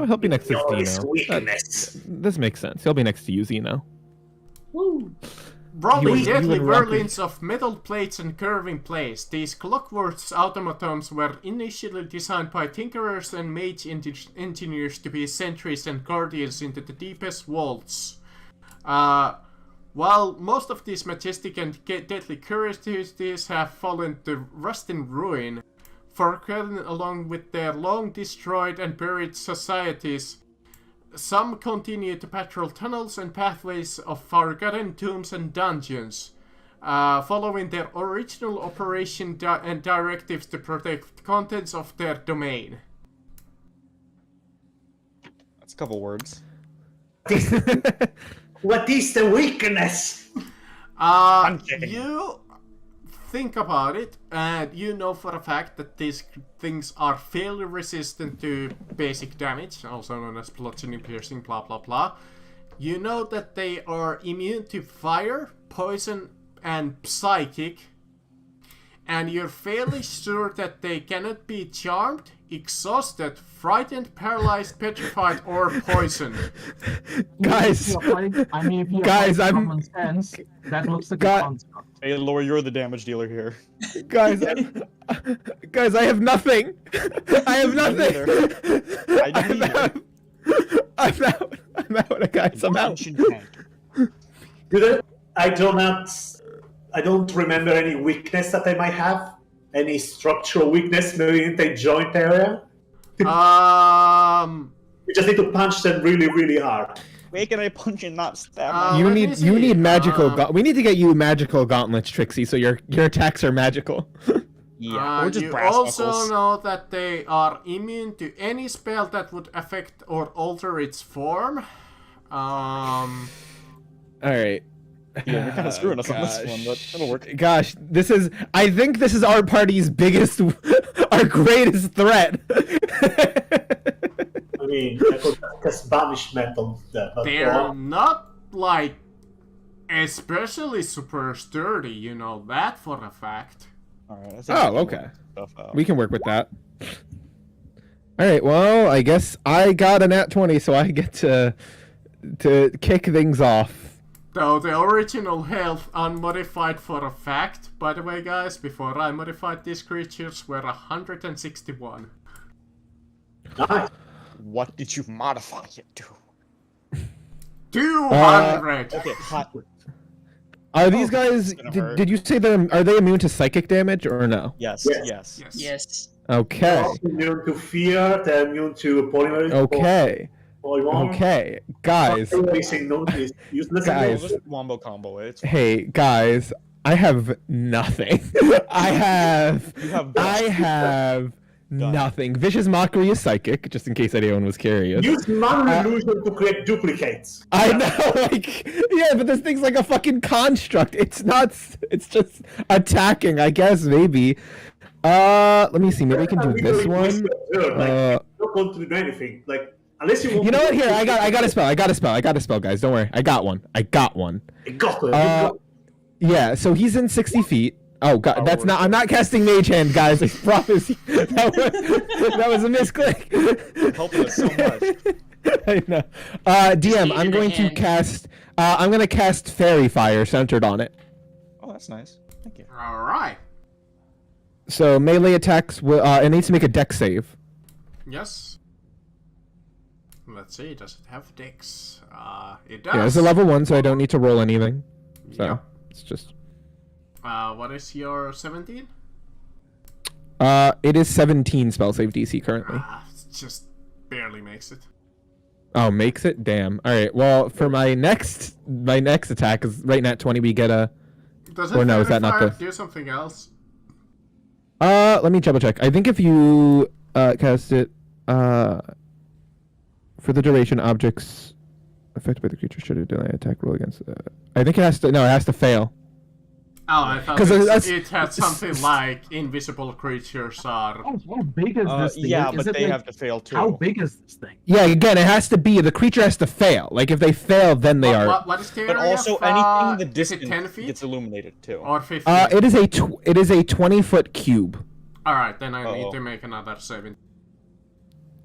what? He'll be next to This Zeno. weakness. This makes sense. He'll be next to you, Zeno. Rolling You deadly and Rocky. whirlwinds of metal plates and curving plates. These clockwork automatons were initially designed by tinkerers and mage engineers to be sentries and guardians into the deepest vaults. While most of these majestic and deadly curiosities have fallen to rust and ruin, forgotten along with their long destroyed and buried societies, some continue to patrol tunnels and pathways of forgotten tombs and dungeons, following their original operation and directives to protect contents of their domain. That's a couple words. What is the weakness? You think about it, and you know for a fact that these things are fairly resistant to basic damage, also known as bludgeoning, piercing, blah blah blah. You know that they are immune to fire, poison, and psychic, and you're fairly sure that they cannot be charmed, exhausted, frightened, paralyzed, petrified, or poisoned. Guys, I mean, if you Guys, apply I'm- common sense, that looks like God- a construct. Hey, Laura, you're the damage dealer here. guys, guys, I have nothing. I have nothing. I don't either. I'm out, guys. I'm out. Ancient tank. I don't remember any weakness that I might have. Any structural weakness, maybe in the joint area. We just need to punch them really, really hard. Wait, can I punch and not stab? You let me need see, magical. We need to get you magical gauntlets, Trixie, so your attacks are magical. Yeah, or just you brass also knuckles. know that they are immune to any spell that would affect or alter its form. All right. Yeah, you're kind of screwing us on this Gosh. one, but it'll work. Gosh, I think this is our party's biggest, our greatest threat. I mean, I could cast Banish Metal there, but They're not like especially super sturdy, you know that for a fact. Alright, I think Oh, we can okay. work stuff out. We can work with that. All right. Well, I guess I got a nat 20, so I get to kick things off. Though the original health unmodified for a fact, by the way guys, before I modified these creatures, were 161. nice. What did you modify it to? 200! Okay, hot. Are these guys? gonna hurt. Did you say are they immune to psychic damage or no? Yes, Yes. yes. Yes. Yes. Okay. They're also immune to fear, they're immune to polymer. Okay. Polymorph. Okay. Guys. Everything is useless. Guys. Just wombo combo it. It's Hey, guys. I have nothing. I have nothing. Vicious Mockery is psychic, just in case anyone was curious. Use mana illusion to create duplicates. I know, like, yeah, but this thing's like a fucking construct. It's not. It's just attacking, I guess, maybe. Let me see. Maybe we can do this one. Not going to do anything. Like, unless you want. You know what? Here, I got a spell. I got a spell, guys. Don't worry. I got one. I got it. Yeah. So he's in 60 feet. Oh god, that's not. I'm not casting Mage Hand, guys. I promise you. That was a misclick. helping us so much. I know. DM, I'm going to cast. I'm going to cast Fairy Fire centered on it. Oh, that's nice. Thank you. All right. So melee attacks will. It needs to make a dex save. Yes. Let's see. Does it have dex? It does. Yeah, it's a level 1, so I don't need to roll anything. So Yeah. it's just. What is your 17? It is 17 spell save DC currently. It just barely makes it. Oh, makes it? Damn. All right. Well, for my next attack is right at 20. We get a. Does it Or no, is that not do something else? Let me double check. I think if you cast it for the duration, objects affected by the creature should have done an attack roll against. I think it has to. No, it has to fail. Oh, I thought 'Cause it had something like invisible creatures are. How big is this thing? Yeah, Is but it they like- have to fail too. How big is this thing? Yeah. Again, it has to be the creature has to fail. Like if they fail, then they are. What is the But area also of, anything the is it 10 distance feet gets illuminated too. or 15? It is a 20-foot cube. All right, then I need Uh-oh. to make another 7.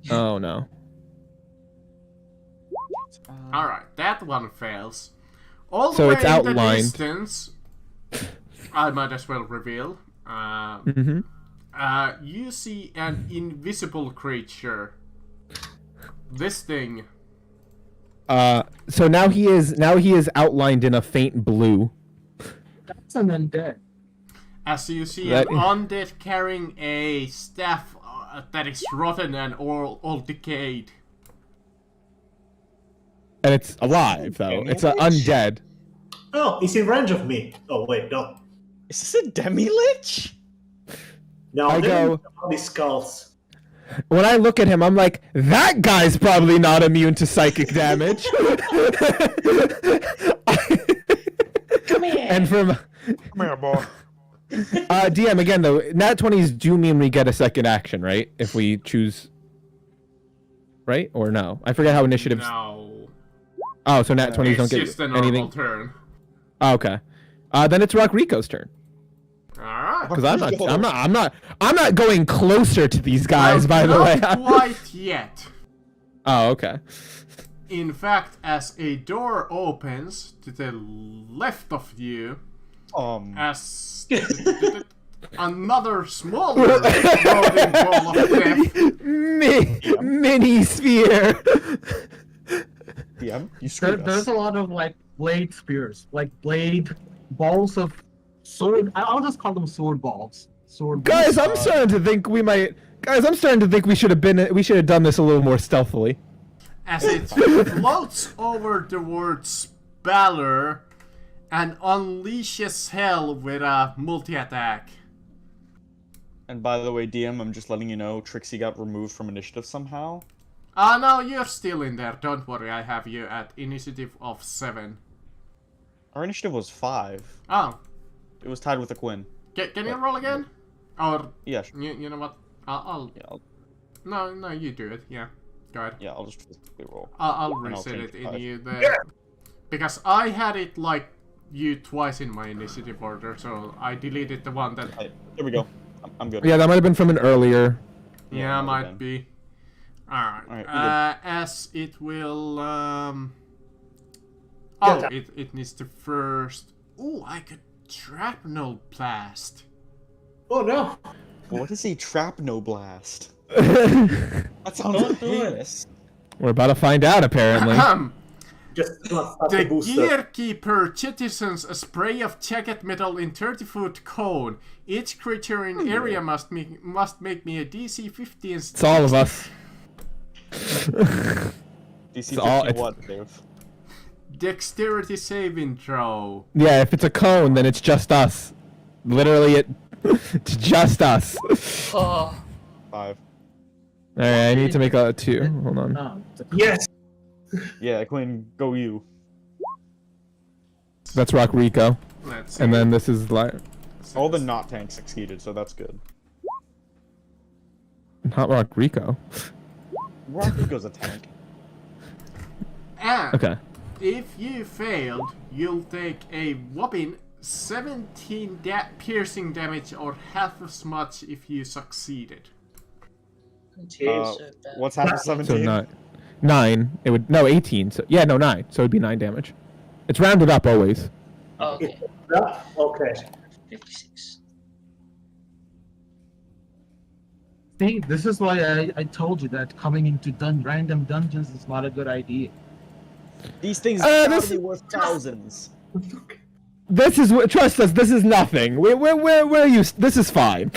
Oh no. All right, that one fails. All the So way it's in the outlined. distance, I might as well reveal. Mm-hmm. You see an invisible creature. This thing. So now he is outlined in a faint blue. That's an undead. As you see That- an undead carrying a staff that is rotten and all decayed. And it's alive though. It's undead. Oh, he's in range of me. Oh wait, no. Is this a demi-lich? No, I they're go- all these skulls. When I look at him, I'm like, that guy's probably not immune to psychic damage. Come here. And from Come here, boy. DM again though, nat 20s do mean we get a second action, right? If we choose, right or no? I forget how initiatives. No. Oh, so nat 20s don't It's get just a normal anything. turn. Oh, okay. Then it's Rock Rico's turn. Alright. Because I'm not going closer to these guys. By the way. Not quite yet. Oh, okay. In fact, as a door opens to the left of you, as another smaller rolling ball of death. Mini sphere. Yeah, you screwed There's us. a lot of like blade spears, like blade balls of sword. I'll just call them sword balls. Sword Guys, balls. I'm starting to think we might. Guys, I'm starting to think we should have done this a little more stealthily. As it floats over towards Balor and unleashes hell with a multi-attack. And by the way, DM, I'm just letting you know, Trixie got removed from initiative somehow. No, you're still in there. Don't worry, I have you at initiative of 7. Our initiative was 5. Oh, It was tied with a Quinn. can you roll again? Or, Yeah, sure. you know what? I'll Yeah, No, you do it. Yeah, go ahead. I'll just physically roll. I'll And I'll reset change it in 5. you there. Because I had it like you twice in my initiative order, so I deleted the one that. Hey, there we go. I'm good. Yeah, that might have been from an earlier. Yeah, that might would've be. Alright. Alright, we good. As it will. Yeah, Oh, it needs to first. Oh, I could shrapnel blast. Oh no. What is a Trapno Blast? That sounds heinous. We're about to find out, apparently. Just not start The the booster. Gearkeeper jettisons a spray of jagged metal in 30-foot cone. Each creature in area must make me a DC 15. It's all of us. DC all- 15 it's- what, Dave? Dexterity saving throw. Yeah, if it's a cone, then it's just us. Literally, it's just us. Oh, 5. Alright, I need to make a 2. Hold on. No, Yes. Yeah, Quinn, go you. That's Rock Rico. Let's see. And then this is like. All the not tanks succeeded, so that's good. Not Rock Rico. Rocky a tank. And Okay. if you failed, you'll take a whopping 17 piercing damage or half as much if you succeeded. so bad. What's half of So 17? 9. It would. No, 18. So, yeah, no, 9. So it'd be 9 damage. It's rounded up always. Oh, okay. Yeah, okay. 56. See, this is why I told you that coming into random dungeons is not a good idea. These things are this- probably worth thousands. This is trust us. This is nothing. Where are you? This is fine.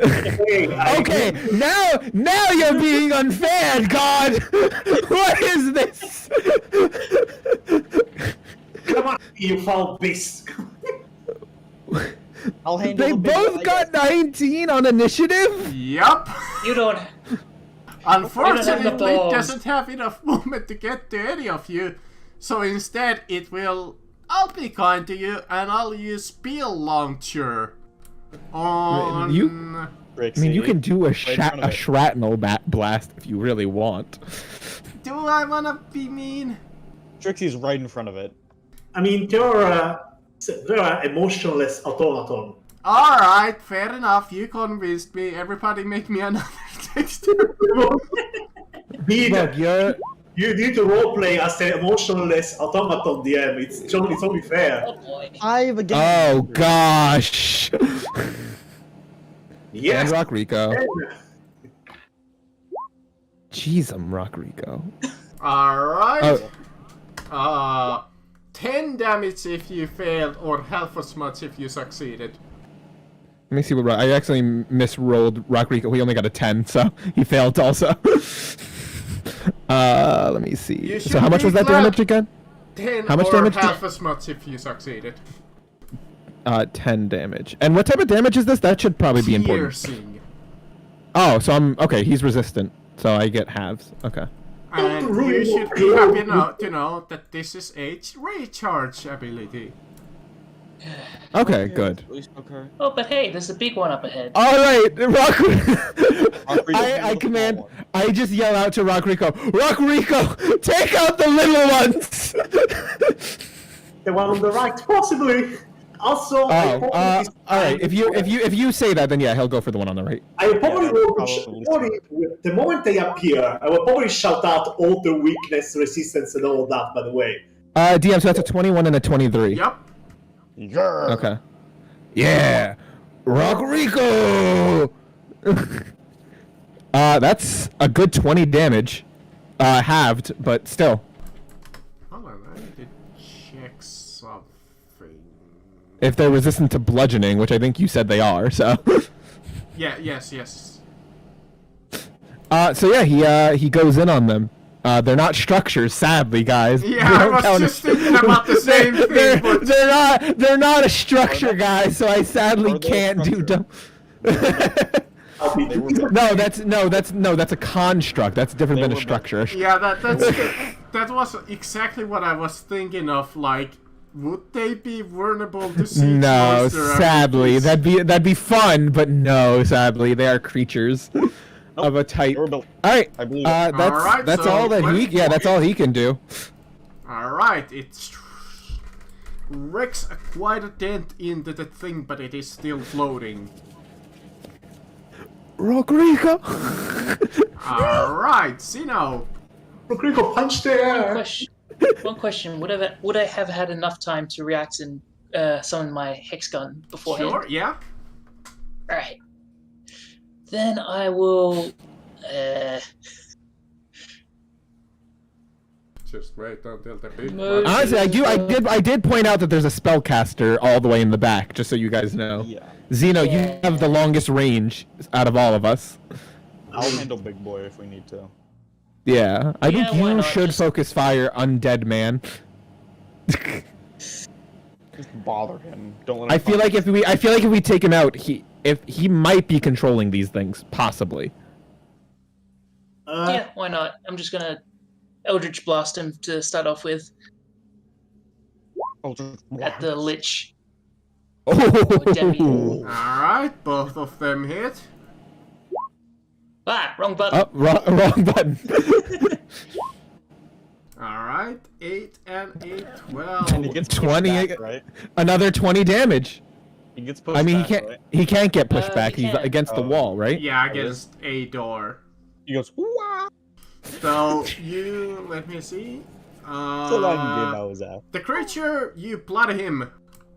Okay, now you're being unfair, God. What is this? Come on, you foul beast. I'll handle They the big both one, I got guess. 19 on initiative. Yup. You don't. Unfortunately, the it balls. doesn't have enough movement to get to any of you, so instead it will. I'll be kind to you, and I'll use Spear Launcher on. You- I mean, you can do a shrapnel blast if you really want. Do I wanna be mean? Trixie's right in front of it. I mean, there are emotionless automaton. Alright, fair enough, you convinced me. Everybody make me another texture. Look, you're. You need to roleplay as an emotionless automaton DM. It's only fair. Oh boy. 5 again. Oh gosh. Yes. And Rock Rico. Jeez, I'm Rock Rico. Alright. Oh. 10 damage if you failed, or half as much if you succeeded. Let me see what I actually misrolled Rock Rico. He only got a 10, so he failed also. Let me You see. should So how much be was that glad- damage again? 10 How much or damage did- half as much if you succeeded. 10 damage. And what type of damage is this? That should probably be important. Piercing. Oh, so I'm okay. He's resistant, so I get halves. Okay. And you should be happy to know that this is a recharge ability. Okay, good. Okay. Oh, but hey, there's a big one up ahead. All right, Rock. Rock Rico, I the command. small one. I just yell out to Rock Rico. Rock Rico, take out the little ones. The one on the right, possibly. Also, I Oh, probably all this right. time- If you say that, then yeah, he'll go for the one on the right. I will probably Yeah, probably. the moment they appear, I will probably shout out all the weakness, resistance, and all that. By the way, DM, so that's a 21 and a 23. Yup. Yeah. Okay. Yeah, Rock Rico. That's a good 20 damage, halved, but still. Hold on, I need to check something. If they're resistant to bludgeoning, which I think you said they are, so. Yeah, yes. So yeah, he goes in on them. They're not structures, sadly, guys. Yeah, They I don't was count just as- thinking about the same thing, but... They're not a structure, guys. So I sadly Are they a can't do structure? dumb. I'll be That's a construct. That's different They than a were structure. Yeah, that was exactly what I was thinking of, like, would they be vulnerable to siege No, monster sadly, abilities? that'd be fun, but no, sadly, they are creatures of a type. They were built. All right, I believe. Alright, that's so all that he. let's Yeah, that's all he can do. Alright, it wrecks quite a dent into the thing, but it is still floating. Rock Rico. Alright, Sino. Rico, punch the air. One question. Would I have had enough time to react and summon my hex gun beforehand? Sure, yeah. Alright. Then I will. Just wait until the big Move. one. Honestly, I did point out that there's a spellcaster all the way in the back, just so you guys know. Yeah. Zeno, Yeah. you have the longest range out of all of us. I'll handle Big Boy if we need to. Yeah, I Yeah, think why you not? should Just- focus fire undead man. Just bother him. Don't let him. I feel like if we take him out, he might be controlling these things, possibly. Yeah, why not? I'm just gonna Eldritch Blast him to start off with at the Lich. Demi. Oh, Alright, both of them hit. Ah, wrong button. oh wrong button. Alright, 8 and 8, And he 12. gets pushed 20 back, right? Another 20 damage. He gets pushed I mean, back, right? he can't get pushed back. he He's can. against the Oh. wall, right? Yeah, against a door. He goes, "Wah!" So, you, let me see. So long game I was at. The creature, you blood him.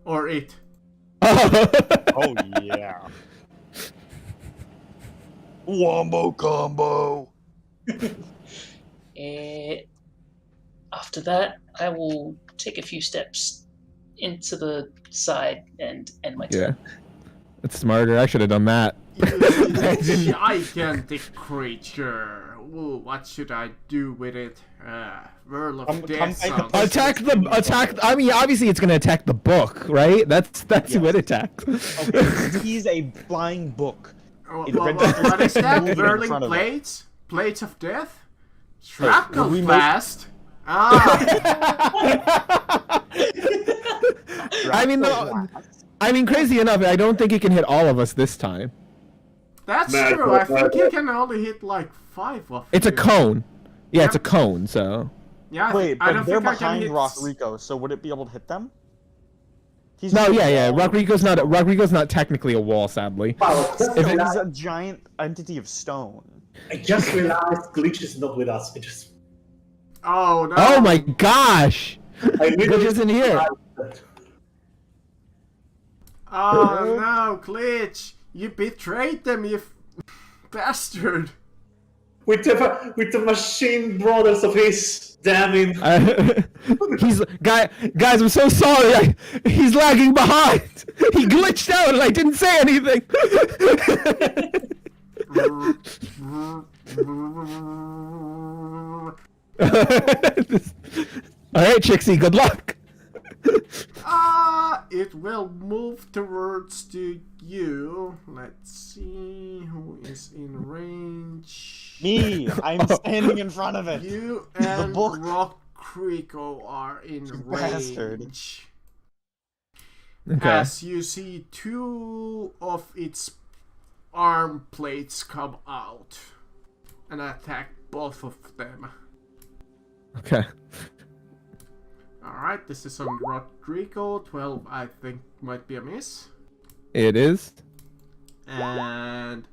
Or it. Oh yeah. Wombo combo. After that, I will take a few steps into the side and end my Yeah. turn. It's smarter. I should have done that. You gigantic creature. Ooh, what should I do with it? Whirl of Death sounds... Attack. I mean, obviously it's gonna attack the book, right? That's who it attacks. Okay, he's a flying book. What is that? Moving in Whirling front of it. plates? Plates of death? Shrapnel we make- blast? Ah! I mean, crazy enough, I don't think he can hit all of us this time. That's Man, true. I think but- he can only hit like 5 of It's a you. cone. Yeah, it's a Yep. cone. So. Yeah, Wait, I but don't they're think I can behind hit... Rock Rico, so would it be able to hit them? He's No, just a yeah. wall. Rodrigo's not technically a wall, sadly. Wow, If he's a giant entity of stone. I just realized Glitch is not with us. Oh no! Oh my gosh! I Glitch isn't here. Oh no, Glitch! You betrayed them, you bastard! With the machine brothers of his, damn it. Guys, I'm so sorry. He's lagging behind. He glitched out and I didn't say anything. All right, Trixie. Good luck. It will move towards to you. Let's see who is in range. Me! I'm standing in front of it! You and book. Rock Rico are in bastard. range. Okay. As you see 2 of its arm plates come out and attack both of them. Okay. Alright, this is on Rodrigo. 12, I think, might be a miss. It is. And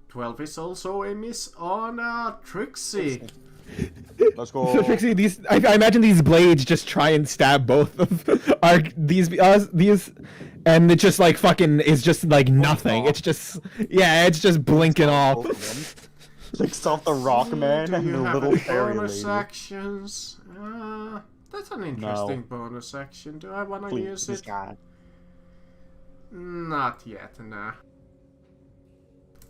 12 is also a miss on Trixie. Let's So go. Trixie, I imagine these blades just try and stab both of these, and it just like fucking is just like nothing. It's just it's just blinking off. Takes off the rock man Do and you the have little any fairy bonus lady. actions? That's an interesting bonus action. Do I want to use Please, it? God. Not yet, nah.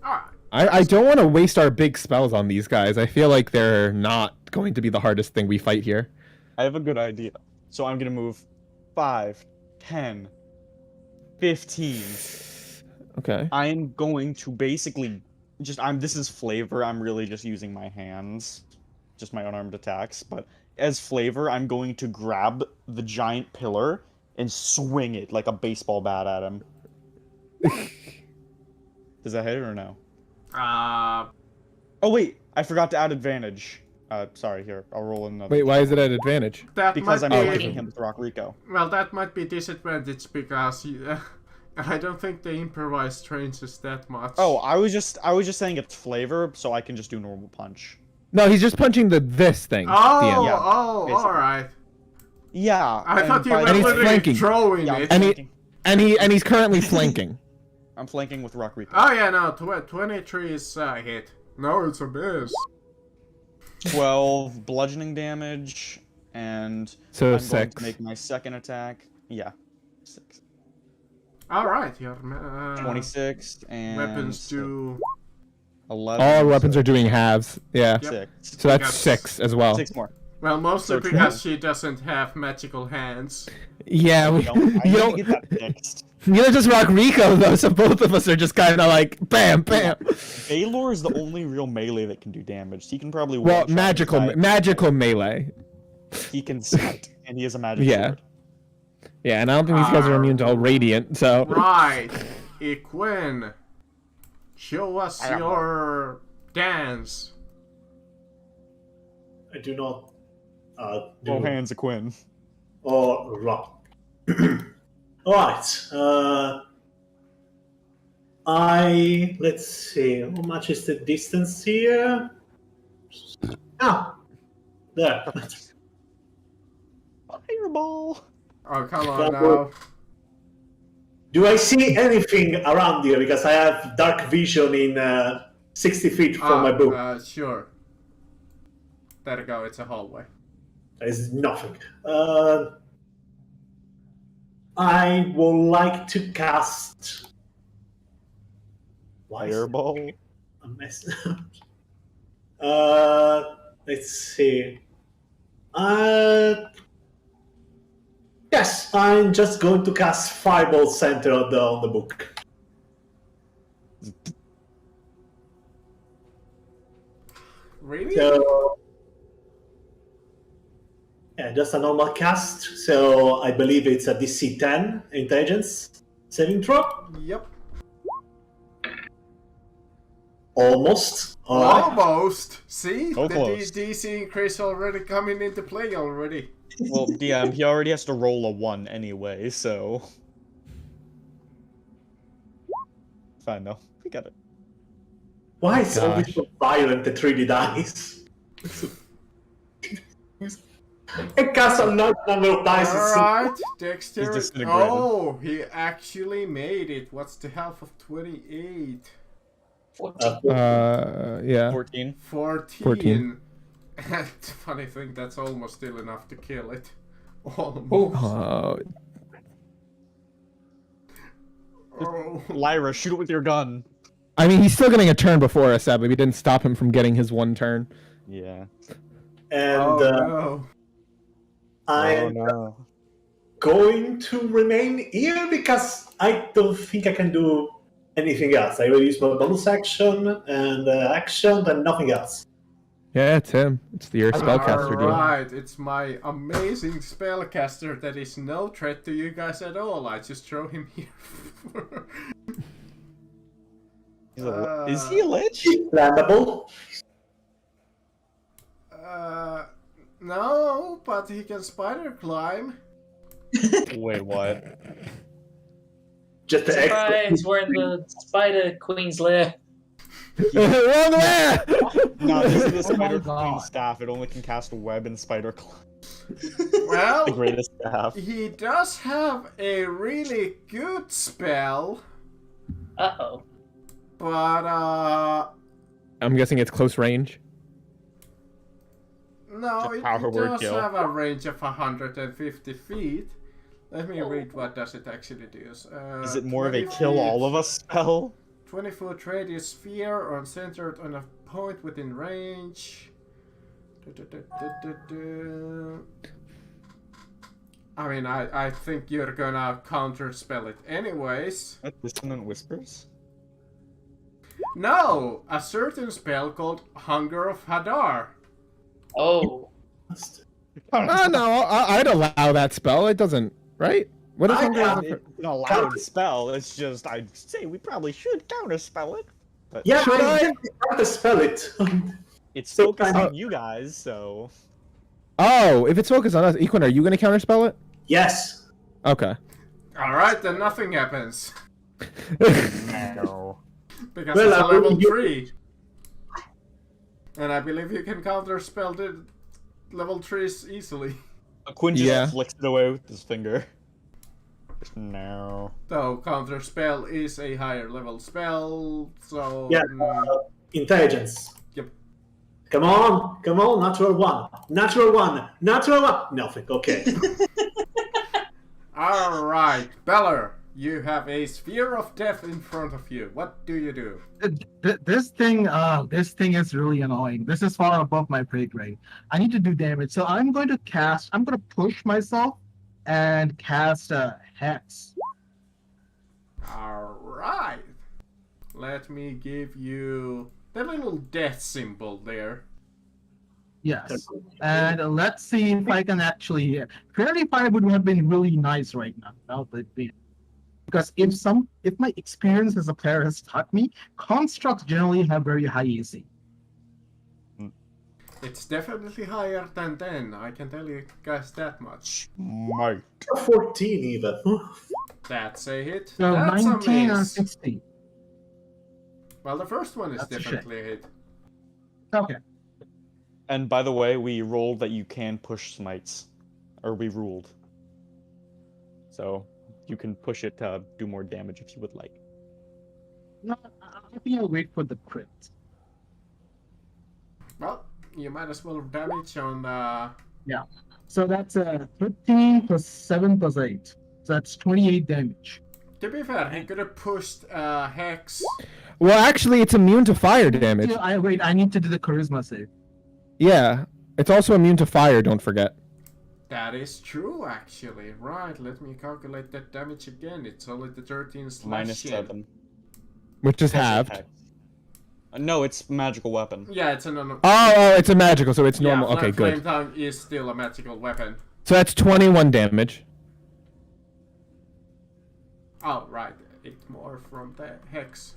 Alright. I don't want to waste our big spells on these guys. I feel like they're not going to be the hardest thing we fight here. I have a good idea. So I'm gonna move 5, 10, 15. Okay. I'm going to basically this is flavor. I'm really just using my hands, just my unarmed attacks. But as flavor, I'm going to grab the giant pillar and swing it like a baseball bat at him. Does that hit or no? Oh wait, I forgot to add advantage. Sorry, here, I'll roll another. Wait, why is it at advantage? that Because might I'm be... attacking him with Rock Rico. Well, that might be disadvantage because I don't think the improvised ranges that much. Oh, I was just saying it's flavor, so I can just do normal punch. No, he's just punching this thing. Oh, DM. Yeah, oh, basically. alright. Yeah. I thought you by were the he's way- literally flanking. throwing Yeah, I'm it. And flanking. And he's currently flanking. I'm flanking with Rock Rico. Oh yeah, no, 23 is a hit. No, it's a miss. 12 bludgeoning damage, and So I'm going 6. to make my second attack. Yeah, 6. Alright, your 26 and weapons do... 11. All our weapons are doing halves. Yeah. Yep. 6. So that's Yes. 6 as well. 6 more. Well, mostly So because she doesn't have magical hands. Yeah, I we, need you to don't. get that fixed. Neither does Rock Rico though, so both of us are just kind of like bam, bam. Baylor is the only real melee that can do damage. He can probably Well, one-shot magical, this guy. magical melee. He can smite, and he has a magic Yeah. sword. Yeah, and I don't think these guys are immune to all radiant. So Right, Equin. Show us your dance. I do not. Bow hands, Quinn. Or rock. Alright. Let's see. How much is the distance here? Ah! There. Fireball! Oh, come on now. Do I see anything around here? Because I have dark vision in 60 feet from my book. Sure. There you go, it's a hallway. There's nothing. I would like to cast... Fireball? A mess. Let's see. Yes, I'm just going to cast Fireball Center on the book. Really? So, yeah, just a normal cast. So I believe it's a DC 10 intelligence saving throw. Yep. Almost. All right. Almost. See? So the close. DC increase already coming into play already. Well, DM, he already has to roll a 1 anyway, so... Fine, though. We got it. Why is it always so violent, the 3D dice? I cast a large number of dice. Alright, Dexter. He's disintegrated. Oh, he actually made it. What's the half of 28? 14. Yeah. 14. 14. And funny thing, that's almost still enough to kill it. Almost. Oh. Lyra, shoot it with your gun. I mean, he's still getting a turn before us, sadly. We didn't stop him from getting his one turn. Yeah. And Oh, no. I'm no. going to remain here because I don't think I can do anything else. I will use my bonus action and action and nothing else. Yeah, it's him. It's your spellcaster dude. Alright, it's my amazing spellcaster that is no threat to you guys at all. I just throw him here. Is he a lich? Landable. No, but he can spider climb. Wait, what? Just the Surprise, we're in the Spider Queen's lair. Wrong way! No, this is the Oh my Spider God. Queen staff. It only can cast a web and spider climb. Well, The greatest staff. he does have a really good spell, Uh-oh. but I'm guessing it's close range. no, Just it power word does kill. have a range of 150 feet. Let me read what does it actually do. Is it more of a 20 kill feet, all of us spell? 20-foot radius sphere or centered on a point within range. I mean, I think you're gonna counterspell it anyways. What, Dissonant Whispers? No! A certain spell called Hunger of Hadar. Oh. No, I'd allow that spell. It doesn't, right? What is I Hunger have of- It's an allowed spell, it's just, I'd say we probably should counterspell it. But Yeah, Should I I? didn't try to spell it. it's So focused kind on you guys, so... Oh, if it's focused on us, Equin, are you going to counterspell it? Yes. Okay. Alright, then nothing happens. No. Because Well, it's a I will level use- 3. And I believe you can counterspell the level 3s easily. Quinn just Yeah. flicks it away with his finger. No. Though counterspell is a higher level spell, so... Yeah. Intelligence. Yep. Come on, natural one. Natural one. Nothing. Okay. Alright, Beller, you have a sphere of death in front of you. What do you do? This thing is really annoying. This is far above my pay grade. I need to do damage, so I'm going to push myself and cast a Hex. Alright. Let me give you the little death symbol there. Yes. And let's see if I can actually. Fairy Fire would have been really nice right now. That would be. Because if my experience as a player has taught me, constructs generally have very high AC. It's definitely higher than 10, I can tell you guys that much. Mike. 14 even. That's a hit. So That's 19 a or miss. 16. Well, the first one is That's a definitely a hit. Okay. And by the way, we rolled that you can push smites. Or we ruled. So, you can push it to do more damage if you would like. No, I think I'll wait for the crit. Well, you might as well damage on. Yeah. So that's 13 plus 7 plus 8. So that's 28 damage. To be fair, he could have pushed Hex. Well, actually, it's immune to fire damage. Wait, I need to do the charisma save. Yeah, it's also immune to fire. Don't forget. That is true, actually. Right, let me calculate that damage again. It's only the 13 slashing. Minus 7. Which is Plus halved. attack. No, it's magical weapon. Yeah, it's a normal. Oh, it's a magical, so it's normal. Yeah, Okay, Flame good. Tongue is still a magical weapon. So that's 21 damage. Oh, right. 8 more from the Hex.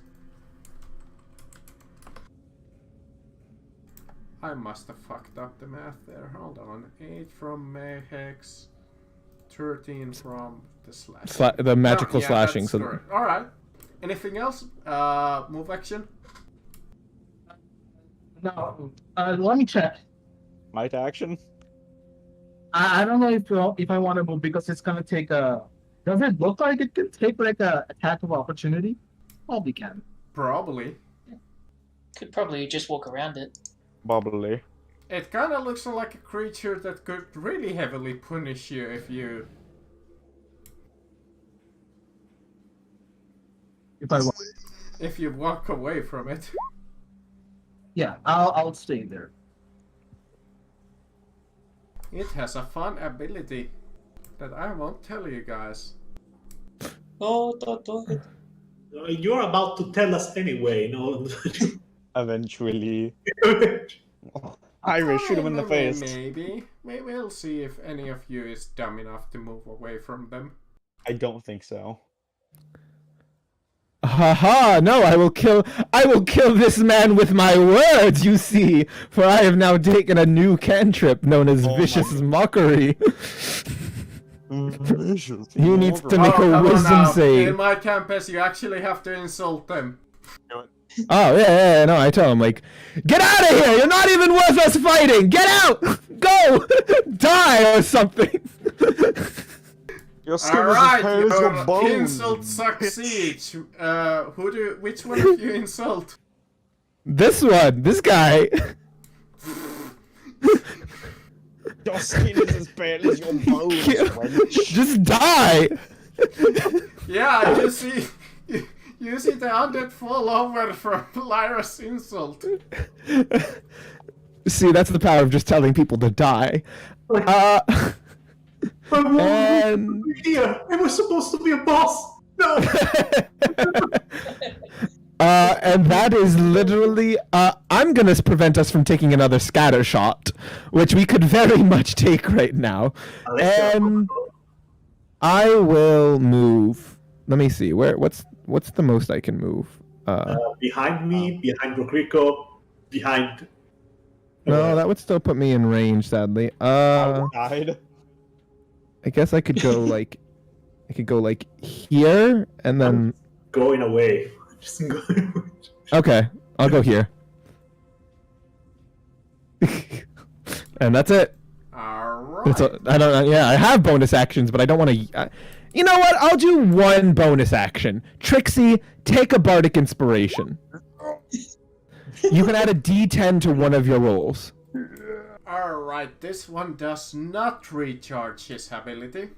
I must have fucked up the math there. Hold on. 8 from Hex. 13 from the slash. The magical yeah, slashing. that's So correct. Alright. Anything else? Move action? No, let me check. Might action? I don't know if I want to move because it's gonna take a. Does it look like it can take like a attack of opportunity? Probably can. Probably. Could probably just walk around it. Bubbly. It kind of looks like a creature that could really heavily punish you if you... If I want. If you walk away from it. Yeah, I'll stay there. It has a fun ability that I won't tell you guys. Oh, You're about to tell us anyway, no? Eventually. Irish, shoot him in the face. Maybe. We'll see if any of you is dumb enough to move away from them. I don't think so. haha, no, I will kill this man with my words, you see, for I have now taken a new cantrip known as Vicious Mockery. He needs to make a wisdom save. In my campus, you actually have to insult them. Oh, yeah, no, I tell him, like, get out of here! You're not even worth us fighting! Get out! Go! Die or something! Your skin Alright, is as hard as your your bones. insult succeeds. Which one of you insult? This guy. Your skin is as bad as your bones. Wench. Just die! Yeah, you see... You see the undead fall over from Lyra's insult. See, that's the power of just telling people to die. And... Here, I was supposed to be a boss. No. And that is literally, I'm gonna prevent us from taking another scatter shot, which we could very much take right now. And I will move. Let me see, what's the most I can move? Behind me, behind Rodrigo, behind... No, that would still put me in range, sadly. Outside. I guess I could go like, here, and then... Going away. Just going away. Okay, I'll go here. And that's it. Alright. I have bonus actions, but I don't want to... you know what? I'll do one bonus action. Trixie, take a bardic inspiration. You can add a D10 to one of your rolls. Alright, this one does not recharge his ability.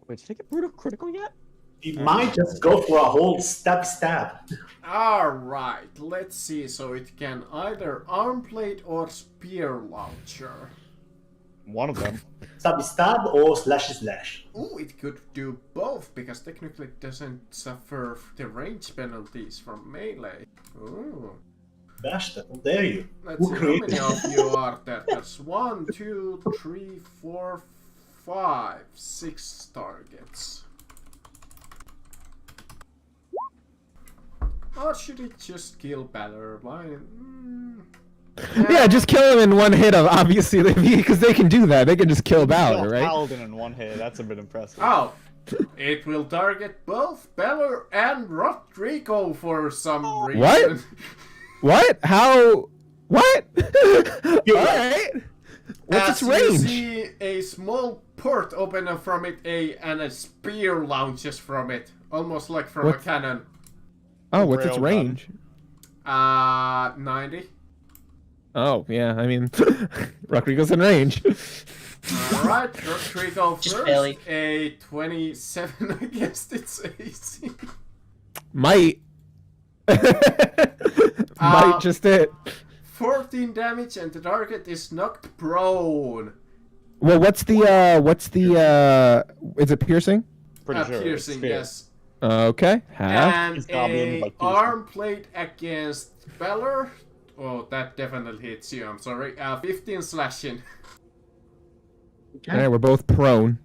Wait, did I get brutal critical yet? He might just go for a whole stab. Alright, let's see. So it can either arm plate or spear launcher. One of them. Stab or slash. Ooh, it could do both, because technically it doesn't suffer the range penalties from melee. Ooh. Dash that, how dare you? Let's see how many of you are there. There's 1, 2, 3, 4, 5, 6 targets. Or should it just kill Balor? Yeah, just kill him in one hit, obviously, because they can do that. They can just kill Balor, right? Paladin in one hit. That's a bit impressive. Oh, it will target both Balor and Rodrigo for some reason. What? What? How? What? Alright. What's its As range? You see a small port open up from it, and a spear launches from it, almost like from What's- a cannon. Oh, what's its Railgun. range? 90. Oh, yeah, I mean, Rodrigo's in range. Alright, Rodrigo Just first. barely. A 27 against its AC. Might. Might just it. 14 damage, and the target is knocked prone. Well, what's the, is it piercing? Pretty sure. it's Piercing, fair. yes. Okay, half. And It's goblin, a like piercing. arm plate against Valor. Oh, that definitely hits you, I'm sorry. 15 slashing. Alright, we're both prone.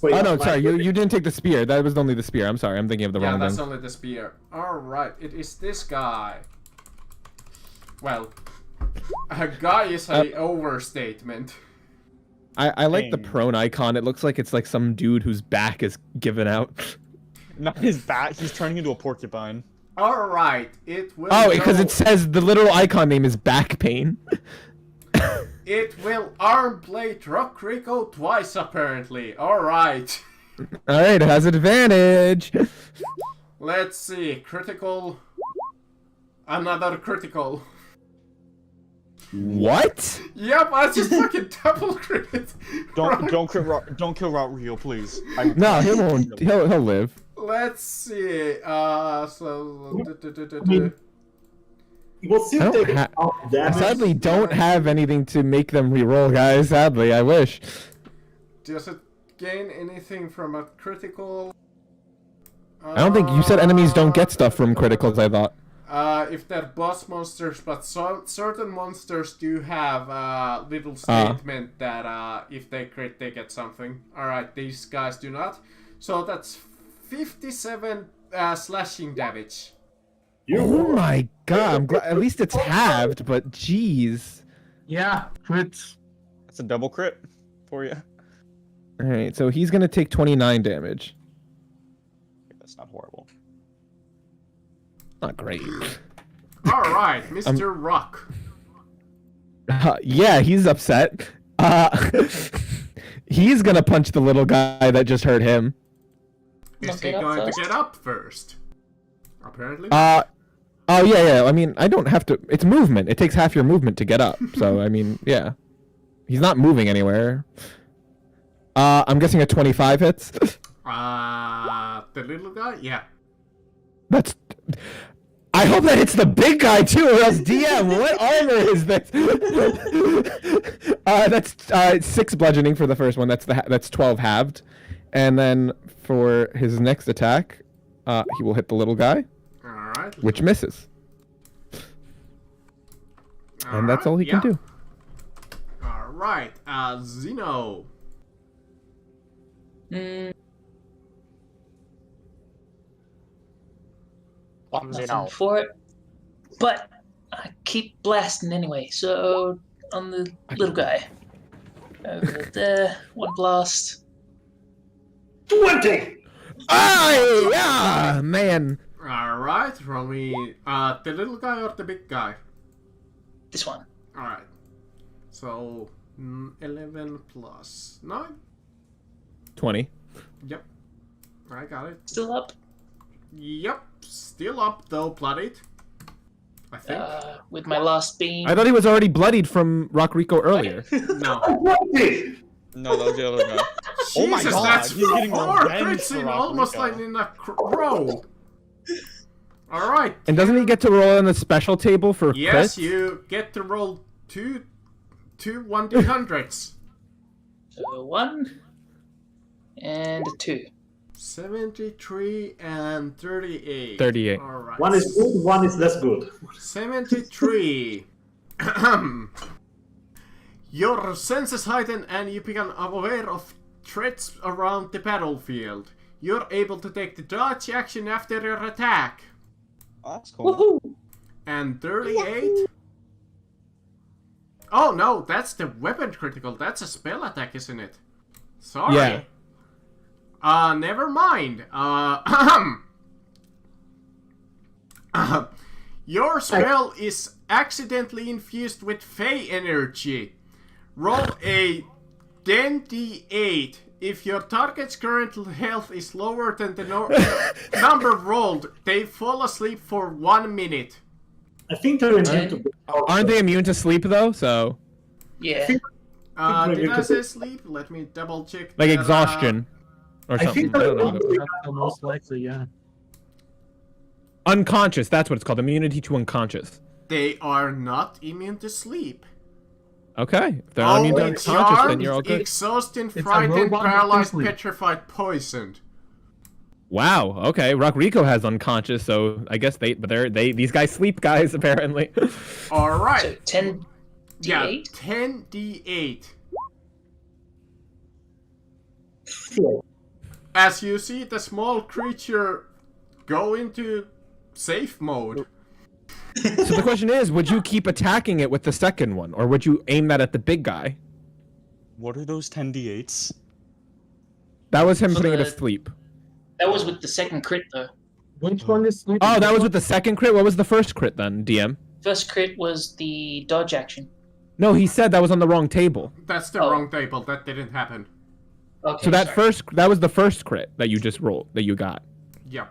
Wait, Oh, no, like- sorry, you didn't take the spear. That was only the spear. I'm sorry, I'm thinking of the Yeah, wrong that's thing. only the spear. Alright, it is this guy. Well, a guy is a overstatement. I like the Dang. prone icon. It looks like it's like some dude whose back is given out. Not his bat. He's turning into a porcupine. Alright, it will Oh, because go- it says the little icon name is back pain. It will arm plate Rock Rico twice apparently. Alright. Alright, it has advantage. Let's see. Critical. Another critical. What? Yep, I just fucking double crit. Don't kill Rodrigo, please. No, he won't. He'll live. Let's see. So. It was I still don't taking ha- out I damage. sadly don't have anything to make them reroll, guys. Sadly, I wish. Does it gain anything from a critical? I don't think you said enemies don't get stuff from criticals. I thought. If they're boss monsters, but certain monsters do have a little statement that if they crit, they get something. Alright, these guys do not. So that's 57 slashing damage. Oh my god! I'm glad. At least it's halved, but jeez. Yeah, crits. That's a double crit for you. All right, so he's gonna take 29 damage. That's not horrible. Not great. Alright, Mr. Rock. Yeah, he's upset. He's gonna punch the little guy that just hurt him. Is Look he it up going first. to get up first? Apparently. Oh yeah. I mean, I don't have to. It's movement. It takes half your movement to get up. So I mean, yeah. He's not moving anywhere. I'm guessing a 25 hits. The little guy? Yeah. That's. I hope that hits the big guy too, or else DM, what armor is this? That's 6 bludgeoning for the first one. That's 12 halved, and then for his next attack, he will hit the little guy, Alright. which misses, and that's all he can do. Alright, Zeno. Nothing for it. But I keep blasting anyway, so on the little guy. Over there, one blast. 20! Yeah, man. Alright, roll me the little guy or the big guy? This one. Alright. So 11 plus 9? 20. Yep. I got it. Still up. Yep. Still up though, bloodied. I think. With my last beam. I thought he was already bloodied from Rock Rico earlier. No. 20! No, that was the other guy. Oh my Jesus, God, that's he's getting 4 revenge crits for in Rock almost Rico. like in a row. Alright. And doesn't he get to roll on the special table for Yes, crits? you get to roll two 1d100s. So 1 and 2. 73 and 38. 38. Alright. One is good, one is less good. 73. Your senses heighten and you become aware of threats around the battlefield. You're able to take the dodge action after your attack. Oh, that's cool. Woohoo! And 38. Oh no, that's the weapon critical. That's a spell attack, isn't it? Sorry. Yeah. Never mind. Your spell is accidentally infused with Fey energy. Roll a 10d8. If your target's current health is lower than the number rolled, they fall asleep for 1 minute. I think they're immune to... Aren't they immune to sleep though? So Yeah. Did I say sleep? Let me double check. like that. exhaustion or I something. think I don't know. That's the most likely, yeah. Unconscious. That's what it's called. Immunity to unconscious. They are not immune to sleep. Okay. If they're not immune to Only unconscious, then you're all charmed, good. exhausted, a frightened, robot that can paralyzed, sleep. petrified, poisoned. Wow. Okay. Rock Rico has unconscious, so I guess these guys sleep, guys. Apparently. All right. So 10 Yeah, d8. 10d8. As you see the small creature go into safe mode. So the question is, would you keep attacking it with the second one, or would you aim that at the big guy? What are those 10d8s? That was him So putting it to the- sleep. That was with the second crit though. Which one is sleeping? Oh, that was with the second crit? What was the first crit then, DM? First crit was the dodge action. No, he said that was on the wrong table. That's the Oh. wrong table. That didn't happen. Okay. So that sorry. that was the first crit that you just rolled, that you got. Yeah.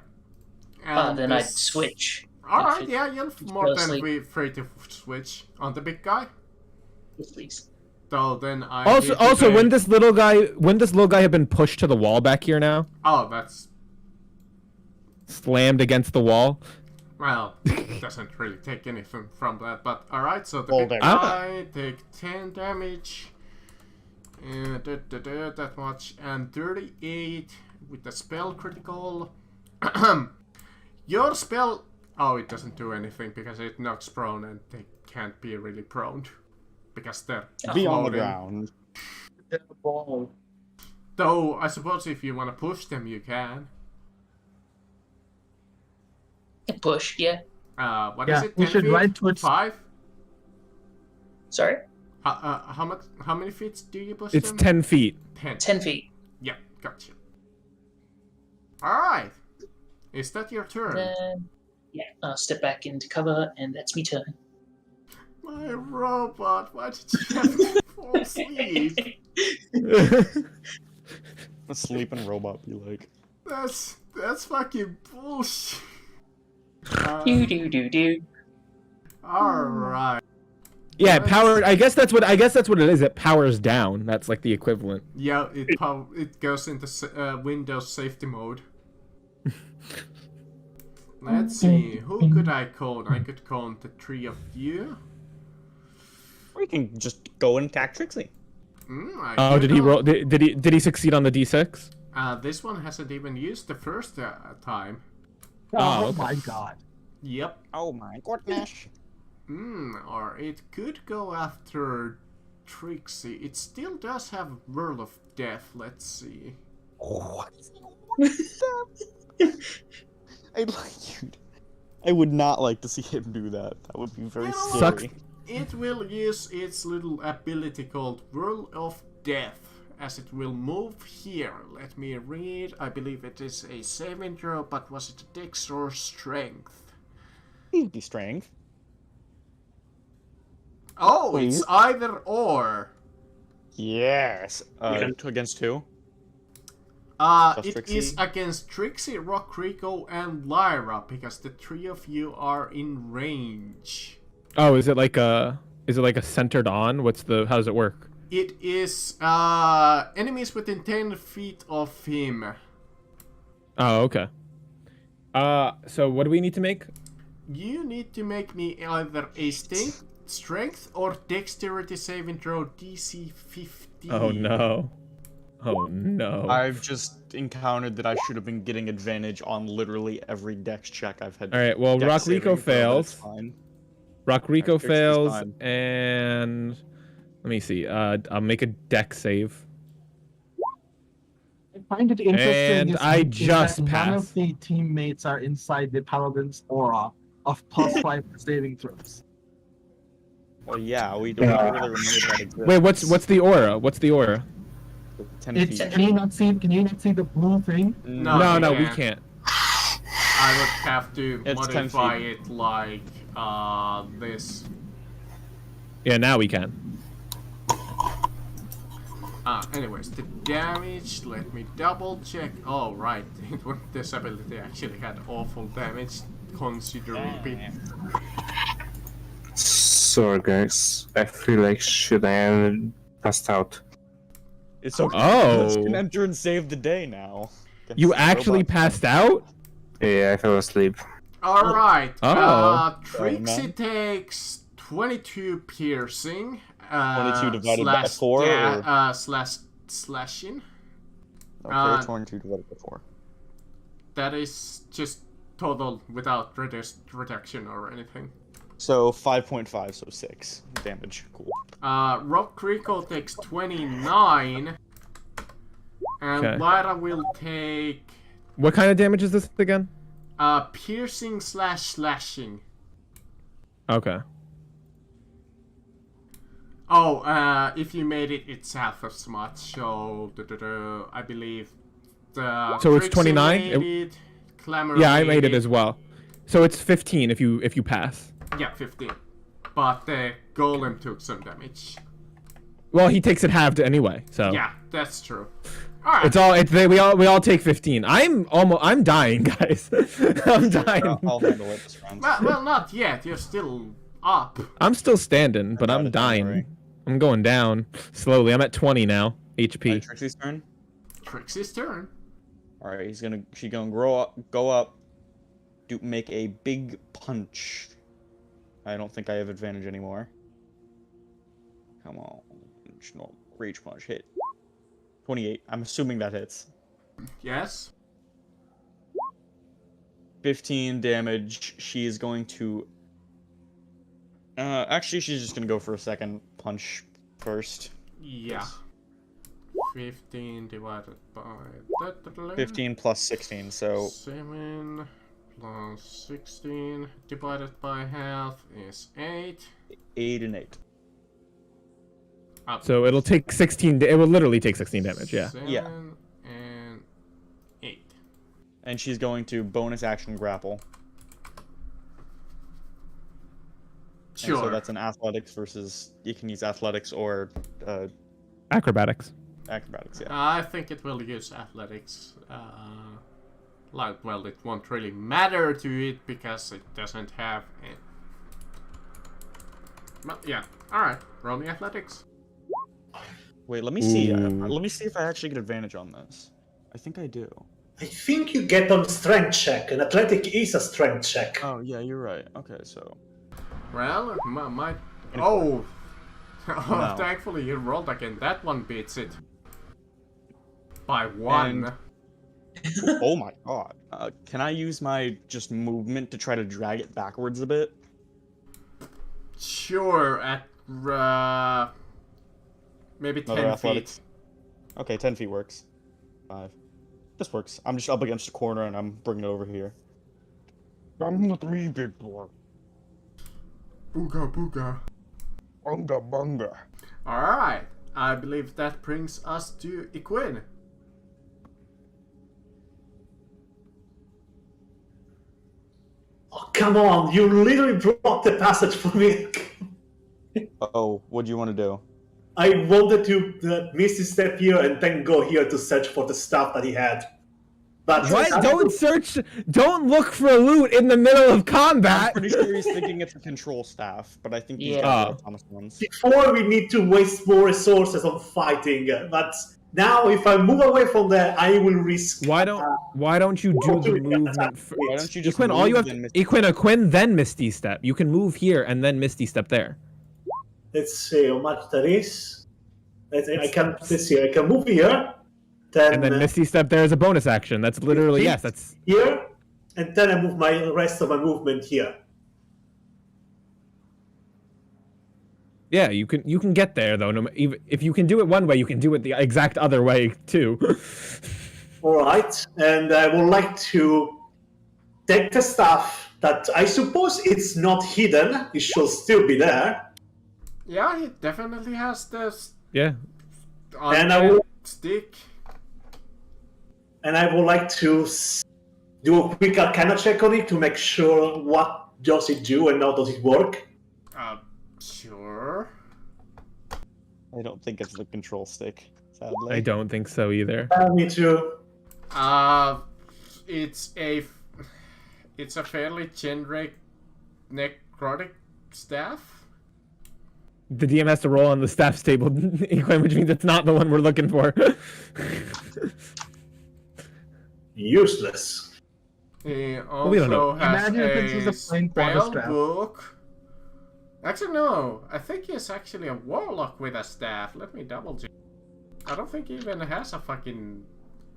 Then I'd this- switch. Alright, yeah, you're more go than sleep. free to switch on the big guy. Please. So then I Also, need to also, pay- when this little guy had been pushed to the wall back here now, Oh, that's... slammed against the wall. Well, doesn't really take anything from that, but alright, so the Roll big damage. guy take 10 damage. That much, and 38 with the spell critical. Your spell... Oh, it doesn't do anything because it knocks prone and they can't be really prone. Because they're Be on the floating. ground. Though, I suppose if you want to push them, you can. Push, yeah. What is Yeah, it? we 10 should feet? ride towards- 5? Sorry? How many feet do you push It's them? 10 feet. 10. 10 feet. Yeah, gotcha. Alright. Is that your turn? Then, yeah, I'll step back into cover, and that's me turn. My robot, why did you have to fall asleep? A sleeping robot be like. That's fucking bullshit. Do do do do. Alright. Yeah, power. I guess that's what it is. It powers down. That's like the equivalent. Yeah, it goes into Windows safety mode. Let's see, who could I clone? I could clone the 3 of you. Or you can just go and attack Trixie. I Oh, could did he clone- roll? Did he succeed on the d6? This one hasn't even used the first time. Oh, Oh okay. my god. Yep. Oh my goodness. Or it could go after Trixie. It still does have Whirl of Death. Let's see. I would not like to see him do that. That would be very You know scary. Sucks. It will use its little ability called Whirl of Death, as it will move here. Let me read. I believe it is a saving throw, but was it a Dex or Strength? It'd be strength. Oh, Please? it's either or. Yes. Against who? Just It Trixie? is against Trixie, Rock Rico, and Lyra, because the 3 of you are in range. Oh, is it like a centered on? How does it work? It is enemies within 10 feet of him. Oh, okay. So what do we need to make? You need to make me either a strength or dexterity saving throw DC 15. Oh no. Oh no. I've just encountered that I should have been getting advantage on literally every dex check I've had. All right. Well, dex Rock Rico saving throw, but it's fails. fine. Rock Rico Trixie's fails, fine. and let me see. I'll make a deck save. I find it interesting And is I is just that none passed. of the teammates are inside the paladin's aura of +5 for saving throws. Well, yeah, we don't really remember that exists. Wait, what's the aura? What's the aura? 10 It's, feet. can you not see the blue thing? No, No, we no, we can't. can't. I would have to It's 10 modify feet. it like this. Yeah, now we can. Anyways, the damage, let me double check. Oh, right, this ability actually had awful damage, considerably. Sorry, guys. I feel like should I have passed out. It's okay. Oh. You can enter and save the day now. You actually passed out? Yeah, I fell asleep. Alright, Oh. Trixie man. takes 22 piercing. 22 divided by slash 4, or- slash slashing. Okay, 22 divided by 4. That is just total without reduction or anything. So 5.5, so 6 damage. Cool. Rock Crickle takes 29. And Okay. Lyra will take What kind of damage is this again? piercing slash slashing. Okay. Oh, if you made it, it's half as much. So, I believe the. So it's Trixie 29? made it, Clamor Yeah, I made it as well. So it's 15 if you pass. Yeah, 15. But the golem took some damage. Well, he takes it halved anyway, so Yeah, that's true. Alright. it's all we all take 15. I'm dying, guys. I'm dying. I'll handle it this round. Well, not yet. You're still up. I'm still standing, but got I'm it, don't worry. dying. I'm going down slowly. I'm at 20 now, HP. Alright, Trixie's turn. Trixie's turn. Alright, she's gonna go up, make a big punch. I don't think I have advantage anymore. Come on, no, rage punch hit. 28. I'm assuming that hits. Yes. 15 damage. She is going to. Actually, she's just gonna go for a second punch first. Yeah. 15 divided by 15 plus 16, so 7 plus 16 divided by half is 8. 8 and 8. Up. So it'll take 16. It will literally take 16 damage. Yeah. 7 Yeah. and 8. And she's going to bonus action grapple. And Sure. so that's an athletics versus you can use athletics or Acrobatics. acrobatics. Yeah. I think it will use athletics. Like, well, it won't really matter to it because it doesn't have it. But yeah, alright. Roll me athletics. Wait, let me see. Ooh. Let me see if I actually get advantage on this. I think I do. I think you get on strength check, and athletic is a strength check. Oh yeah, you're right. Okay, so Well, my oh, No. thankfully you rolled again. That one beats it by 1. And- oh my god. Can I use my just movement to try to drag it backwards a bit? Sure, at maybe 10 Another feet. athletics. Okay, 10 feet works. 5. This works. I'm just up against the corner and I'm bringing it over here. I'm the 3 big boy. Booga booga. Bunga bunga. Alright, I believe that brings us to Equin. Oh, come on, you literally blocked the passage for me. Oh, what do you want to do? I wanted to misty step here and then go here to search for the stuff that he had. But What? Don't search. Don't look for loot in the middle of I'm combat. pretty sure he's thinking it's a control staff, but I think he's Yeah. got Oh. Thomas ones. Before we need to waste more resources on fighting, but now if I move away from there, I will risk. Why don't you do the movement? Why don't you just Equin, all you have move to, and Equin, then Misty Step. You can move here and then Misty Step there. Let's see how much that is. Let's see, I can move here, then, And then Misty Step there is a bonus action. That's literally, feet. yes, that's... here, and then I move my rest of my movement here. Yeah, you can get there, though. Even if you can do it one way, you can do it the exact other way, too. All right, and I would like to take the stuff that I suppose it's not hidden. It should still be there. Yeah, he definitely has this Yeah. And I will- stick. And I would like to do a quick Arcana check on it to make sure what does it do and how does it work? Sure. I don't think it's the control stick, sadly. I don't think so either. Me too. It's a fairly generic necrotic staff. The DM has to roll on the staff's table, which means it's not the one we're looking for. Useless. He we don't know. also has Imagine if it's a just a plain quarter spell staff. book. Actually, no. I think he's actually a warlock with a staff. Let me double check. I don't think he even has a fucking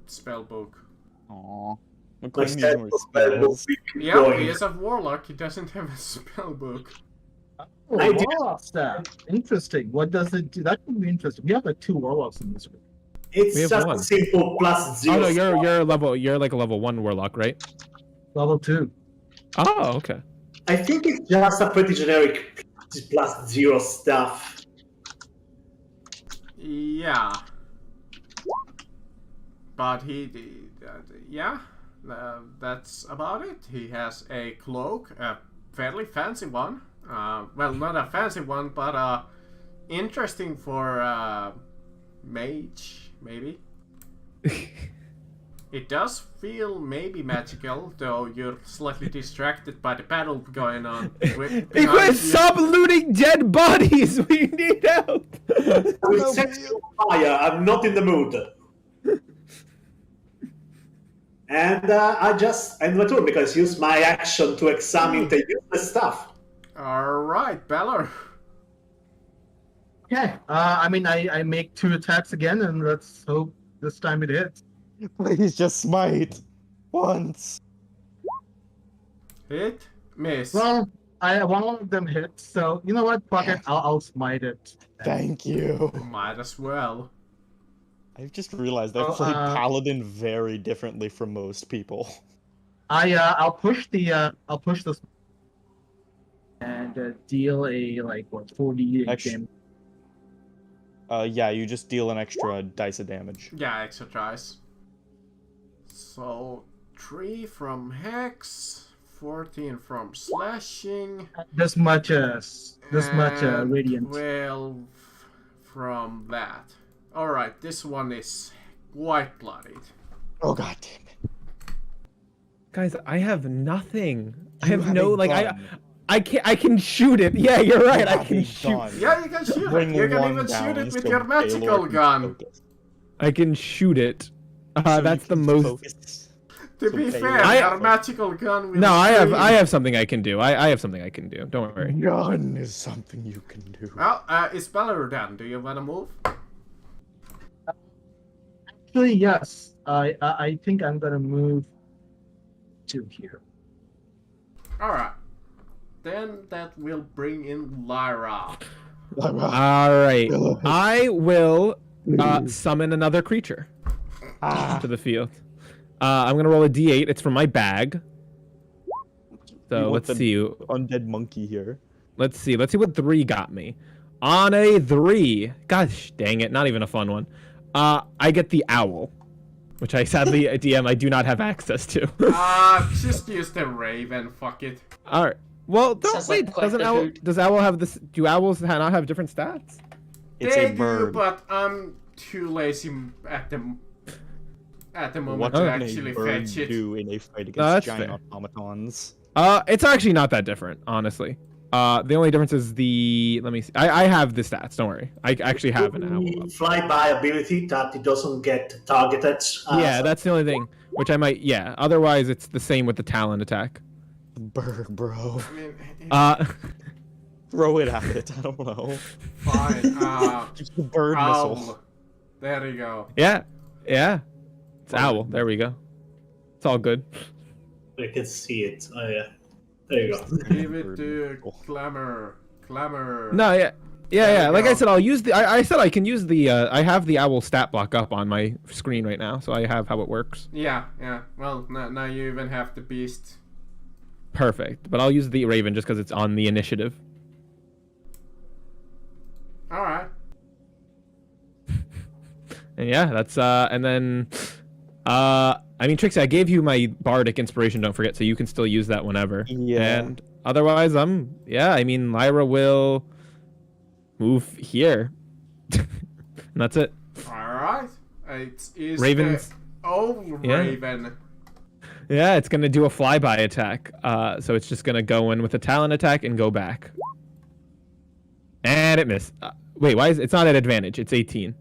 spell book. Aww. My stat was spellbook. Yeah, he is a warlock. He doesn't have a spell book. Oh, I did- warlock staff. Interesting. What does it do? That would be interesting. We have like 2 warlocks in this group. It's We have just one. a simple +0. Oh no, you're like a level 1 warlock, right? Level 2. Oh, okay. I think it's just a pretty generic +0 stuff. Yeah. But that's about it. He has a cloak, a fairly fancy one. Well, not a fancy one, but interesting for mage, maybe. It does feel maybe magical, though you're slightly distracted by the battle going on. Equid, stop looting dead bodies! We need help! I will set you on fire. I'm not in the mood. And I just end my turn because I use my action to examine the useless stuff. Alright, Balor. Okay. I make 2 attacks again, and let's hope this time it hits. Please just smite once. Hit, miss. Well, one of them hits, so you know what? Fuck it. I'll smite it. Thank you. Might as well. I've just realized I play Paladin very differently from most people. I'll push this and deal a 40 Extra- damage. Yeah, you just deal an extra dice of damage. Yeah, extra tries. So 3 from Hex, 14 from Slashing, This much and radiant. 12 from that. Alright, this one is quite bloodied. Oh god damn it. Guys, I have nothing. I You have have no a like gun. I can shoot it. Yeah, you're right. I can shoot. Yeah, you can shoot it. Bring You can one even shoot down it with so your magical Baylor can gun. focus. I can shoot it. So That's you the can most. focus. To So be Baylor fair, can your focus. magical gun will No, scream. I have something I can do. I have something I can do. Don't worry. Gun is something you can do. Well, it's Balor done. Do you want to move? Actually, yes. I think I'm gonna move to here. Alright. Then that will bring in Lyra. All right. I will summon another creature to the field. I'm gonna roll a d8. It's from my bag. You So want let's the see. Undead monkey here. Let's see what 3 got me. On a 3, gosh dang it, not even a fun one. I get the owl, which I sadly DM I do not have access to. Just use the raven. Fuck it. All right. Well, Sounds like quite doesn't the owl? hoot. Does owl have this? Do owls not have different stats? It's They a bird. do, but I'm too lazy at the moment What to can actually a bird fetch it. do in a fight against that's giant fair. automatons? It's actually not that different, honestly. The only difference is the. Let me see. I have the stats. Don't worry. I actually have an owl. Up. Flyby ability that it doesn't get targeted. Yeah, that's the only thing. Which I might. Yeah. Otherwise, it's the same with the talon attack. Bird, bro. I mean, Throw it at it. I don't know. fine. Just the bird Owl. missile. There you go. Yeah. It's owl. There we go. It's all good. I can see it. Oh yeah. There you go. Give it to Clamor. Clamor. No. Yeah. There you Like I go. said, I'll use the. I said I can use the. I have the owl stat block up on my screen right now, so I have how it works. Yeah. Well, now you even have the beast. Perfect. But I'll use the raven just because it's on the initiative. All right. And yeah, that's and then I mean, Trixie, I gave you my bardic inspiration. Don't forget, so you can still use that whenever. Yeah. And otherwise, I mean, Lyra will move here. And that's it. Alright. It is Ravens. the old Yeah. Raven. Yeah, it's gonna do a flyby attack. So it's just gonna go in with a talon attack and go back. And it missed. Wait, why is it's not at advantage? It's 18.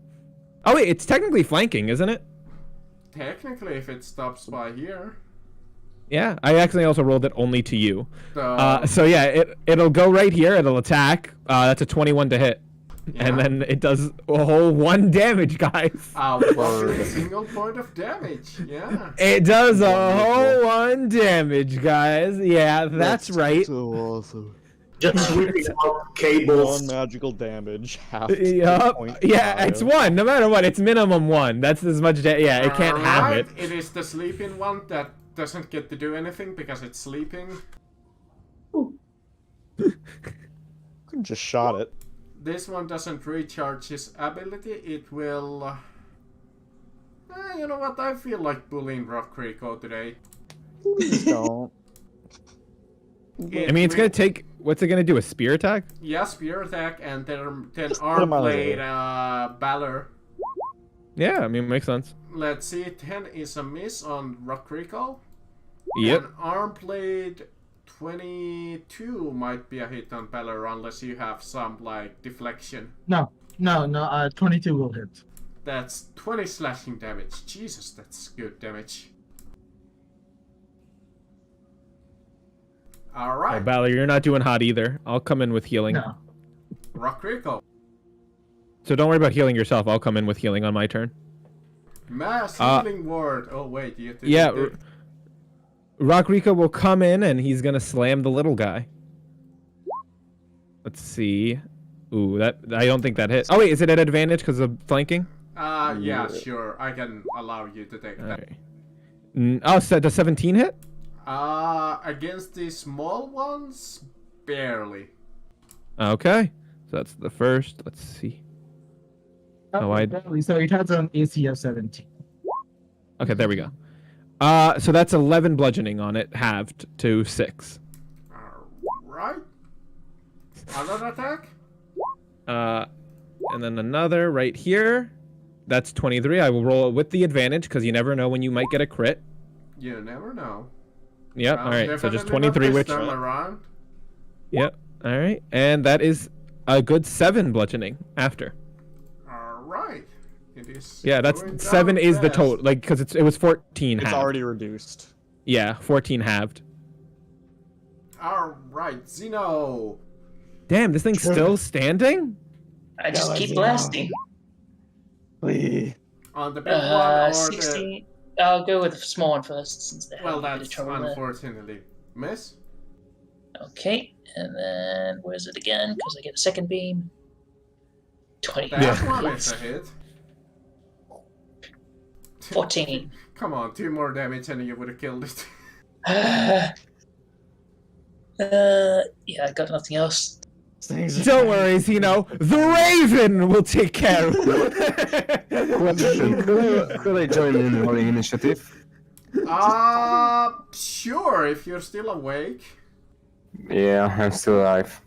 Oh wait, it's technically flanking, isn't it? Technically, if it stops by here. Yeah, I accidentally also rolled it only to you. So, So yeah, it'll go right here. It'll attack. That's a 21 to hit, and Yeah. then it does a whole 1 damage, guys. a single point of damage. Yeah. It does a whole 1 damage, guys. Yeah, that's right. So awesome. Just ripping out cables. Non-magical damage. Half. Yup. Yeah, it's 1. No matter what, it's minimum 1. That's as much. Yeah, it can't have it. It is the sleeping one that doesn't get to do anything because it's sleeping. Just shot it. This one doesn't recharge his ability. It will. You know what? I feel like bullying Rock Rico today. Please don't. I mean, it's gonna take. What's it gonna do? A spear attack? Yeah, spear attack and then put arm him on blade there. Valor. Yeah, I mean, makes sense. Let's see, 10 is a miss on Rock Rico. Yep. And arm blade 22 might be a hit on Valor unless you have some like deflection. No. 22 will hit. That's 20 slashing damage. Jesus, that's good damage. Oh, Alright, Balor, you're not doing hot either. I'll come in with healing. No. Rock Rico. So don't worry about healing yourself. I'll come in with healing on my turn. Mass healing ward. Oh wait, you did Yeah, it. Rock Rico will come in and he's gonna slam the little guy. Let's see. Ooh, that I don't think that hit. Oh wait, is it at advantage because of flanking? Yeah, sure. I can allow you to take that. Alright. Oh, so does 17 hit? Against the small ones, barely. Okay. So that's the first. Let's see. Oh, So it has an AC of 17. Okay, there we go. So that's 11 bludgeoning on it, halved to 6. Alright. Another attack? And then another right here. That's 23. I will roll it with the advantage because you never know when you might get a crit. You never know. Yep. Well, All right. So just definitely not 23, this which. time around. Yep. All right. And that is a good 7 bludgeoning after. Alright. It is. Yeah, that's going 7 down is the fast. total. Like, because it was 14 It's halved. already reduced. Yeah, 14 halved. Alright, Zeno. Damn, this thing's still standing? I just keep blasting. Please. On the big one or 16. I'll go with the small one first since they're well, having a bit of that's trouble there. unfortunately miss. Okay, and then where's it again? Because I get a second beam. 20. That one is a hit. 14. Come on, 2 more damage and you would have killed it. Yeah, I got nothing else. Don't worry, Zeno. The Raven will take care of it. Question: could I join in on the initiative? Sure, if you're still awake. Yeah, I'm still alive.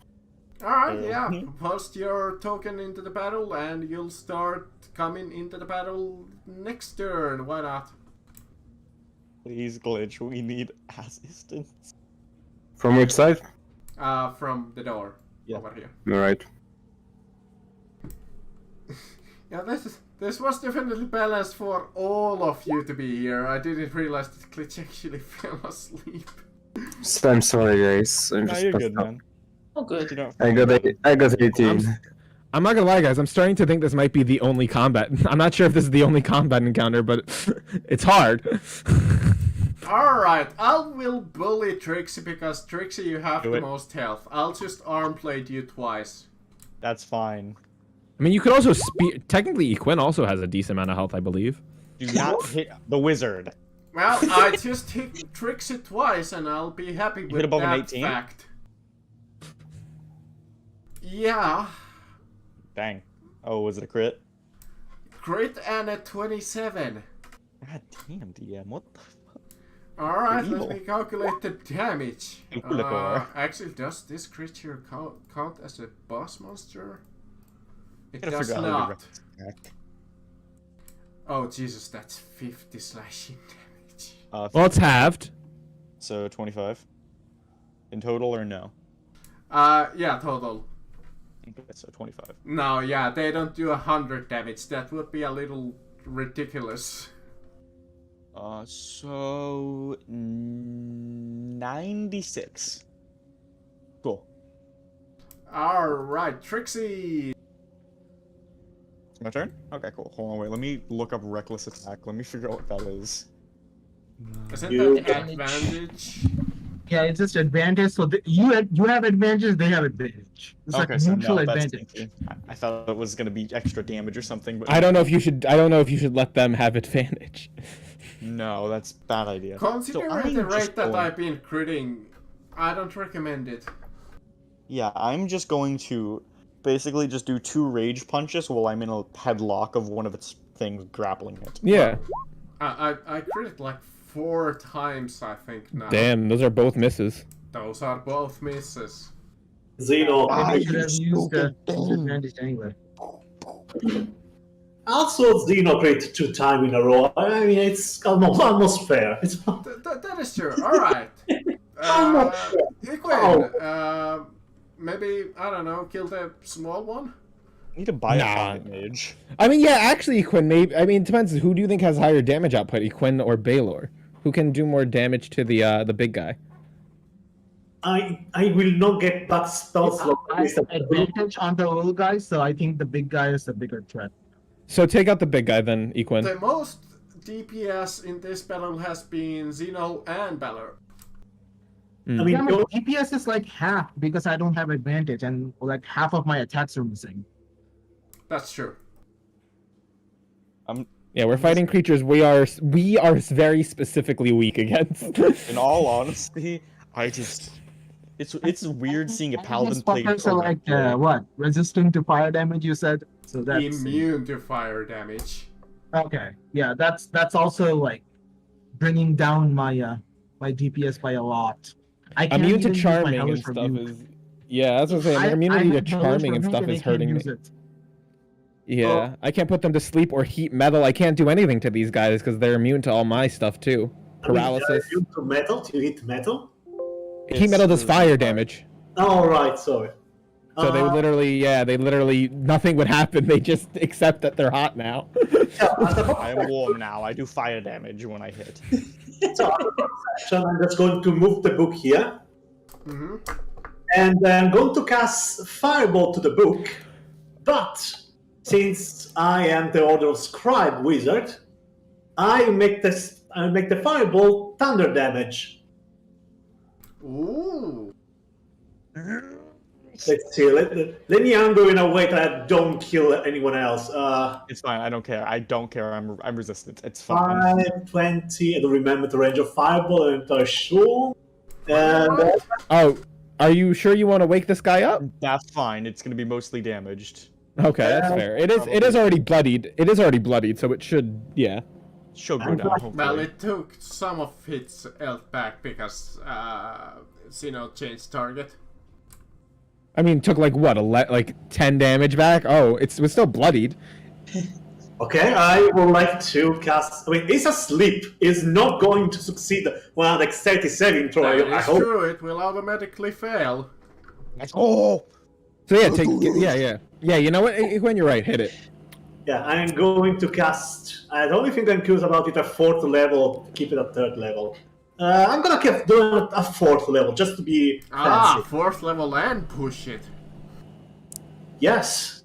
Alright, yeah. Post your token into the battle and you'll start coming into the battle next turn. Why not? Please, Glitch, we need assistance. From which side? From the door. Yeah. Over here. Alright. Yeah, this was definitely balanced for all of you to be here. I didn't realize that Glitch actually fell asleep. So I'm sorry, guys. I'm No, just you're passed good, out. man. Oh, good. You don't. I got 18. I'm not gonna lie, guys. I'm starting to think this might be the only combat. I'm not sure if this is the only combat encounter, but it's hard. Alright, I will bully Trixie because Trixie, you have Do the it. most health. I'll just arm blade you twice. That's fine. I mean, you could also spear. Technically, Equin also has a decent amount of health, I believe. Do not hit the wizard. Well, I just hit Trixie twice and I'll be happy with hit above an that 18? fact. Yeah. Dang. Oh, was it a crit? Crit and a 27. God damn, DM, what the fuck? Alright, Evil. let me calculate the damage. Calculator. Actually, does this creature count as a boss monster? It Gotta does figure out how to not. attack. Oh Jesus, that's 50 slashing damage. Well, it's halved. So 25 in total, or no? Yeah, total. Okay, so 25. No, yeah, they don't do 100 damage. That would be a little ridiculous. So 96. Cool. Alright, Trixie! My turn? Okay, cool. Hold on, wait. Let me look up reckless attack. Let me figure out what that is. Isn't You- that advantage? Yeah, it's just advantage. So you have advantage, they have advantage. It's Okay, like so mutual no, that's advantage. stinky. I thought it was gonna be extra damage or something, but I don't know if you should. I don't know if you should let them have advantage. no, that's a bad idea. Considering I'm the just rate that going- I've been critting, I don't recommend it. Yeah, I'm just going to basically just do 2 rage punches while I'm in a headlock of one of its things grappling it. Yeah. I critted like 4 times, I think, now. Damn, those are both misses. Those are both misses. Zeno. I should have used the disadvantage anyway. Also, Zeno crit 2 times in a row. I mean, it's almost fair. It's That is true. Alright. Almost fair. Equin, maybe, I don't know, kill the small one? I need to buy Nah. a pocket mage. I mean, yeah, actually, Equin. Maybe. I mean, it depends. Who do you think has higher damage output, Equin or Baylor? Who can do more damage to the big guy? I will not get back spells like I this. have advantage on the little guy, so I think the big guy is the bigger threat. So take out the big guy then, Equin. The most DPS in this battle has been Zeno and Balor. I mean, Yeah, my DPS is like half because I don't have advantage, and like half of my attacks are missing. That's true. Yeah, we're fighting creatures we are very specifically weak against. In all honesty, I just it's weird seeing a paladin play. Fuckers are like what? Resistant to fire damage, you said. So that's Immune to fire damage. okay. Yeah, that's also like bringing down my my DPS by a lot. I can't Immune to even use my charming and hellish stuff rebuke. is. Yeah, that's what I'm saying. I Immunity to have hellish charming and rebuke stuff I is can't hurting me. use it. Yeah, I can't put them to sleep or heat metal. I can't do anything to these guys because they're immune to all my stuff too. Paralysis. You to metal? Do you hit metal? Heat metal does fire damage. Oh, right, sorry. So they literally, nothing would happen. They just accept that they're hot now. I am warm now. I do fire damage when I hit. So I'm just going to move the book here. Mm-hmm. And I'm going to cast Fireball to the book. But since I am the Order of Scribe wizard, I make the Fireball thunder damage. Ooh. Let's see. Let me angle in a way that I don't kill anyone else. It's fine. I don't care. I don't care. I'm resistant. It's fine. 5, 20. I don't remember the range of Fireball. I'm sure. And Oh, are you sure you want to wake this guy up? That's fine. It's gonna be mostly damaged. Okay, that's fair. It is already bloodied. It is already bloodied, so it should, yeah. She'll go down. Hopefully. Well, it took some of its health back because Zeno changed target. I mean, took like what, like 10 damage back? Oh, it was still bloodied. okay, I would like to cast. I mean, it's asleep. It's not going to succeed. Well, like 37 throw. That I is hope. true, it will automatically fail. Oh, So yeah, yeah. You know what? When you're right, hit it. Yeah, I'm going to cast. The only thing I'm curious about is a 4th level. Keep it at 3rd level. I'm gonna keep doing it at 4th level just to be fancy. 4th level and push it. Yes.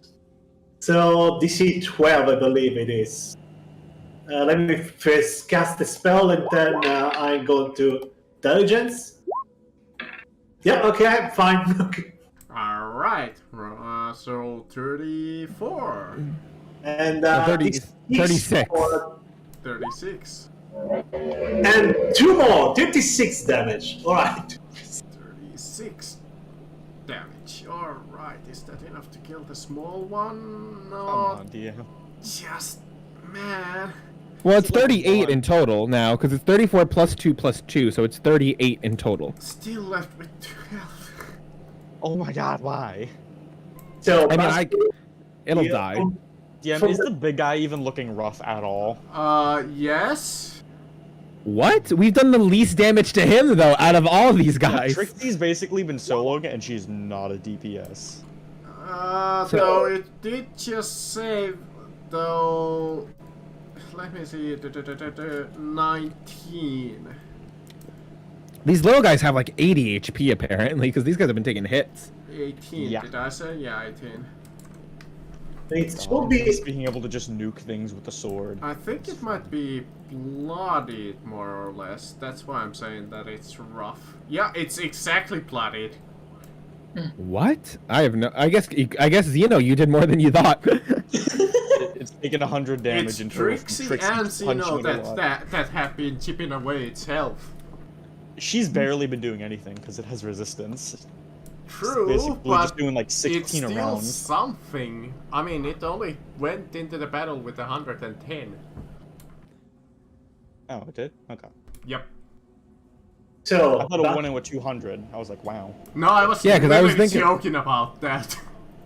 So DC 12, I believe it is. Let me first cast the spell, and then I'm going to intelligence. Yeah. Okay. Fine. Okay. Alright, so 34. And 36. 36. And 2 more, 36 damage. Alright. 36 damage. Alright, is that enough to kill the small one? No. come on, DM. Just, man. Well, it's 38 in total now, because it's 34 plus 2 plus 2, so it's 38 in total. Still left with 12. Oh my god, why? So, I mean, it'll yeah, die. DM, is the big guy even looking rough at all? Yes. What? We've done the least damage to him, though, out of all these guys. Trixie's basically been soloing, and she's not a DPS. Though it did just save, though. Let me see. 19. These little guys have like 80 HP, apparently, because these guys have been taking hits. 18. Yeah. Did I say? Yeah, 18. it should be. Being able to just nuke things with the sword. I think it might be bloodied, more or less. That's why I'm saying that it's rough. Yeah, it's exactly bloodied. What? I have no. I guess Zeno, you did more than you thought. It's taking 100 damage It's and Trixie and Zeno that have been chipping away its health. She's barely been doing anything because it has resistance. True, Basically but just doing like it's 16 still rounds. something. I mean, it only went into the battle with 110. Oh, it did? Okay. Yep. So, I thought it went in with 200. I was like, wow. No, I was Yeah, 'cause I was really thinking- joking about that.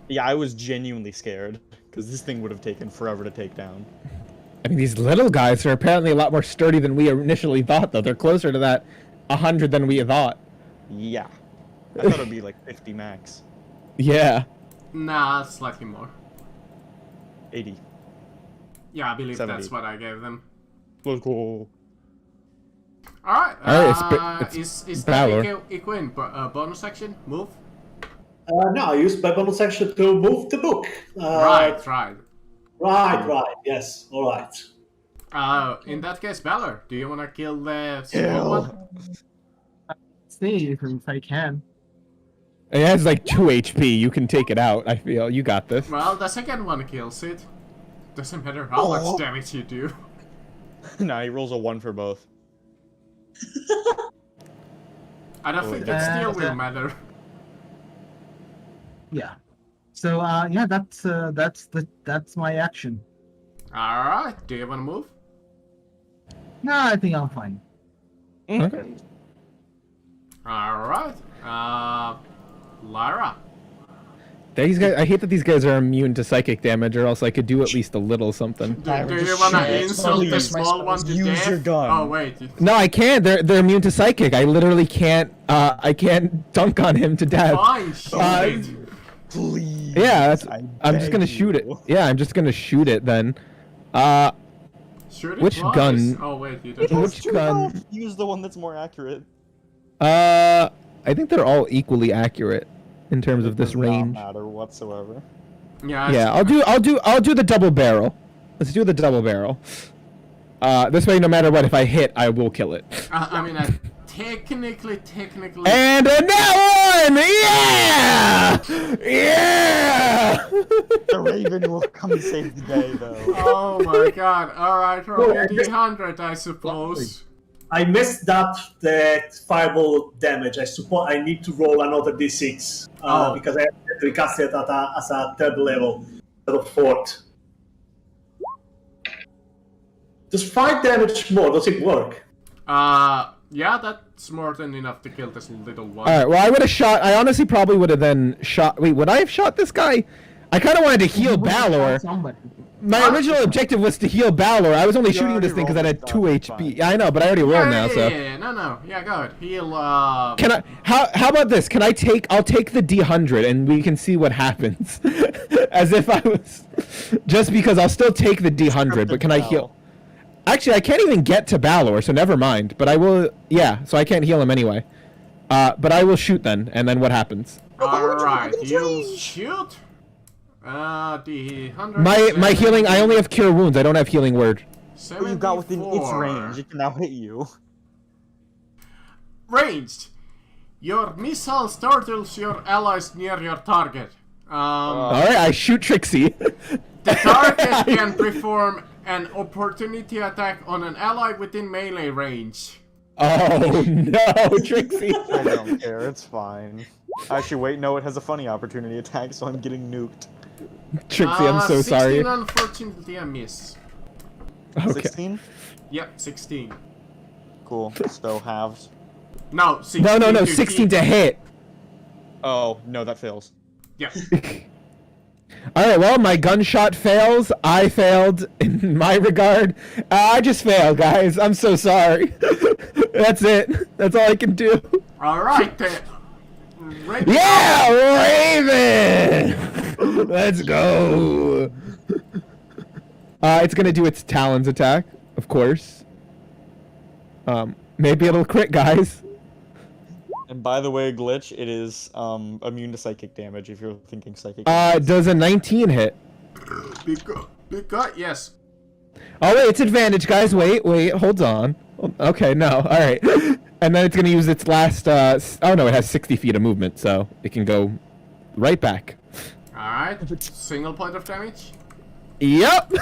Yeah, I was genuinely scared because this thing would have taken forever to take down. I mean, these little guys are apparently a lot more sturdy than we initially thought, though. They're closer to that 100 than we thought. Yeah. I thought it'd be like 50 max. Yeah. Nah, slightly more. 80. Yeah, I believe 70. that's what I gave them. Let's go. Alright, is Valor. that equine bonus action? Move? no, I used my bonus action to move the book. Right. Right, yes, alright. In that case, Valor, do you want to kill the small one? See if I can. It has like 2 HP. You can take it out, I feel. You got this. Well, the second one kills it. Doesn't matter how much damage you do. Nah, he rolls a 1 for both. I don't think it still will matter. Yeah. So yeah, that's my action. Alright, do you want to move? No, I think I'm fine. Okay. Alright, Lara. These guys, I hate that these guys are immune to psychic damage, or else I could do at least a little something. Do you want to insult the small one to Use death? your gun. Oh, wait. No, I can't. They're immune to psychic. I literally can't. I can't dunk on him to death. Fine, shoot it. Please. Yeah, I'm just gonna beg shoot it. you. Yeah, I'm just gonna shoot it then. Shoot it Which twice. gun? Oh, wait, you don't. Which gun? Use the one that's more accurate. I think they're all equally accurate in terms of this Does not range. matter whatsoever. Yeah, Yeah, I'll do the double barrel. Let's do the double barrel. This way, no matter what, if I hit, I will kill it. I mean, technically. And that one! Yeah! Yeah! The Raven will come and save the day, though. Oh my god. Alright, roll your d100, I suppose. I messed up the fireball damage. I suppose I need to roll another d6 because I have to recast it as a third level instead of fourth. Does 5 damage more? Does it work? Yeah, that's more than enough to kill this little one. Alright, well, I would have shot. I honestly probably would have then shot. Wait, would I have shot this guy? I kind of wanted to heal Balor. Somebody. My original objective was to heal Balor. I was only shooting this thing because it had 2 HP. Yeah, I know, but I already rolled now, so. Yeah, no. Yeah, go ahead. Heal, Can I? How about this? Can I take? I'll take the D100 and we can see what happens. As if I was. Just because I'll still take the D100, but can I heal? Actually, I can't even get to Balor, so never mind. But I will. Yeah, so I can't heal him anyway. But I will shoot then, and then what happens? Alright, you shoot. D100. My healing. I only have Cure Wounds. I don't have Healing Word. What you got within its 74. range, it can now hit you. Ranged. Your missile startles your allies near your target. All right, I shoot Trixie. The target can perform an opportunity attack on an ally within melee range. Oh no, Trixie. I don't care, it's fine. Actually, wait, no, it has a funny opportunity attack, so I'm getting nuked. Trixie, I'm so 16 sorry. unfortunately a miss. Okay. 16? Yep, 16. Cool. So halves. No, 16 No, to 16 hit. to hit. Oh, no, that fails. Yeah. All right, well, my gunshot fails. I failed in my regard. I just failed, guys. I'm so sorry. That's it. That's all I can do. Alright then. Ready? Yeah, Raven! Let's go. It's gonna do its talons attack, of course. Maybe it'll crit, guys. And by the way, Glitch, it is immune to psychic damage if you're thinking psychic damage. Does a 19 hit? Big gut, yes. Oh wait, it's advantage, guys. Wait, hold on. Okay, no, all right. And then it's gonna use its last. Oh no, it has 60 feet of movement, so it can go right back. Alright. Single point of damage. Yep.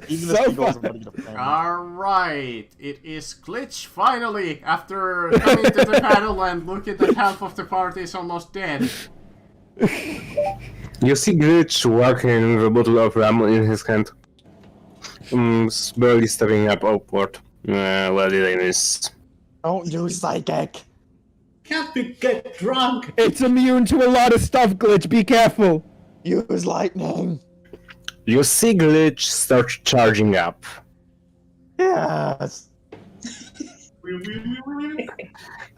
Even so the seagulls are fun. gonna get offended. Alright. It is Glitch finally, after coming to the battle and looking that half of the party is almost dead. You see Glitch walking with a bottle of rum in his hand. Barely stepping up upward. Well, did I miss? Don't use psychic. Can't we get drunk? It's immune to a lot of stuff, Glitch. Be careful. Use lightning. You see Glitch start charging up. Yes.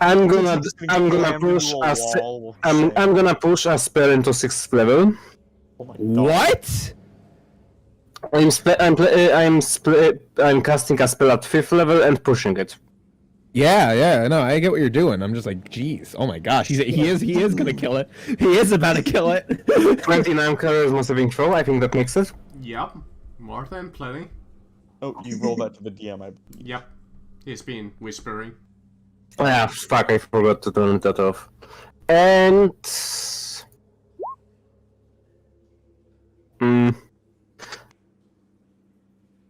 I'm gonna Cram push into a wall. I'm gonna push a spell into 6th level. Oh my God. What? I'm casting a spell at 5th level and pushing it. Yeah, no, I get what you're doing. I'm just like, geez, oh my gosh, he is gonna kill it. He is about to kill it. 29 charisma saving throw. I think that makes it. Yep. More than plenty. Oh, you roll that to the DM, I believe. Yep. He's been whispering. Ah, fuck! I forgot to turn that off. And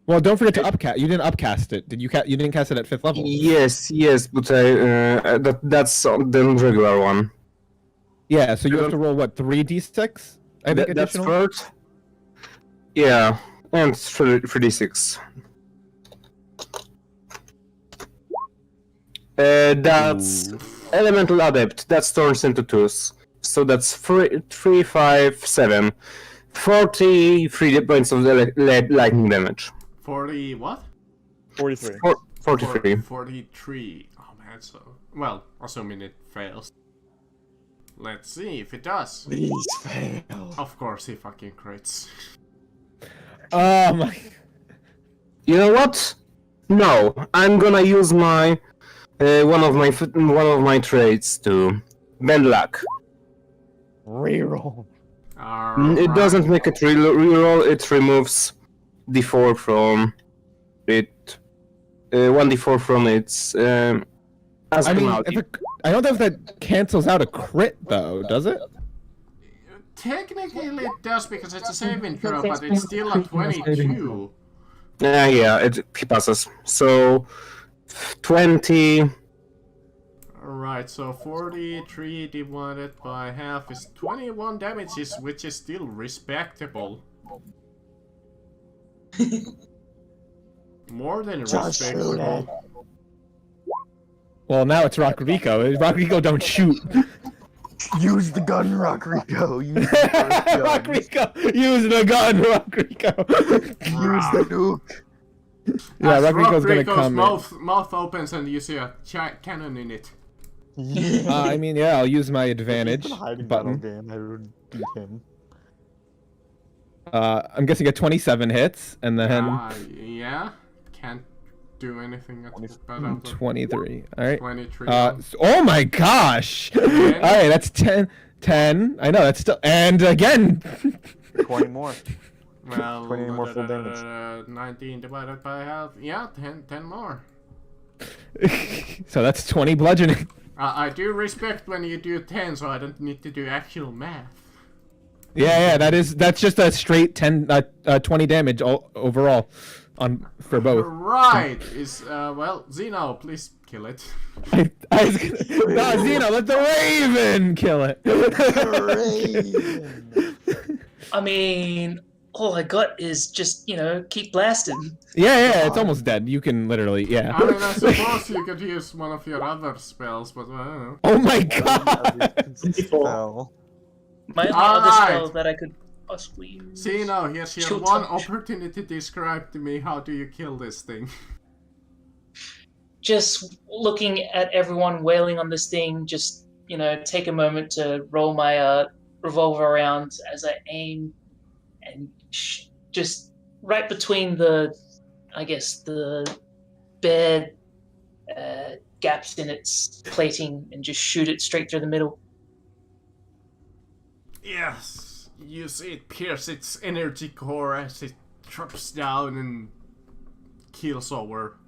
Well, don't forget to upcast. You didn't upcast it. Did you? You didn't cast it at 5th level. yes, but that's the regular one. Yeah, so you have to roll what 3d6? I think That's additional. third. Yeah, and 3d6. That's elemental adept. That turns into 2s. So that's 3, 5, 7. 43 points of lightning damage. 40 what? 43. 43. 43. Oh man, so... Well, assuming it fails. Let's see if it does. Please fail. Of course he fucking crits. Oh my. You know what? No, I'm gonna use my one of my traits to bend luck. Reroll. It doesn't make it reroll. It removes d4 from it. 1d4 from its. I mean, I don't know if that cancels out a crit though, does it? Technically it does because it's a saving throw, but it's still a 22. Yeah, it passes. So 20. Alright, so 43 divided by half is 21 damages, which is still respectable. More than respectable. Well, now it's Rodrigo. Rodrigo don't shoot. Use the gun, Rodrigo. Use the first gun. Rodrigo, use the gun, Rodrigo. Use the nuke. Yeah, As Rodrigo's gonna Rodrigo's come. mouth opens and you see a cannon in it. Yeah. I mean, yeah, I'll use my advantage He's been hiding button. that game. I would beat him. I'm guessing a 27 hits, and then Yeah, can't do anything at the bottom. 23. All right. 23. Oh my gosh! All right, that's 10. I know that's still, and again. 20 more. Well, 20 more full damage. 19 divided by half. Yeah, 10 more. So that's 20 bludgeoning. I do respect when you do 10, so I don't need to do actual math. Yeah, that's just a straight 20 damage overall for both. Right, well, Zeno, please kill it. I was gonna, no, Zeno, let the Raven kill it. I mean, all I got is just, keep blasting. Yeah, it's almost dead. You can literally, yeah. I mean, I suppose you could use one of your other spells, but I don't know. Oh my god! Spell. My only other spell that I could possibly use. See, now, here's your Chill one touch. opportunity to describe to me how do you kill this thing. Just looking at everyone wailing on this thing, just, take a moment to roll my revolver around as I aim, and just right between the bare gaps in its plating, and just shoot it straight through the middle. Yes, you see it pierce its energy core as it drops down and keels over.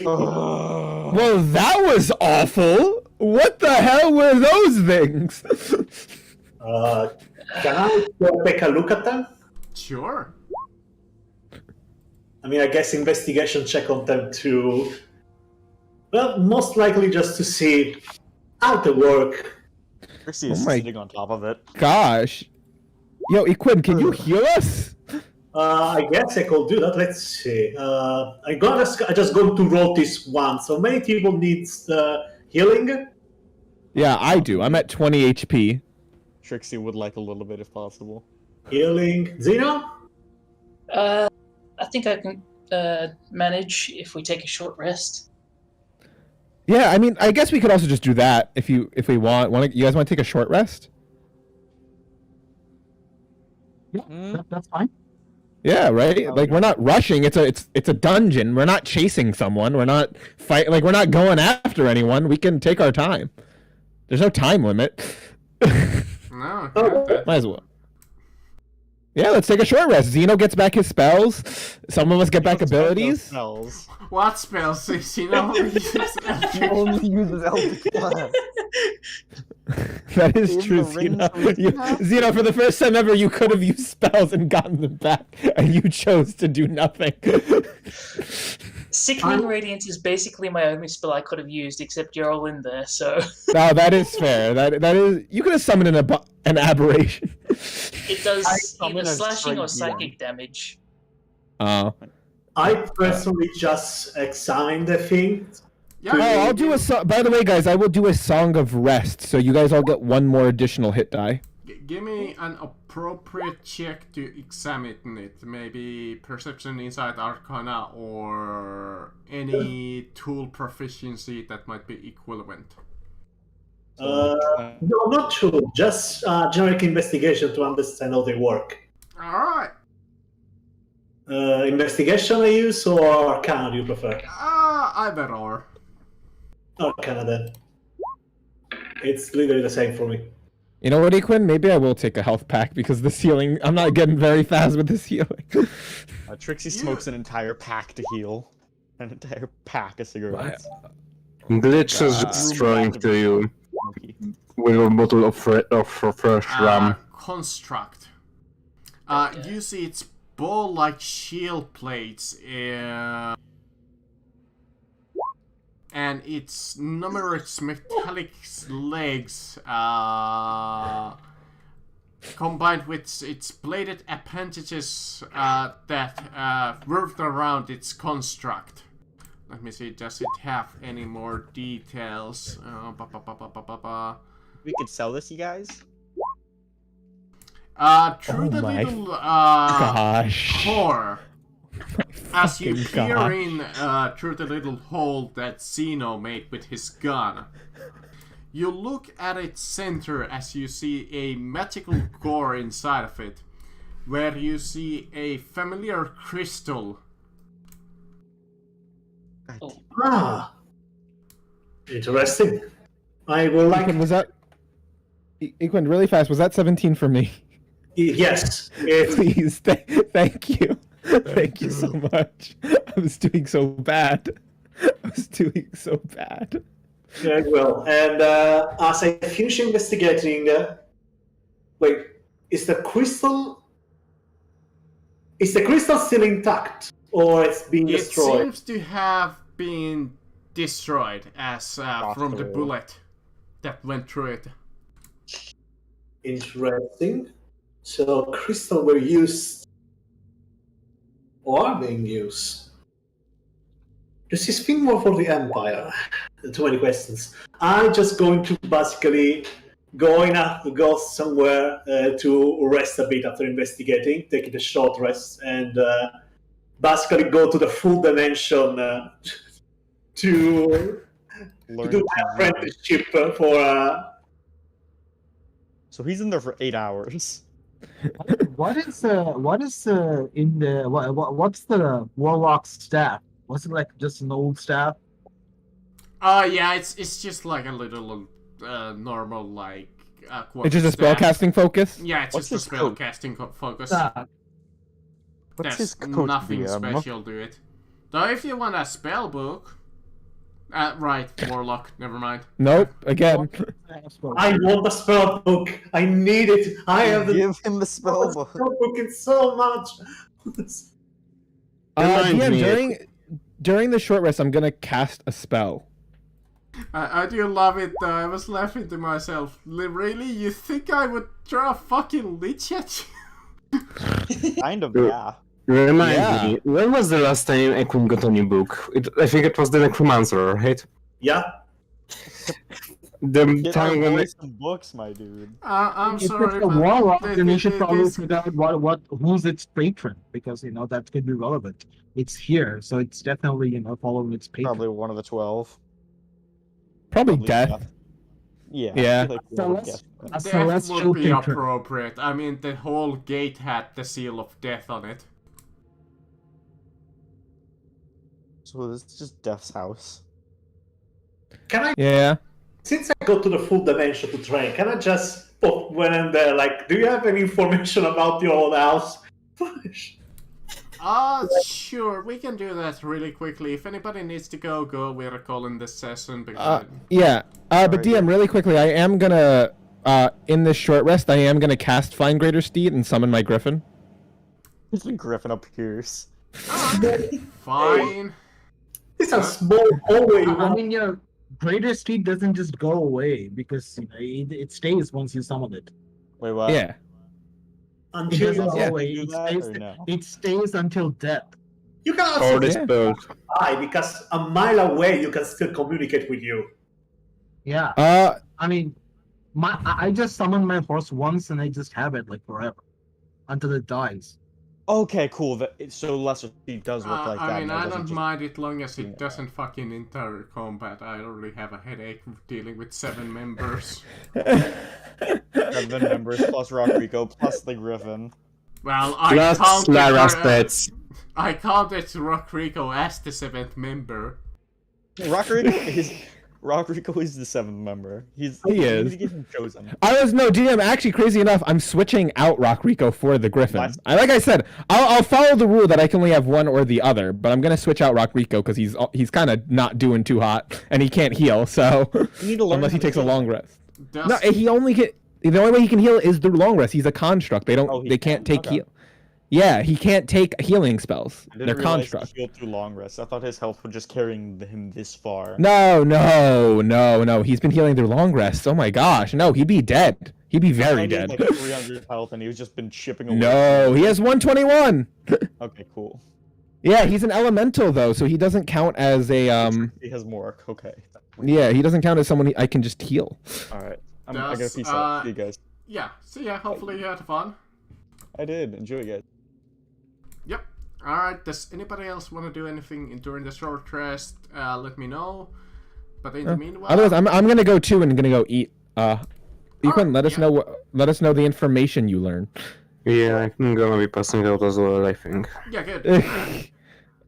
Well, that was awful! What the hell were those things? Can I go take a look at them? Sure. I mean, I guess investigation check on them too. Well, most likely just to see how they work. Trixie is Oh my- sitting on top of it. Gosh. Yo, Equin, can you heal us? I guess I could do that. Let's see. I just going to roll this one. So many people needs healing. Yeah, I do. I'm at 20 HP. Trixie would like a little bit if possible. Healing. Zeno? I think I can manage if we take a short rest. Yeah, I mean, I guess we could also just do that if we want. You guys want to take a short rest? That's fine. Yeah, right. Like we're not rushing. It's a dungeon. We're not chasing someone. We're not we're not going after anyone. We can take our time. There's no time limit. No, okay. Might as well. Yeah, let's take a short rest. Zeno gets back his spells. Some of us get back abilities. Spells. What spells? Only uses Eldritch Blast. That is In true, the ring Zeno. for Zeno, for the first time ever, you could have used spells and gotten them back, and you chose to do nothing. Sickening Radiance is basically my only spell I could have used, except you're all in there, so... No, that is fair. That is. You could have summoned an aberration. It does summon either a slashing or straight psychic damage. Oh. I personally just examined the thing. Yeah, Oh, I'll do a. By the way, guys, I will do a song of rest, so you guys all get one more additional hit die. Give me an appropriate check to examine it. Maybe Perception, Insight, Arcana, or any tool proficiency that might be equivalent. No, not true. Just generic investigation to understand how they work. Alright. Investigation I use or Arcana do you prefer? Either or. Arcana then. It's literally the same for me. You know what, Equin? Maybe I will take a health pack because this healing. I'm not getting very fast with this healing. Trixie smokes an entire pack to heal. An entire pack of cigarettes. Glitch is just throwing to you with a bottle of fresh rum. Construct. You see its ball-like shield plates, and its numerous metallic legs, combined with its bladed appendages that wrapped around its construct. Let me see, does it have any more details? We could sell this, you guys? Through the my little Gosh. core, as you fucking peer gosh. in through the little hole that Zeno made with his gun, you look at its center as you see a magical core inside of it, where you see a familiar crystal. Ah, interesting. I will like. Equin, was that? Equin, really fast. Was that 17 for me? Yes. It, Please, thank you. Thank you so much. I was doing so bad. very well. And as I finish investigating, wait, is the crystal still intact, or it's been It destroyed? seems to have been destroyed as from the bullet that went through it. Interesting. So crystal were used or are being used. Does this mean more for the Empire? Too many questions. I'm just going to basically go somewhere to rest a bit after investigating, taking a short rest, and basically go to the full dimension to Learn do to my read. apprenticeship for. So he's in there for 8 hours. What's the warlock staff? Was it like just an old staff? Yeah, it's just like a little normal like. It's just a staff. spellcasting focus. Yeah, it's What's just a his code? spellcasting focus. Ah, What's There's his code, nothing DM? special to it. Though if you want a spell book, right, warlock. Never mind. Nope. Again. I want the spell book. I need it. I have the Give him the spell book. spell book in so much. Remind DM, me. during the short rest, I'm gonna cast a spell. I do love it though. I was laughing to myself. Really? You think I would throw a fucking lich at you? Kind of, yeah. Remind Yeah. me, when was the last time Ekum got a new book? I think it was the Necromancer, right? Yeah. The Get time our when voice in books, my dude. I'm If sorry, it's a but warlock, th- then we th- should th- probably this- figure out who's its patron, because that could be relevant. It's here, so it's definitely following its patron. Probably one of the 12. Probably Probably death. Death. Yeah. Yeah. I feel like we So would let's- guess that. A Death celestial would be patron. appropriate. I mean, the whole gate had the seal of death on it. So this is just Death's house. Can I, Yeah. since I go to the full dimension to train, can I just pop when I'm there? Like, do you have any information about your old house? Sure, we can do that really quickly. If anybody needs to go, we're calling this session because Yeah. But Alright. DM, really quickly, I am gonna in this short rest, I am gonna cast Find Greater Steed and summon my Griffin. This Griffin appears. fine. It's a small hallway. I mean, Greater Steed doesn't just go away because it stays once you summon it. Wait, what? Yeah. It Until doesn't go Yeah. away. Do It that stays, or no? it stays until death. you can or also the Yeah. spell. die because a mile away you can still communicate with you. Yeah. I mean, I just summon my horse once and I just have it like forever until it dies. Okay, cool. So Lesser Steed does look like that. I mean, and it I doesn't don't just- mind it long as it Yeah. doesn't fucking enter combat. I already have a headache dealing with 7 members. 7 members plus Rodrigo plus the Griffin. Well, I Plus counted Lara's her- pets. I counted Rockrico as the 7th member. Rodrigo is the 7th member. He We need is. to get him chosen. DM, actually, crazy enough, I'm switching out Rock Rico for the Griffin. What? Like I said, I'll follow the rule that I can only have one or the other, but I'm gonna switch out Rock Rico because he's kind of not doing too hot and he can't heal. So You need to learn unless he how to takes a heal. long rest. Does, No, he only can. The only way he can heal is the long rest. He's a construct. They don't. Oh, he they can't can? take Okay. heal. Yeah, he can't take healing spells. I didn't They're realize construct. he healed through long rest. I thought his health was just carrying him this far. No. He's been healing through long rest. Oh my gosh, no, he'd be dead. He'd be very I thought he had, dead. like 300 health, and he's just been chipping away. No, he has 121. Okay, cool. Yeah, he's an elemental though, so he doesn't count as a He has more. Okay. Yeah, he doesn't count as someone I can just heal. All right. I gotta Does, peace out. See you guys. yeah, so yeah, hopefully you had fun. I did. Enjoy, guys. Yep. Alright, does anybody else want to do anything during the short rest? Let me know. But in the meanwhile... Otherwise, I'm gonna go too and gonna go eat. You can let us yeah. know. Let us know the information you learn. Yeah, I'm gonna be passing out as well, I think. Yeah, good.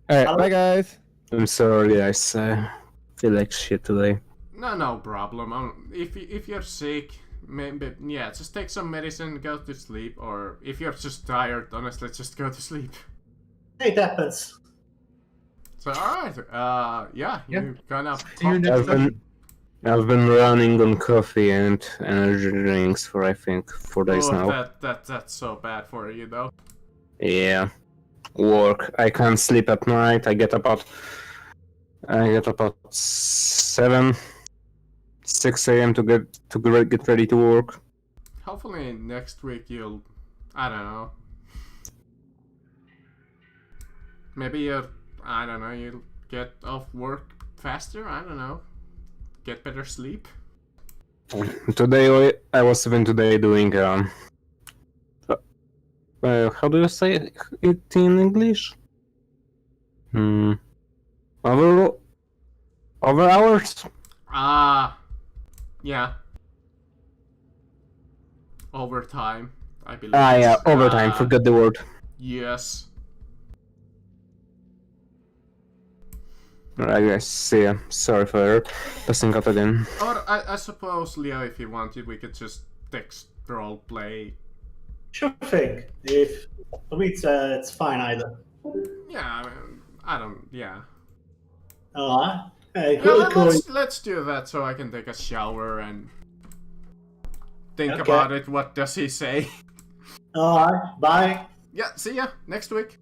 All right, bye guys. I'm sorry, I feel like shit today. No problem. If you're sick, maybe just take some medicine, go to sleep, or if you're just tired, honestly, just go to sleep. It happens. So alright, you kind of See you next time. I've been running on coffee and energy drinks for I think 4 days now. That's so bad for you though. Yeah. Work. I can't sleep at night. I get about 6 a.m. to get ready to work. Hopefully next week you'll I don't know. Maybe you, I don't know, you get off work faster? I don't know. Get better sleep? Today I was even today doing how do you say it in English? Over hours? Yeah. Overtime, I believe. Yeah, overtime. Forgot the word. Yes. I guess. See ya. Sorry for passing up again. Or I suppose, Leo, if you wanted, we could just text roleplay. Sure thing. If for me, it's fine either. Yeah, I mean, I don't. Yeah. Hey, Yeah, cool. let's do that so I can take a shower and think Okay. about it. What does he say? Alright, bye. Yeah, see ya next week.